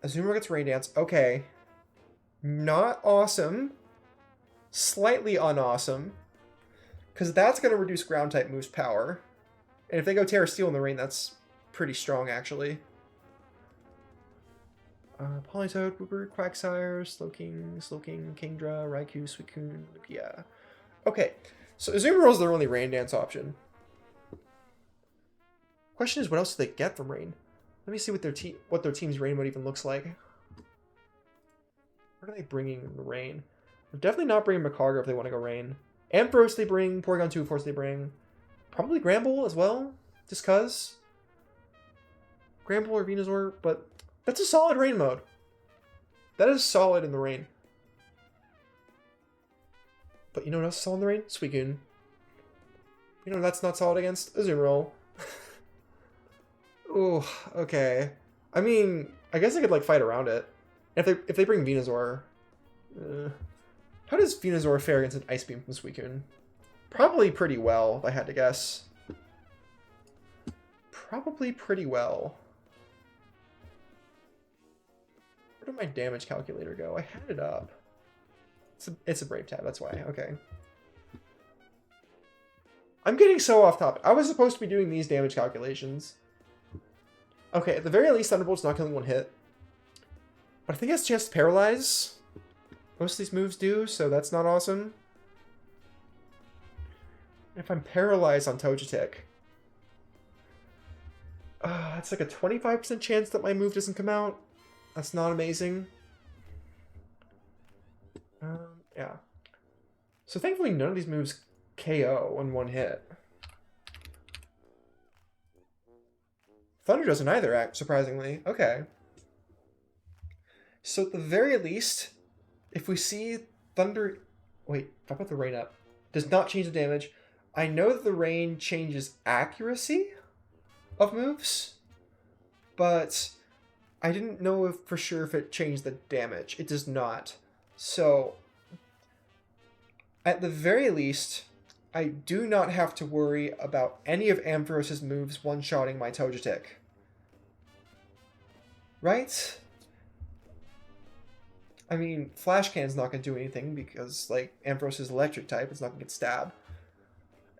Azumarill gets Rain Dance. Okay. Not awesome. Slightly unawesome. Because that's going to reduce ground type moves power. And if they go Terra Steel in the rain, that's pretty strong, actually. Politoed, Wooper, Quagsire, Slowking, Kingdra, Raikou, Suicune, Lugia. Okay, so Azumarill is their only Rain Dance option. Question is, what else do they get from Rain? Let me see what their team's Rain mode even looks like. What are they bringing in the Rain? They're definitely not bringing Macargo if they want to go Rain. Ampharos they bring, Porygon 2 Force they bring. Probably Gramble as well, just cuz. Gramble or Venusaur, but that's a solid Rain mode. That is solid in the Rain. But you know what else is solid in the Rain? Suicune. You know that's not solid against? Azumarill. Oh, okay. I mean, I guess I could like fight around it. If they bring Venusaur, how does Venusaur fare against an Ice Beam from Suicune? Probably pretty well, if I had to guess. Probably pretty well. Where did my damage calculator go? I had it up. It's a Brave tab, that's why. Okay. I'm getting so off topic. I was supposed to be doing these damage calculations. Okay, at the very least, Thunderbolt's not killing one hit. But I think it has a chance to paralyze. Most of these moves do, so that's not awesome. If I'm paralyzed on Togetic, it's like a 25% chance that my move doesn't come out. That's not amazing. Yeah. So thankfully none of these moves KO in one hit. Thunder doesn't either, surprisingly. Okay. So at the very least, if we see Thunder... Wait, how about the Rain up? Does not change the damage. I know that the Rain changes accuracy of moves, but I didn't know for sure if it changed the damage. It does not. So, at the very least, I do not have to worry about any of Ampharos' moves one-shotting my Togetic. Right? I mean, Flash Cannon's not going to do anything because, like, Ampharos is electric type. It's not going to get stabbed.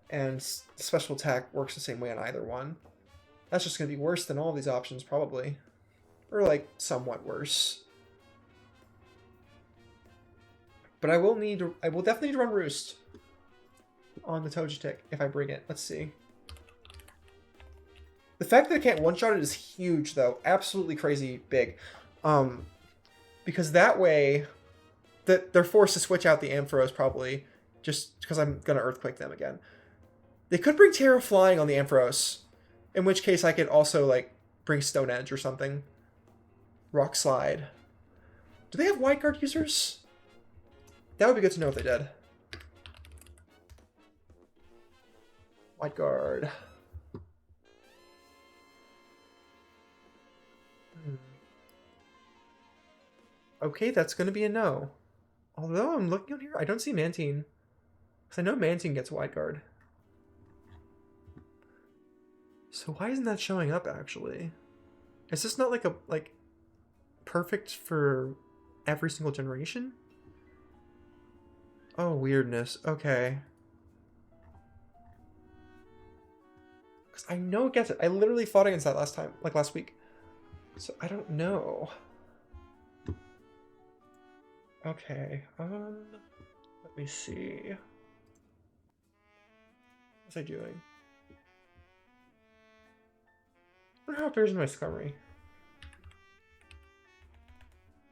And special attack works the same way on either one. That's just going to be worse than all of these options, probably. Or, like, somewhat worse. But I will definitely need to run Roost on the Togetic if I bring it. Let's see. The fact that I can't one-shot it is huge, though. Absolutely crazy big. Because that way, they're forced to switch out the Ampharos, probably, just because I'm going to Earthquake them again. They could bring Terra Flying on the Ampharos, in which case I could also, like, bring Stone Edge or something. Rock Slide. Do they have Wide Guard users? That would be good to know if they did. Wide Guard. Okay, that's going to be a no. Although I'm looking on here, I don't see Mantine. Because I know Mantine gets Wide Guard. So why isn't that showing up, actually? Is this not like perfect for every single generation? Oh, weirdness. Okay. Because I know it gets it. I literally fought against that last week. So I don't know. Okay, let me see. What's I doing? I wonder how it appears in my Discovery.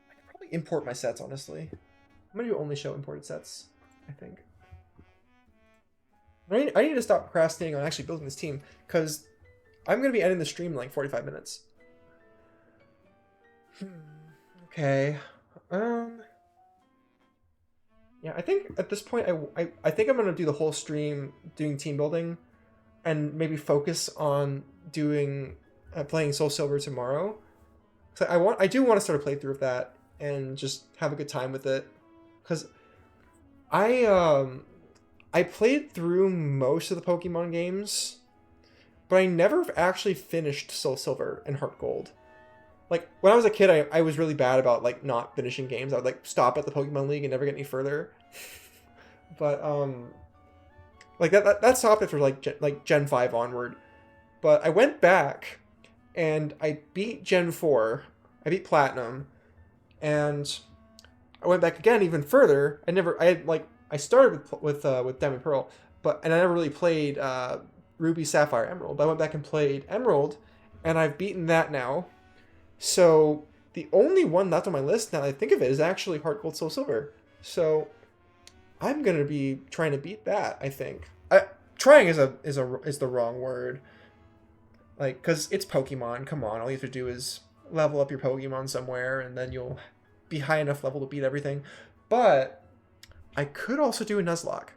I could probably import my sets, honestly. I'm gonna do only show imported sets, I think. I need to stop procrastinating on actually building this team, because I'm gonna be ending the stream in like 45 minutes. Okay. Yeah, I think at this point, I think I'm going to do the whole stream doing team building and maybe focus on doing playing Soul Silver tomorrow. So I do want to start a playthrough of that and just have a good time with it. Because I played through most of the Pokemon games, but I never actually finished Soul Silver and Heart Gold. Like, when I was a kid, I was really bad about, like, not finishing games. I would, like, stop at the Pokemon League and never get any further. But, Like that stopped it for like Gen 5 onward. But I went back and I beat Gen 4. I beat Platinum, and I went back again even further. I started with Diamond Pearl, but and I never really played Ruby, Sapphire, Emerald. But I went back and played Emerald, and I've beaten that now. So the only one left on my list now that I think of it is actually Heart Gold Soul Silver. So I'm gonna be trying to beat that. I think. Trying is the wrong word. Like, cause it's Pokemon. Come on, all you have to do is level up your Pokemon somewhere, and then you'll be high enough level to beat everything. But I could also do a Nuzlocke.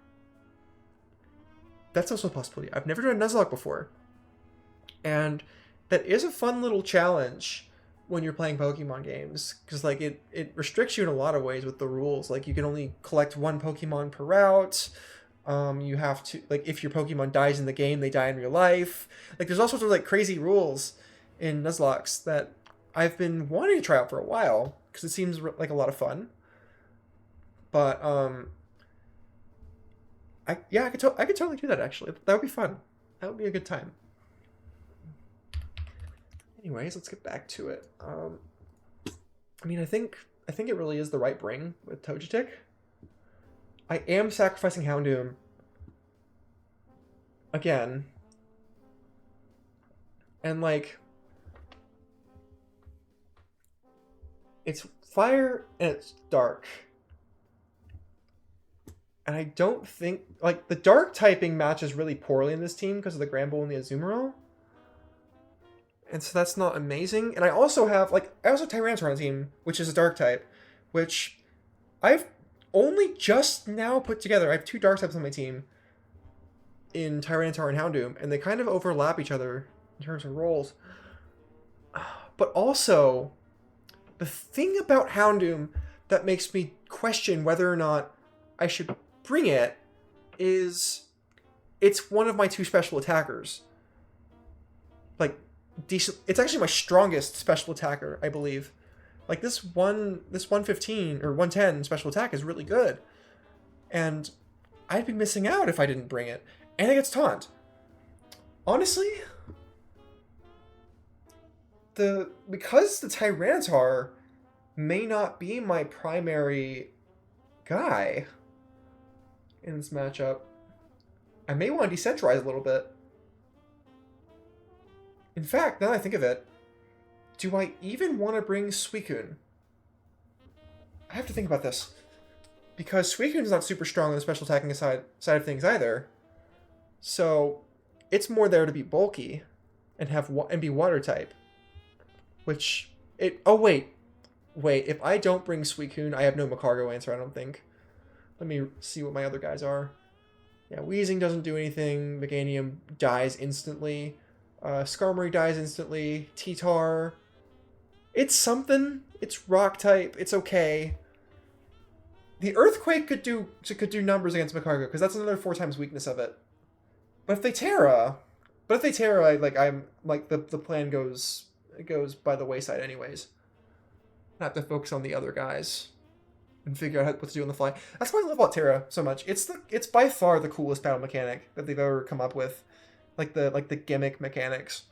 That's also a possibility. I've never done a Nuzlocke before, and that is a fun little challenge when you're playing Pokemon games, because like it restricts you in a lot of ways with the rules. Like you can only collect one Pokemon per route. You have to, like, if your Pokemon dies in the game, they die in real life. Like there's all sorts of like crazy rules in Nuzlocke that I've been wanting to try out for a while because it seems like a lot of fun. But I could totally do that actually. That would be fun. That would be a good time. Anyways, let's get back to it. I mean, I think it really is the right bring with Togetic. I am sacrificing Houndoom again. And like it's fire and it's dark. And I don't think like the dark typing matches really poorly in this team because of the Granbull and the Azumarill. And so that's not amazing. And I also have Tyranitar on the team, which is a dark type, which I've only just now put together. I have two dark types on my team in Tyranitar and Houndoom, and they kind of overlap each other in terms of roles. But also, the thing about Houndoom that makes me question whether or not I should bring it is it's one of my two special attackers. Like, decent. It's actually my strongest special attacker, I believe. Like this 115 or 110 special attack is really good. And I'd be missing out if I didn't bring it. And it gets taunt. Honestly, because the Tyranitar may not be my primary guy in this matchup, I may want to decentralize a little bit. In fact, now that I think of it, do I even want to bring Suicune? I have to think about this. Because Suicune is not super strong on the special attacking side of things either. So it's more there to be bulky and be water type. Which wait, if I don't bring Suicune, I have no Macargo answer, I don't think. Let me see what my other guys are. Yeah, Weezing doesn't do anything. Meganium dies instantly. Skarmory dies instantly. T-Tar. It's something. It's rock type. It's okay. The Earthquake could do numbers against Macargo, because that's another 4 times weakness of it. But if they Terra, I'm like the plan goes by the wayside anyways. I have to focus on the other guys and figure out what to do on the fly. That's why I love about Terra so much. It's by far the coolest battle mechanic that they've ever come up with. Like the gimmick mechanics.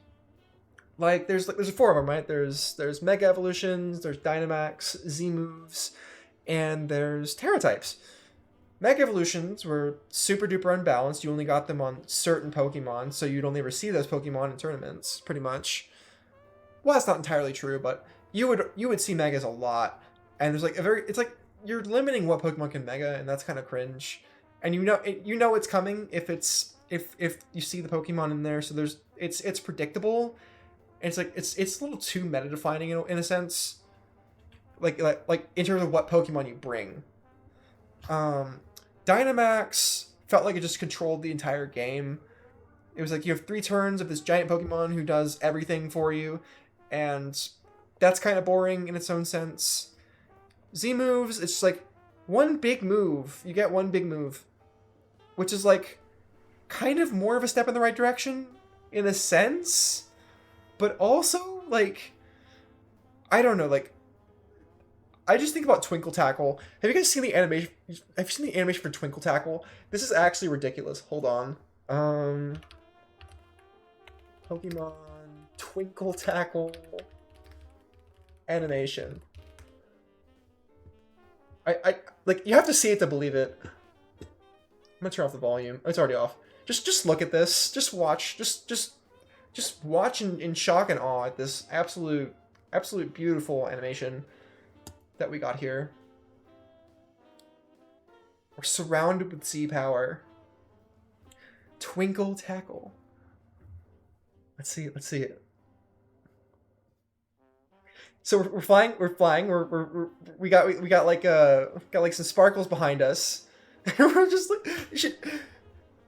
Like there's 4 of them, right? There's Mega Evolutions, there's Dynamax, Z moves, and there's Terra types. Mega Evolutions were super duper unbalanced. You only got them on certain Pokemon, so you'd only ever see those Pokemon in tournaments, pretty much. Well, that's not entirely true, but you would see Megas a lot. And there's like it's like you're limiting what Pokemon can Mega, and that's kind of cringe. And you know it's coming if you see the Pokemon in there, so it's predictable. And it's a little too meta defining in a sense. Like in terms of what Pokemon you bring. Dynamax felt like it just controlled the entire game. It was like you have 3 turns of this giant Pokemon who does everything for you, and that's kind of boring in its own sense. Z moves, it's just like one big move. You get one big move, which is like kind of more of a step in the right direction in a sense, but also like I don't know, like I just think about Twinkle Tackle. Have you guys seen the animation? Have you seen the animation for Twinkle Tackle? This is actually ridiculous. Hold on. Pokemon Twinkle Tackle animation. I like, you have to see it to believe it. I'm gonna turn off the volume. Oh, it's already off. Just look at this. Just watch. Just watch in shock and awe at this absolute beautiful animation that we got here. We're surrounded with Z power. Twinkle Tackle. Let's see it. So we're flying. We got like some sparkles behind us. We're just like,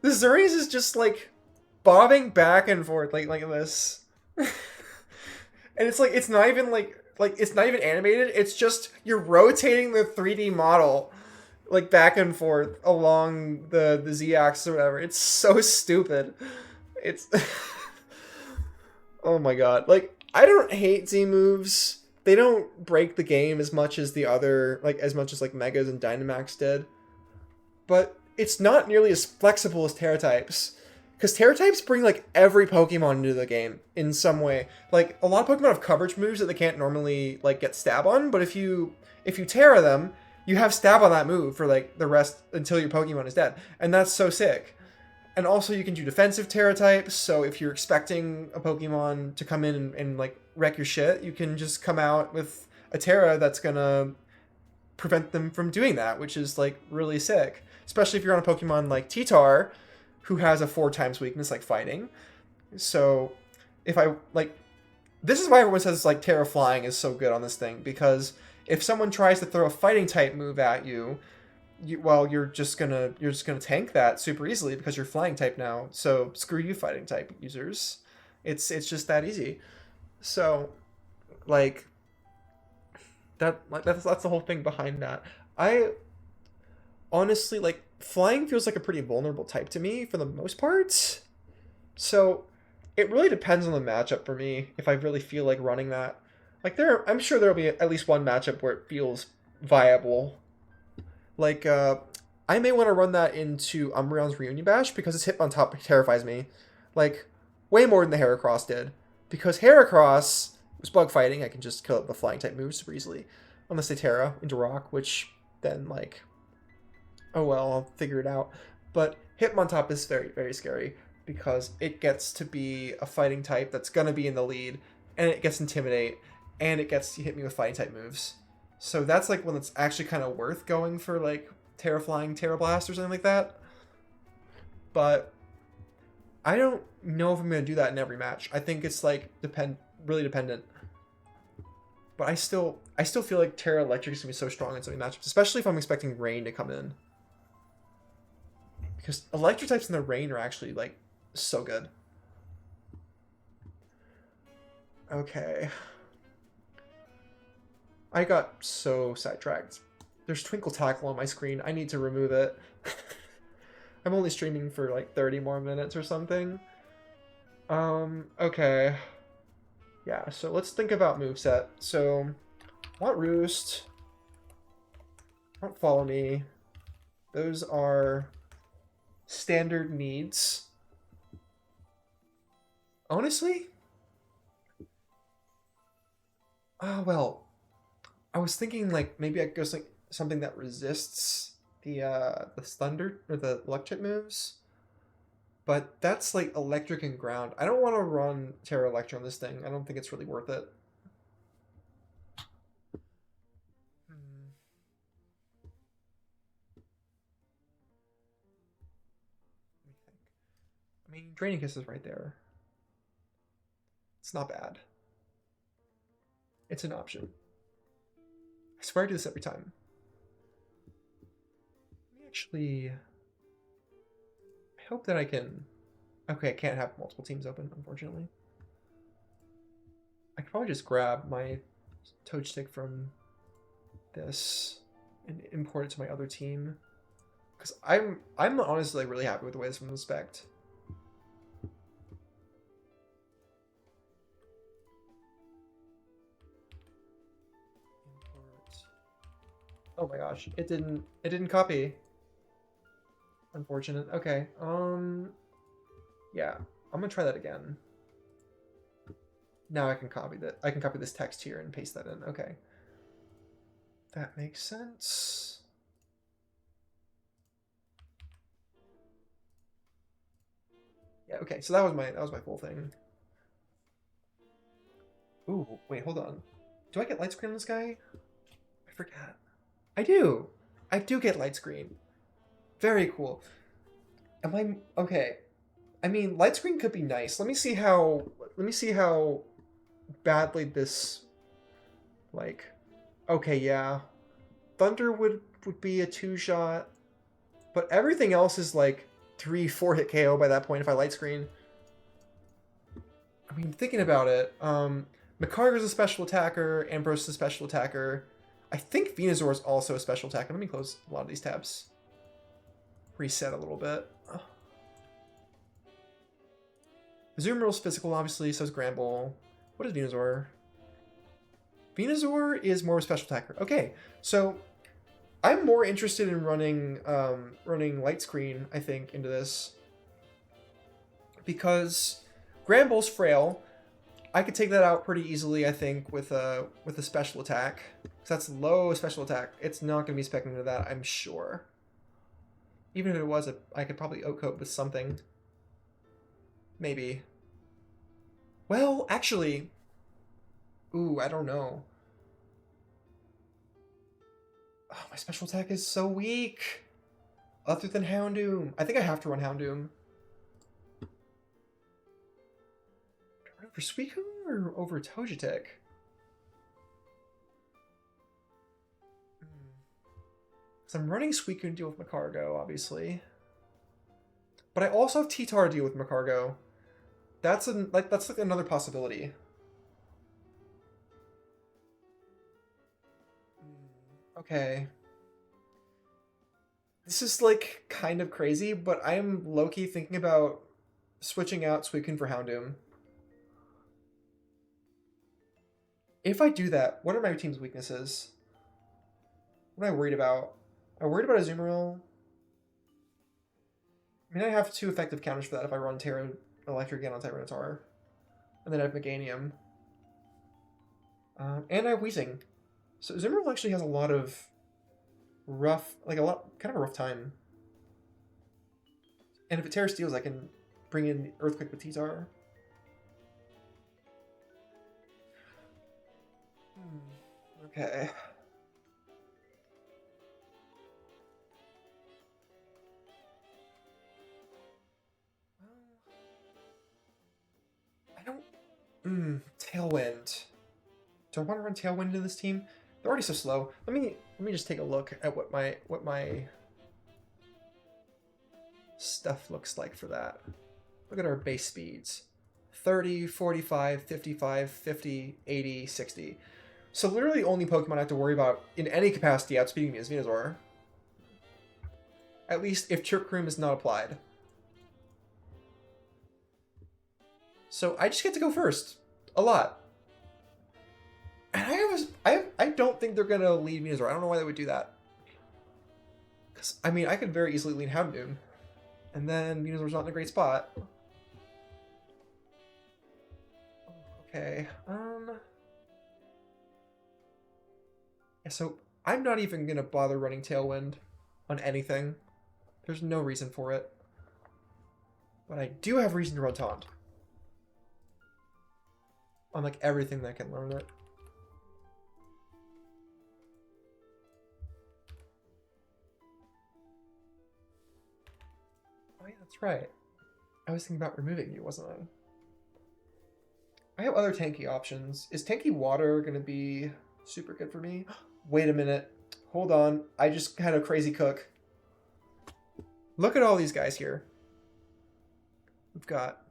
the Zuri's is just like bobbing back and forth like this. And it's like, it's not even it's not even animated. It's just you're rotating the 3D model like back and forth along the Z axis or whatever. It's so stupid. It's oh my god. Like, I don't hate Z moves. They don't break the game as much as the other, like, as much as like Megas and Dynamax did. But it's not nearly as flexible as Terra types. Because Terra types bring like every Pokemon into the game in some way. Like, a lot of Pokemon have coverage moves that they can't normally like get stab on, but if you Terra them, you have stab on that move for like the rest until your Pokemon is dead. And that's so sick. And also you can do defensive Terra types, so if you're expecting a Pokemon to come in and like wreck your shit, you can just come out with a Terra that's gonna prevent them from doing that, which is like really sick. Especially if you're on a Pokemon like Titar, who has a 4x weakness like fighting. So if I like, this is why everyone says like Terra Flying is so good on this thing, because if someone tries to throw a fighting type move at you, you're just gonna tank that super easily because you're flying type now. So screw you, fighting type users. It's just that easy. So like that's the whole thing behind that. I honestly, like, flying feels like a pretty vulnerable type to me for the most part. So it really depends on the matchup for me if I really feel like running that. Like, I'm sure there'll be at least one matchup where it feels viable. Like, I may want to run that into Umbreon's Reunion Bash because its Hitmontop terrifies me. Like, way more than the Heracross did. Because Heracross was bug fighting, I can just kill up the flying type moves super easily. Unless they Terra into Rock, which then, like, oh well, I'll figure it out. But Hitmontop is very, very scary because it gets to be a fighting type that's going to be in the lead, and it gets Intimidate, and it gets to hit me with fighting type moves. So that's like when it's actually kind of worth going for like Terra Flying, Terra Blast or something like that. But I don't know if I'm going to do that in every match. I think it's like really dependent. But I still feel like Terra Electric is going to be so strong in some matchups, especially if I'm expecting Rain to come in. Because Electric types in the Rain are actually like so good. Okay. I got so sidetracked. There's Twinkle Tackle on my screen. I need to remove it. I'm only streaming for like 30 more minutes or something. Okay. Yeah, so let's think about moveset. So, want Roost. Want Follow Me. Those are standard needs. Honestly? Oh, well. I was thinking like maybe I go something that resists the thunder or the electric moves. But that's like electric and ground. I don't want to run Terra Electra on this thing. I don't think it's really worth it. I mean, Draining Kiss is right there. It's not bad. It's an option. I swear I do this every time. Let me actually... I hope that I can... Okay, I can't have multiple teams open, unfortunately. I could probably just grab my Toad Stick from this and import it to my other team. Because I'm honestly like really happy with the way this one was spec'd. Import Oh my gosh, it didn't copy. Unfortunate. Okay. Yeah, I'm gonna try that again. Now I can copy that. I can copy this text here and paste that in. Okay. That makes sense. Yeah, okay. So that was my full thing. Ooh, wait, hold on. Do I get light screen on this guy? I forgot. I do. I do get light screen. Very cool. Am I okay? I mean, light screen could be nice. Let me see how badly this like okay, yeah. Thunder would be a 2-shot, but everything else is like 3-4 hit KO by that point if I light screen. I mean, thinking about it, Makarga's a special attacker, Ambrose is a special attacker. I think Venusaur is also a special attacker. Let me close a lot of these tabs. Reset a little bit. Azumarill's physical, obviously, so is Granbull. What is Venusaur? Venusaur is more of a special attacker. Okay, so I'm more interested in running running Light Screen, I think, into this. Because Granbull's frail. I could take that out pretty easily, I think, with a special attack. Because that's low special attack. It's not going to be spec'ing into that, I'm sure. Even if it was, I could probably outcoat with something. Maybe. Well, actually... Ooh, I don't know. Oh, my special attack is so weak. Other than Houndoom. I think I have to run Houndoom. Over Suicune or over Togetic? Because I'm running Suicune to deal with Makargo, obviously. But I also have T-Tar to deal with Makargo. That's like another possibility. Okay. This is like kind of crazy, but I am low-key thinking about switching out Suicune for Houndoom. If I do that, what are my team's weaknesses? What am I worried about? I'm worried about Azumarill. I mean, I have 2 effective counters for that if I run Terra Electric again on Tyranitar. And then I have Meganium. And I have Weezing. So Azumarill actually has a lot of rough, kind of a rough time. And if it Terra Steals, I can bring in Earthquake with T-Tar. Okay. I don't... Tailwind. Do I want to run Tailwind into this team? They're already so slow. Let me just take a look at what my stuff looks like for that. Look at our base speeds. 30, 45, 55, 50, 80, 60. So literally the only Pokemon I have to worry about in any capacity outspeeding me is Venusaur. At least if Chirp Cream is not applied. So I just get to go first. A lot. And I don't think they're going to lead Venusaur. I don't know why they would do that. Because, I mean, I could very easily lead Houndoom. And then Venusaur's not in a great spot. Okay, yeah, so I'm not even gonna bother running Tailwind on anything. There's no reason for it. But I do have reason to run Taunt. On like everything that can learn it. Oh yeah, that's right. I was thinking about removing you, wasn't I? I have other tanky options. Is tanky water gonna be super good for me? Wait a minute. Hold on. I just had a crazy cook. Look at all these guys here. We've got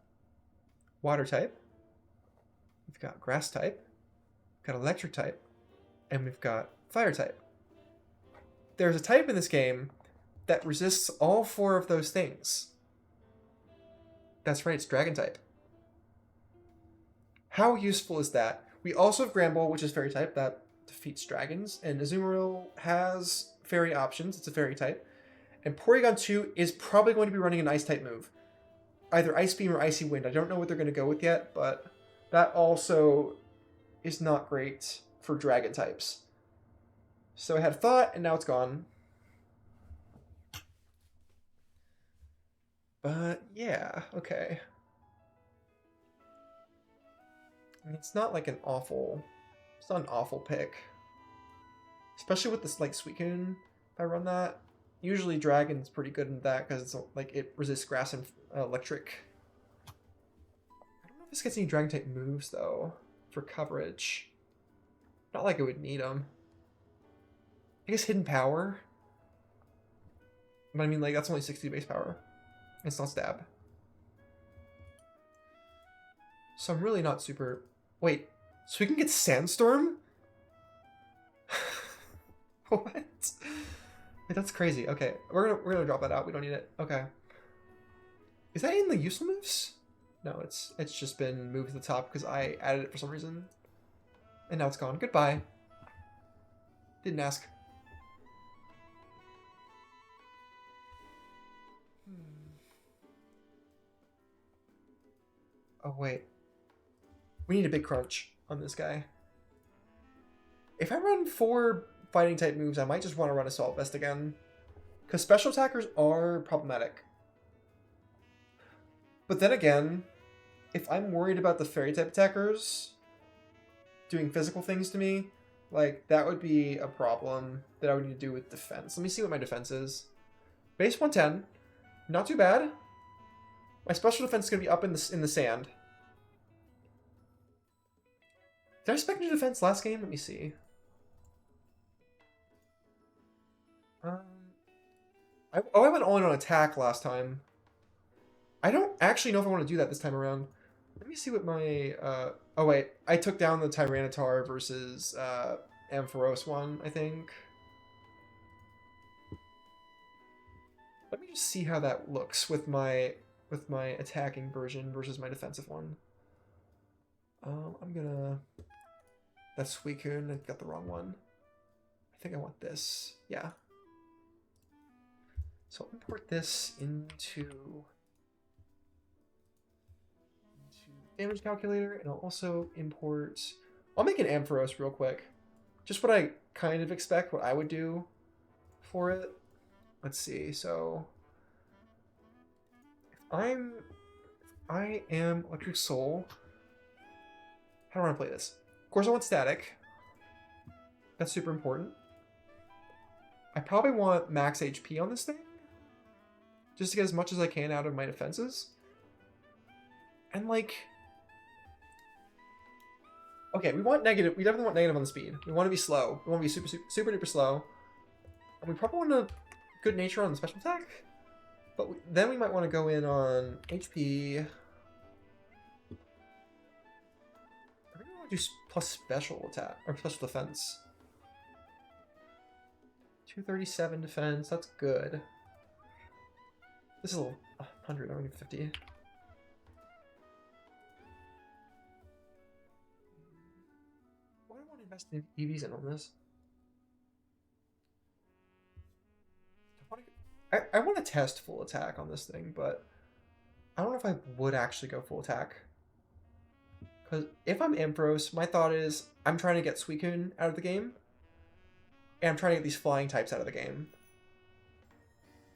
water type. We've got grass type. We've got electric type. And we've got fire type. There's a type in this game that resists all 4 of those things. That's right, it's dragon type. How useful is that? We also have Granbull, which is fairy type. That defeats dragons, and Azumarill has fairy options. It's a fairy type. And Porygon 2 is probably going to be running an ice type move. Either Ice Beam or Icy Wind. I don't know what they're going to go with yet, but that also is not great for dragon types. So I had a thought, and now it's gone. But yeah, okay. I mean, it's not like an awful... It's not an awful pick. Especially with this, like, Suicune, if I run that. Usually Dragon's pretty good in that, because it's, like, it resists grass and electric. I don't know if this gets any Dragon-type moves, though, for coverage. Not like it would need them. I guess Hidden Power. But I mean, like, that's only 60 base power. It's not stab. So I'm really not super... Wait, so we can get Sandstorm? What? Wait, that's crazy. Okay, we're gonna drop that out. We don't need it. Okay. Is that in the useful moves? No, it's just been moved to the top because I added it for some reason. And now it's gone. Goodbye. Didn't ask. Oh, wait. We need a big crunch on this guy. If I run 4 fighting type moves, I might just want to run Assault Vest again. Because special attackers are problematic. But then again, if I'm worried about the fairy type attackers doing physical things to me, like, that would be a problem that I would need to do with defense. Let me see what my defense is. Base 110. Not too bad. My special defense is going to be up in the sand. Did I spec new defense last game? Let me see. I went all in on attack last time. I don't actually know if I want to do that this time around. Let me see what my... oh, wait. I took down the Tyranitar versus Ampharos one, I think. Let me just see how that looks with my attacking version versus my defensive one. I'm gonna... That's Suicune. I got the wrong one. I think I want this. Yeah. So I'll import this into damage calculator, and I'll also import... I'll make an Ampharos real quick. Just what I kind of expect, what I would do for it. Let's see, so... I am Electric Soul. How do I want to play this? Of course I want static. That's super important. I probably want max HP on this thing. Just to get as much as I can out of my defenses. And like... Okay, we definitely want negative on the speed. We want to be slow. We want to be super duper slow. And we probably want a good nature on the special attack. But then we might want to go in on HP. I really want to do plus special attack, or special defense. 237 defense, that's good. This is a 100, I don't need 50. Why do I want to invest in EVs in on this? I want to test full attack on this thing, but I don't know if I would actually go full attack. Because if I'm Ampharos, my thought is I'm trying to get Suicune out of the game, and I'm trying to get these flying types out of the game.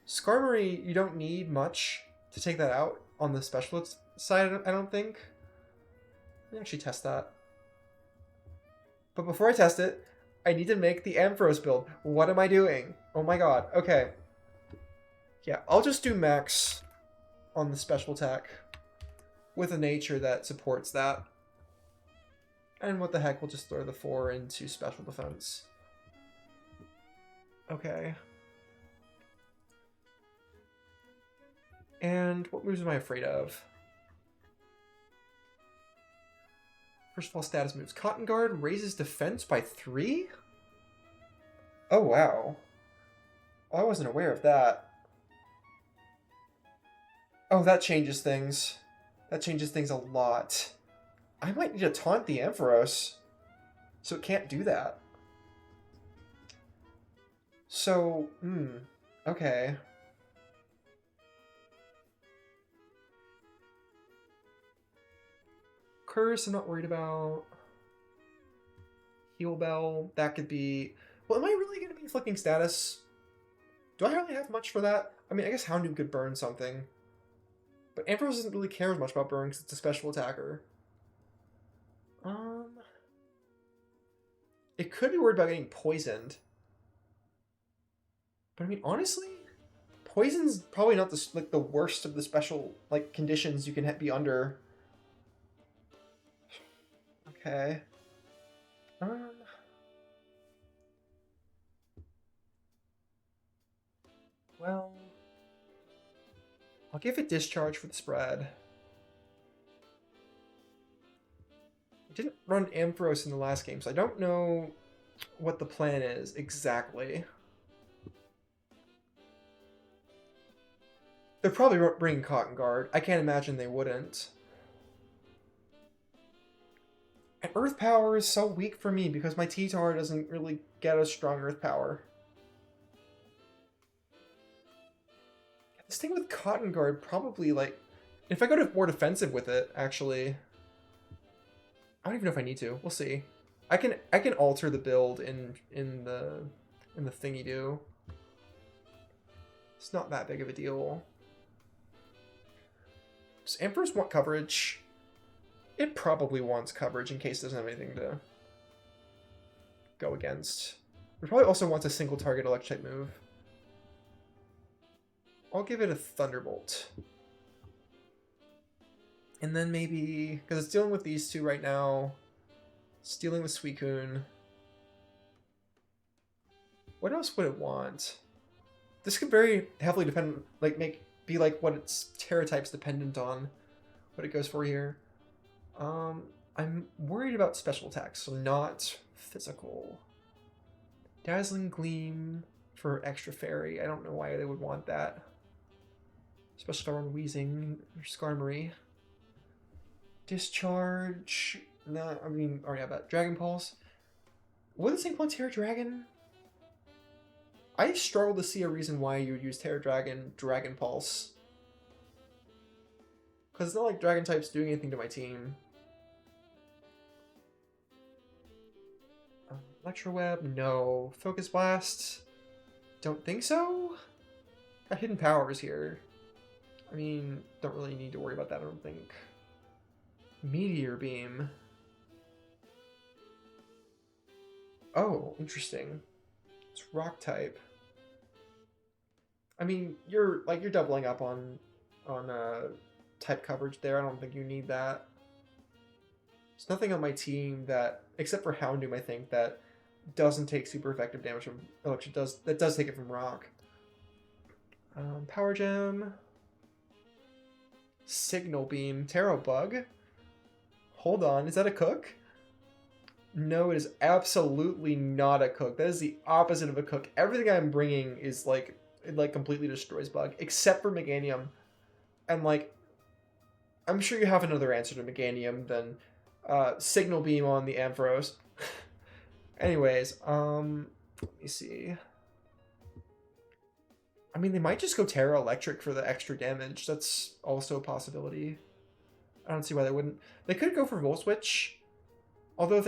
Skarmory, you don't need much to take that out on the specialist side, I don't think. Let me actually test that. But before I test it, I need to make the Ampharos build. What am I doing? Oh my god. Okay. Yeah, I'll just do max on the special attack with a nature that supports that. And what the heck, we'll just throw the 4 into special defense. Okay. And what moves am I afraid of? First of all, status moves. Cotton Guard raises defense by 3? Oh, wow. I wasn't aware of that. Oh, that changes things. That changes things a lot. I might need to taunt the Ampharos, so it can't do that. So, okay. Curse, I'm not worried about. Heal Bell, that could be... Well, am I really going to be flicking status? Do I really have much for that? I mean, I guess Houndoom could burn something. But Ampharos doesn't really care as much about burn because it's a special attacker. It could be worried about getting poisoned. But I mean, honestly, poison's probably not the worst of the special conditions you can be under. Okay. Well, I'll give it discharge for the spread. I didn't run Ampharos in the last game, so I don't know what the plan is exactly. They're probably bringing Cotton Guard. I can't imagine they wouldn't. And Earth Power is so weak for me because my T-Tar doesn't really get a strong Earth Power. This thing with Cotton Guard probably, if I go to more defensive with it, actually... I don't even know if I need to. We'll see. I can alter the build in the thingy do. It's not that big of a deal. Does Ampharos want coverage? It probably wants coverage in case it doesn't have anything to go against. It probably also wants a single target electric move. I'll give it a Thunderbolt. And then maybe, because it's dealing with these two right now, it's dealing with Suicune. What else would it want? This could very heavily depend, be what its Terra type's dependent on, what it goes for here. I'm worried about special attacks, so not physical. Dazzling Gleam for extra fairy. I don't know why they would want that. Especially if I run Wheezing or Skarmory. Discharge. No, I mean, already have that. Dragon Pulse. Would this thing want Terra Dragon? I struggle to see a reason why you would use Terra Dragon, Dragon Pulse. Because it's not like Dragon type's doing anything to my team. Electro Web, no. Focus Blast, don't think so. Got hidden powers here. I mean, don't really need to worry about that, I don't think. Meteor Beam. Oh, interesting. It's rock type. I mean, you're doubling up on type coverage there. I don't think you need that. There's nothing on my team that, except for Houndoom, I think, that doesn't take super effective damage from electric. That does take it from rock. Power Gem. Signal Beam. Tarot Bug. Hold on, is that a cook? No, it is absolutely not a cook. That is the opposite of a cook. Everything I'm bringing is it completely destroys Bug, except for Meganium. And I'm sure you have another answer to Meganium than Signal Beam on the Ampharos. Anyways, let me see. I mean, they might just go Terra Electric for the extra damage. That's also a possibility. I don't see why they wouldn't. They could go for Volt Switch. Although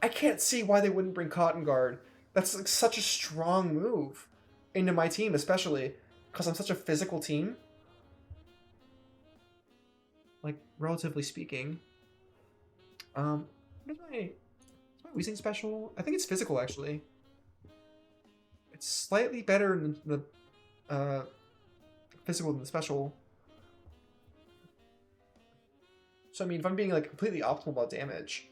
I can't see why they wouldn't bring Cotton Guard. That's such a strong move into my team, especially because I'm such a physical team. Relatively speaking. What is my Weezing special? I think it's physical, actually. It's slightly better than the physical than the special. So, I mean, if I'm being completely optimal about damage,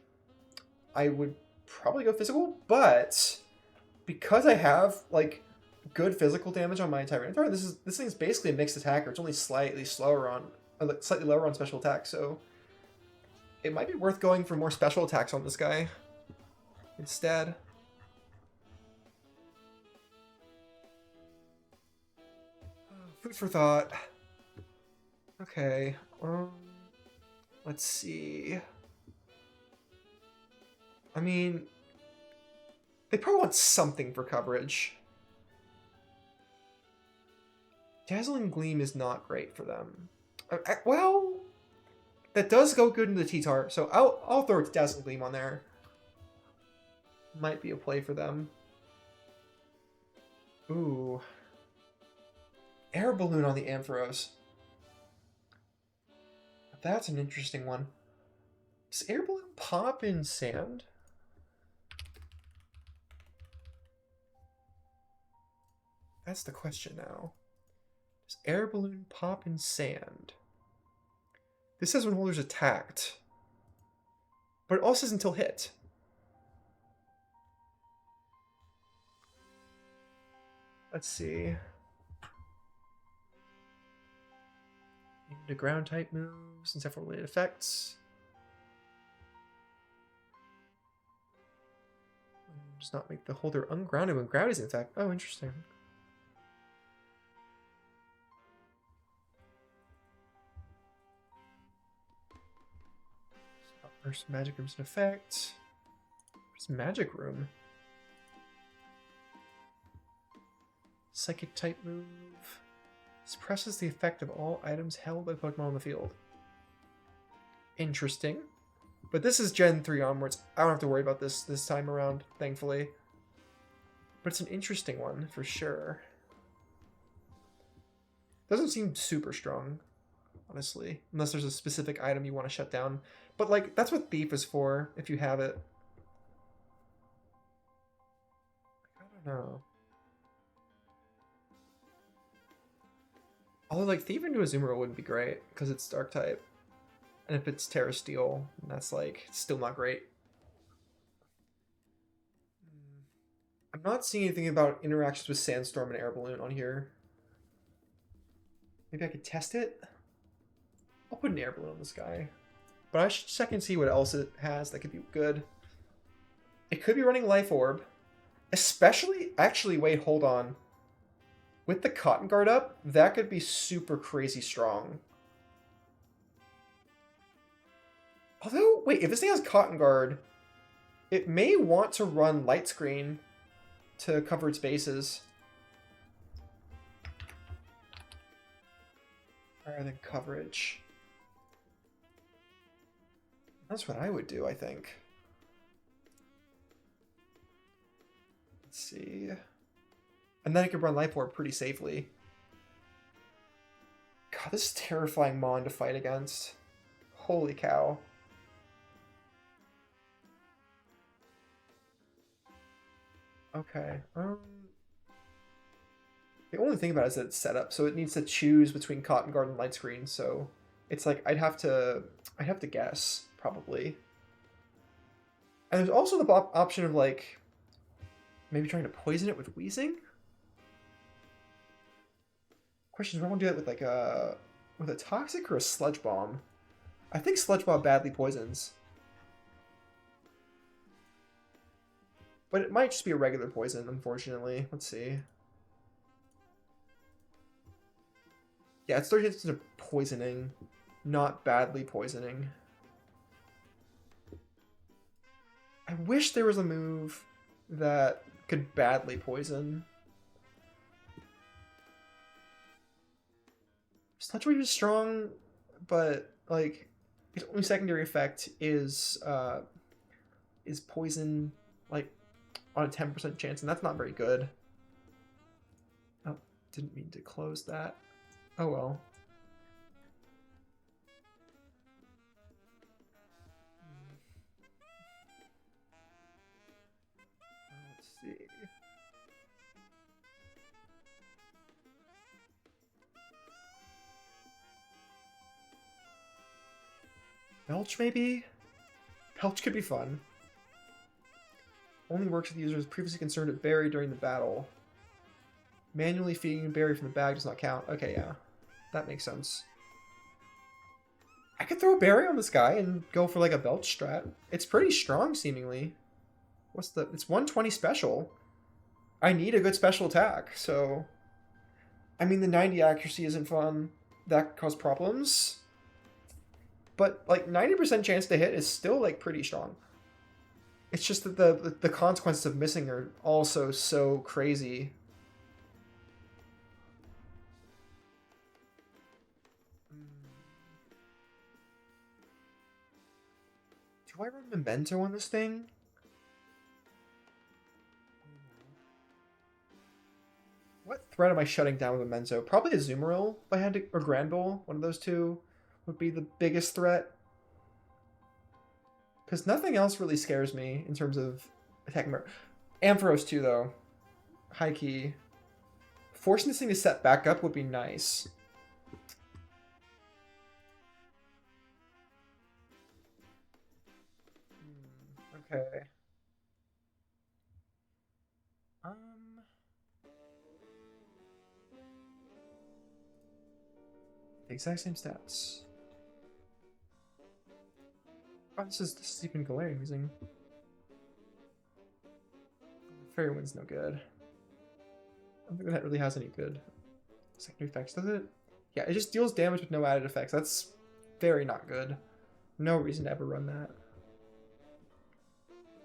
I would probably go physical, but because I have good physical damage on my Tyranitar, this thing's basically a mixed attacker. It's only slightly lower on special attack, so it might be worth going for more special attacks on this guy instead. Food for thought. Okay. Let's see. I mean, They probably want something for coverage. Dazzling Gleam is not great for them. Well, that does go good in the T-Tar, so I'll throw it to Dazzling Gleam on there. Might be a play for them. Ooh. Air Balloon on the Ampharos. That's an interesting one. Does Air Balloon pop in sand? That's the question now. Does Air Balloon pop in sand? This says when holders attacked. But it also says until hit. Let's see. The ground type moves and several related effects. Does not make the holder ungrounded when ground is in attack. Oh, interesting. First magic room's an effect. Where's magic room? Psychic type move. Suppresses the effect of all items held by Pokemon on the field. Interesting. But this is Gen 3 onwards. I don't have to worry about this time around, thankfully. But it's an interesting one, for sure. Doesn't seem super strong, honestly. Unless there's a specific item you want to shut down. But, like, that's what Thief is for, if you have it. I don't know. Although, like, Thief into Azumarill wouldn't be great, because it's Dark type. And if it's Terra Steel, that's, like, still not great. I'm not seeing anything about interactions with Sandstorm and Air Balloon on here. Maybe I could test it? I'll put an Air Balloon on this guy. But I should check and see what else it has that could be good. It could be running Life Orb. Especially, actually, wait, hold on. With the Cotton Guard up, that could be super crazy strong. Although, wait, if this thing has Cotton Guard, it may want to run Light Screen to cover its bases. Rather than coverage. That's what I would do, I think. Let's see. And then I could run Life Orb pretty safely. God, this is terrifying Mon to fight against. Holy cow. Okay. The only thing about it is that it's set up, so it needs to choose between Cotton Guard and Light Screen, so it's like I'd have to guess, probably. And there's also the option of, like, maybe trying to poison it with Wheezing? Question is, do I want to do that with, like, with a Toxic or a Sludge Bomb? I think Sludge Bomb badly poisons. But it might just be a regular poison, unfortunately. Let's see. Yeah, it's 30% of poisoning, not badly poisoning. I wish there was a move that could badly poison. Sludge Wave is strong, but, like, its only secondary effect is poison, like, on a 10% chance, and that's not very good. Oh, didn't mean to close that. Oh well. Let's see. Belch, maybe? Belch could be fun. Only works with users previously concerned with berry during the battle. Manually feeding a berry from the bag does not count. Okay, yeah. That makes sense. I could throw a berry on this guy and go for, like, a Belch strat. It's pretty strong, seemingly. What's the... It's 120 special. I need a good special attack, so... I mean, the 90 accuracy isn't fun. That could cause problems. But, like, 90% chance to hit is still, like, pretty strong. It's just that the consequences of missing are also so crazy. Do I run Memento on this thing? What threat am I shutting down with Memento? Probably a Azumarill if I had to, or Granbull. One of those two would be the biggest threat. Because nothing else really scares me in terms of attacking. Ampharos too, though. High key. Forcing this thing to set back up would be nice. Okay. The exact same stats. Oh, this is even Galarian using. Fairy Wind's no good. I don't think that really has any good secondary effects, does it? Yeah, it just deals damage with no added effects. That's very not good. No reason to ever run that.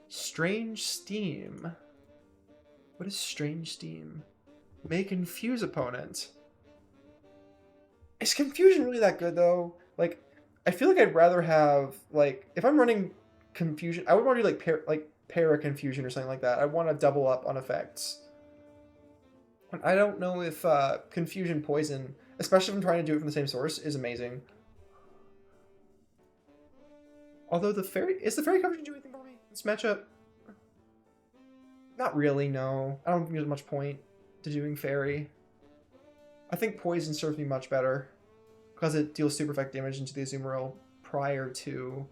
Strange Steam. What is Strange Steam? May confuse opponent. Is confusion really that good though? Like, I feel like I'd rather have like if I'm running confusion, I would want to do like para confusion or something like that. I want to double up on effects. I don't know if confusion poison, especially if I'm trying to do it from the same source, is amazing. Although the fairy coverage do anything for me in this matchup? Not really, no. I don't think there's much point to doing fairy. I think poison serves me much better because it deals super effect damage into the Azumarill prior to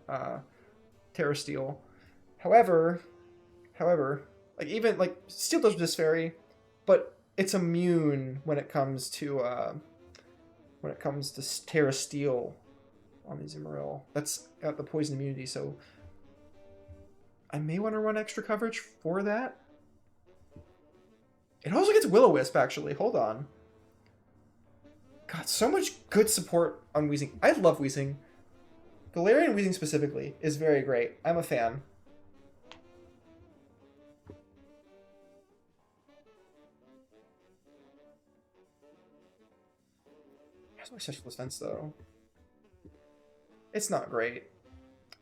Terra Steel. However, like even like Steel does this fairy, but it's immune when it comes to Terra Steel on the Azumarill. That's got the poison immunity, so I may want to run extra coverage for that. It also gets Will-O-Wisp, actually. Hold on. God, so much good support on Weezing. I love Weezing. Galarian Weezing specifically is very great. I'm a fan. How's my special defense, though? It's not great.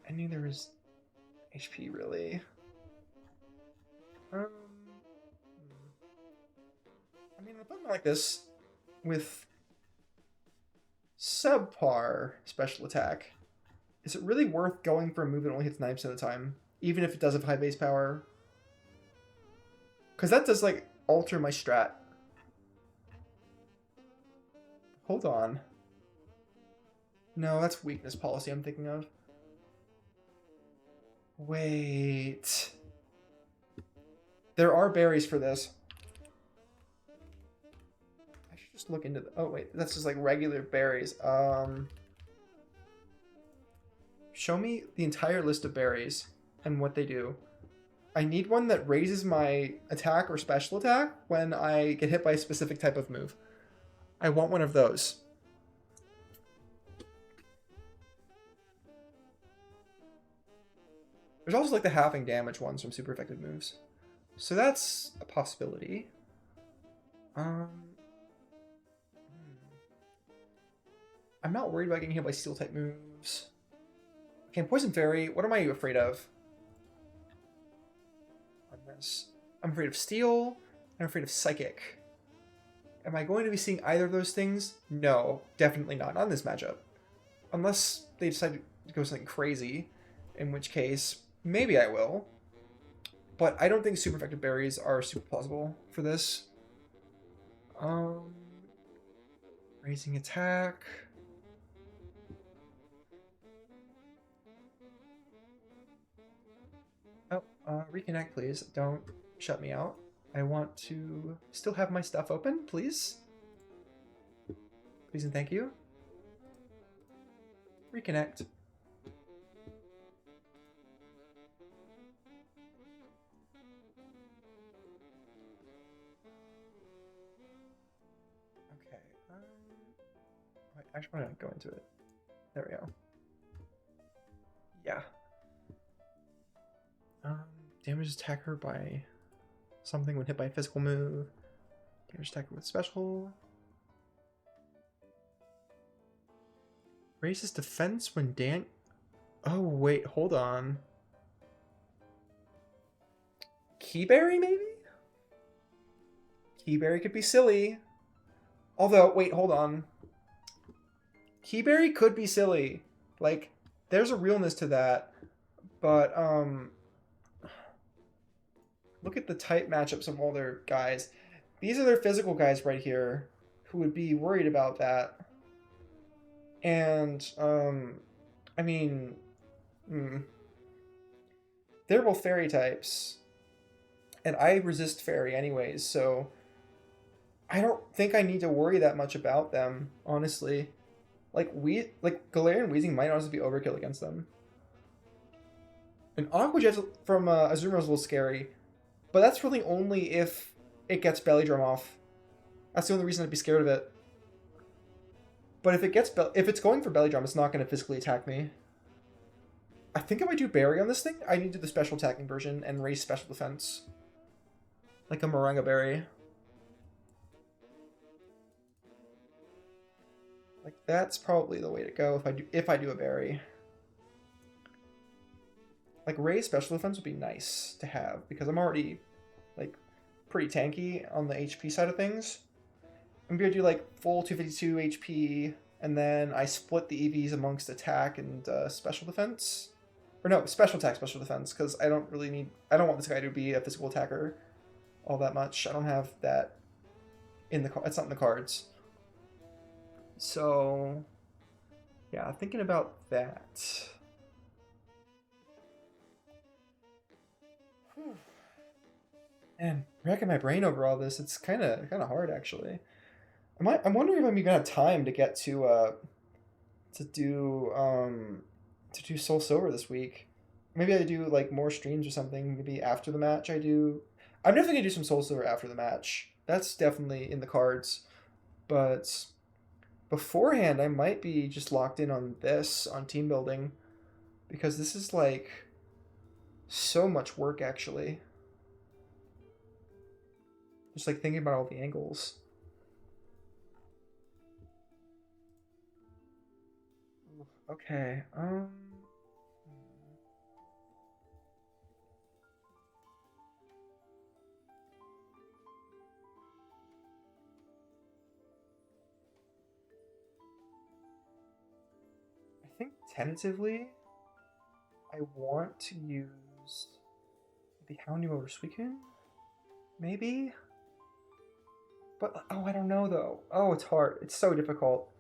I knew there was HP, really. I mean, an opponent like this with subpar special attack, is it really worth going for a move that only hits 9% of the time, even if it does have high base power? Because that does, like, alter my strat. Hold on. No, that's weakness policy I'm thinking of. Wait. There are berries for this. I should just look into the... Oh, wait. That's just, like, regular berries. Show me the entire list of berries and what they do. I need one that raises my attack or special attack when I get hit by a specific type of move. I want one of those. There's also like the halving damage ones from super effective moves. So that's a possibility. I'm not worried about getting hit by steel type moves. Okay, Poison Fairy, what am I afraid of? On this. I'm afraid of steel, I'm afraid of psychic. Am I going to be seeing either of those things? No, definitely not on this matchup. Unless they decide to go something crazy, in which case, maybe I will. But I don't think super effective berries are super plausible for this. Raising attack. Oh, reconnect, please. Don't shut me out. I want to still have my stuff open, please. Please and thank you. Reconnect. Okay. I actually want to go into it. There we go. Yeah. Damage attacker by something when hit by a physical move. Damage attacker with special. Raises defense when Oh, wait, hold on. Keyberry, maybe? Keyberry could be silly. Although, wait, hold on. Keyberry could be silly. Like, there's a realness to that. But, look at the type matchups of all their guys. These are their physical guys right here who would be worried about that. And, I mean, they're both fairy types. And I resist fairy anyways, so I don't think I need to worry that much about them, honestly. Like, Galarian Weezing might also be overkill against them. And Aqua Jet from Azumarill is a little scary, but that's really only if it gets Belly Drum off. That's the only reason I'd be scared of it. But if it's going for Belly Drum, it's not going to physically attack me. I think if I do Berry on this thing, I need to do the special attacking version and raise special defense. Like a Moringa Berry. Like, that's probably the way to go if I do a Berry. Like, raise special defense would be nice to have, because I'm already, like, pretty tanky on the HP side of things. I'm going to do, like, full 252 HP, and then I split the EVs amongst attack and special defense. Or no, special attack, special defense, because I don't want this guy to be a physical attacker all that much. I don't have that in the it's not in the cards. So, yeah, thinking about that. Man, racking my brain over all this. It's kind of hard, actually. I'm wondering if I'm even gonna have time to get to do Soul Silver this week. Maybe I do like more streams or something. Maybe after the match I'm definitely gonna do some Soul Silver after the match. That's definitely in the cards. But beforehand, I might be just locked in on this, on team building, because this is like so much work, actually. Just like thinking about all the angles. Okay, I think tentatively, I want to use the Houndoom over Suicune, maybe? But, oh, I don't know, though. Oh, it's hard. It's so difficult.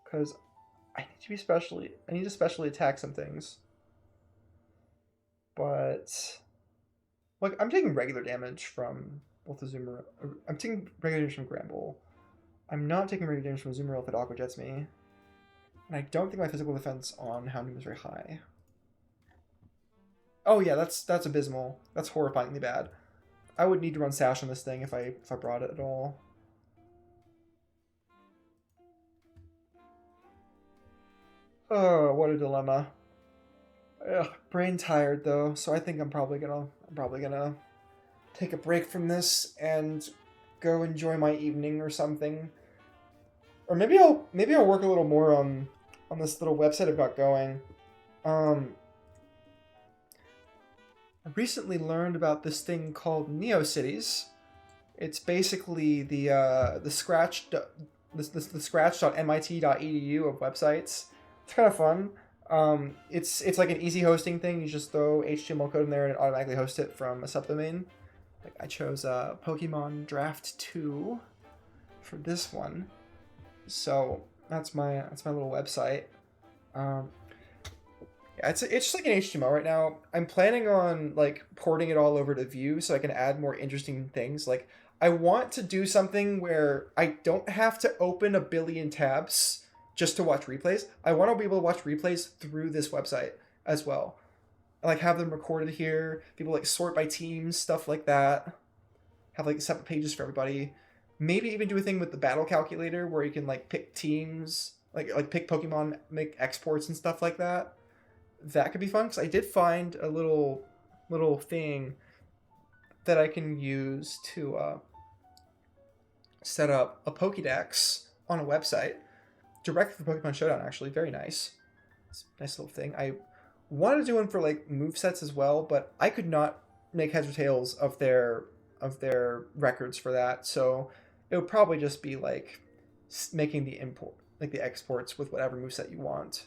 Because I need to specially attack some things. But, like, I'm taking regular damage from both the Azumarill. I'm taking regular damage from Granbull. I'm not taking regular damage from Azumarill if it Aqua Jets me. And I don't think my physical defense on Houndoom is very high. Oh yeah, that's abysmal. That's horrifyingly bad. I would need to run Sash on this thing if I brought it at all. Oh, what a dilemma. Ugh, brain tired though, so I think I'm probably gonna take a break from this and go enjoy my evening or something. Or maybe I'll work a little more on this little website I've got going. I recently learned about this thing called NeoCities. It's basically the scratch.mit.edu of websites. It's kind of fun. It's like an easy hosting thing. You just throw HTML code in there and it automatically hosts it from a subdomain. Like I chose Pokemon Draft 2 for this one. So that's my little website. Yeah, it's just like an HTML right now. I'm planning on like porting it all over to Vue so I can add more interesting things. Like I want to do something where I don't have to open a billion tabs just to watch replays. I want to be able to watch replays through this website as well. Like have them recorded here. People like sort by teams, stuff like that. Have like separate pages for everybody. Maybe even do a thing with the battle calculator where you can like pick teams, like pick Pokemon, make exports and stuff like that. That could be fun because I did find a little little thing that I can use to set up a Pokédex on a website directly for Pokemon Showdown. Actually, very nice. It's a nice little thing. I wanted to do one for like movesets as well, but I could not make heads or tails of their records for that. So it would probably just be like making the import, like the exports with whatever moveset you want,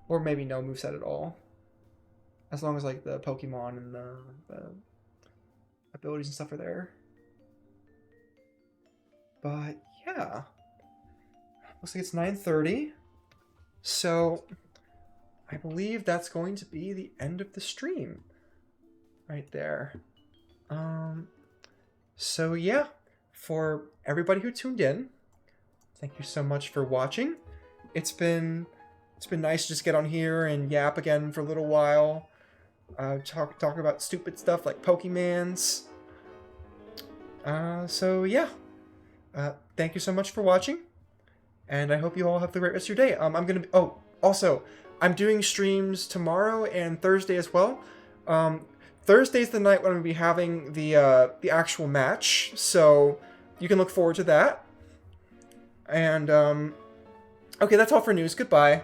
or maybe no moveset at all, as long as like the Pokemon and the abilities and stuff are there. But yeah, looks like it's 9:30, so I believe that's going to be the end of the stream right there. So yeah, for everybody who tuned in, thank you so much for watching. It's been nice to just get on here and yap again for a little while. Talk about stupid stuff like Pokemans. So yeah, thank you so much for watching, and I hope you all have the great rest of your day. I'm gonna be, also, I'm doing streams tomorrow and Thursday as well. Thursday's the night when I'm gonna be having the actual match, so you can look forward to that. And okay, that's all for news. Goodbye.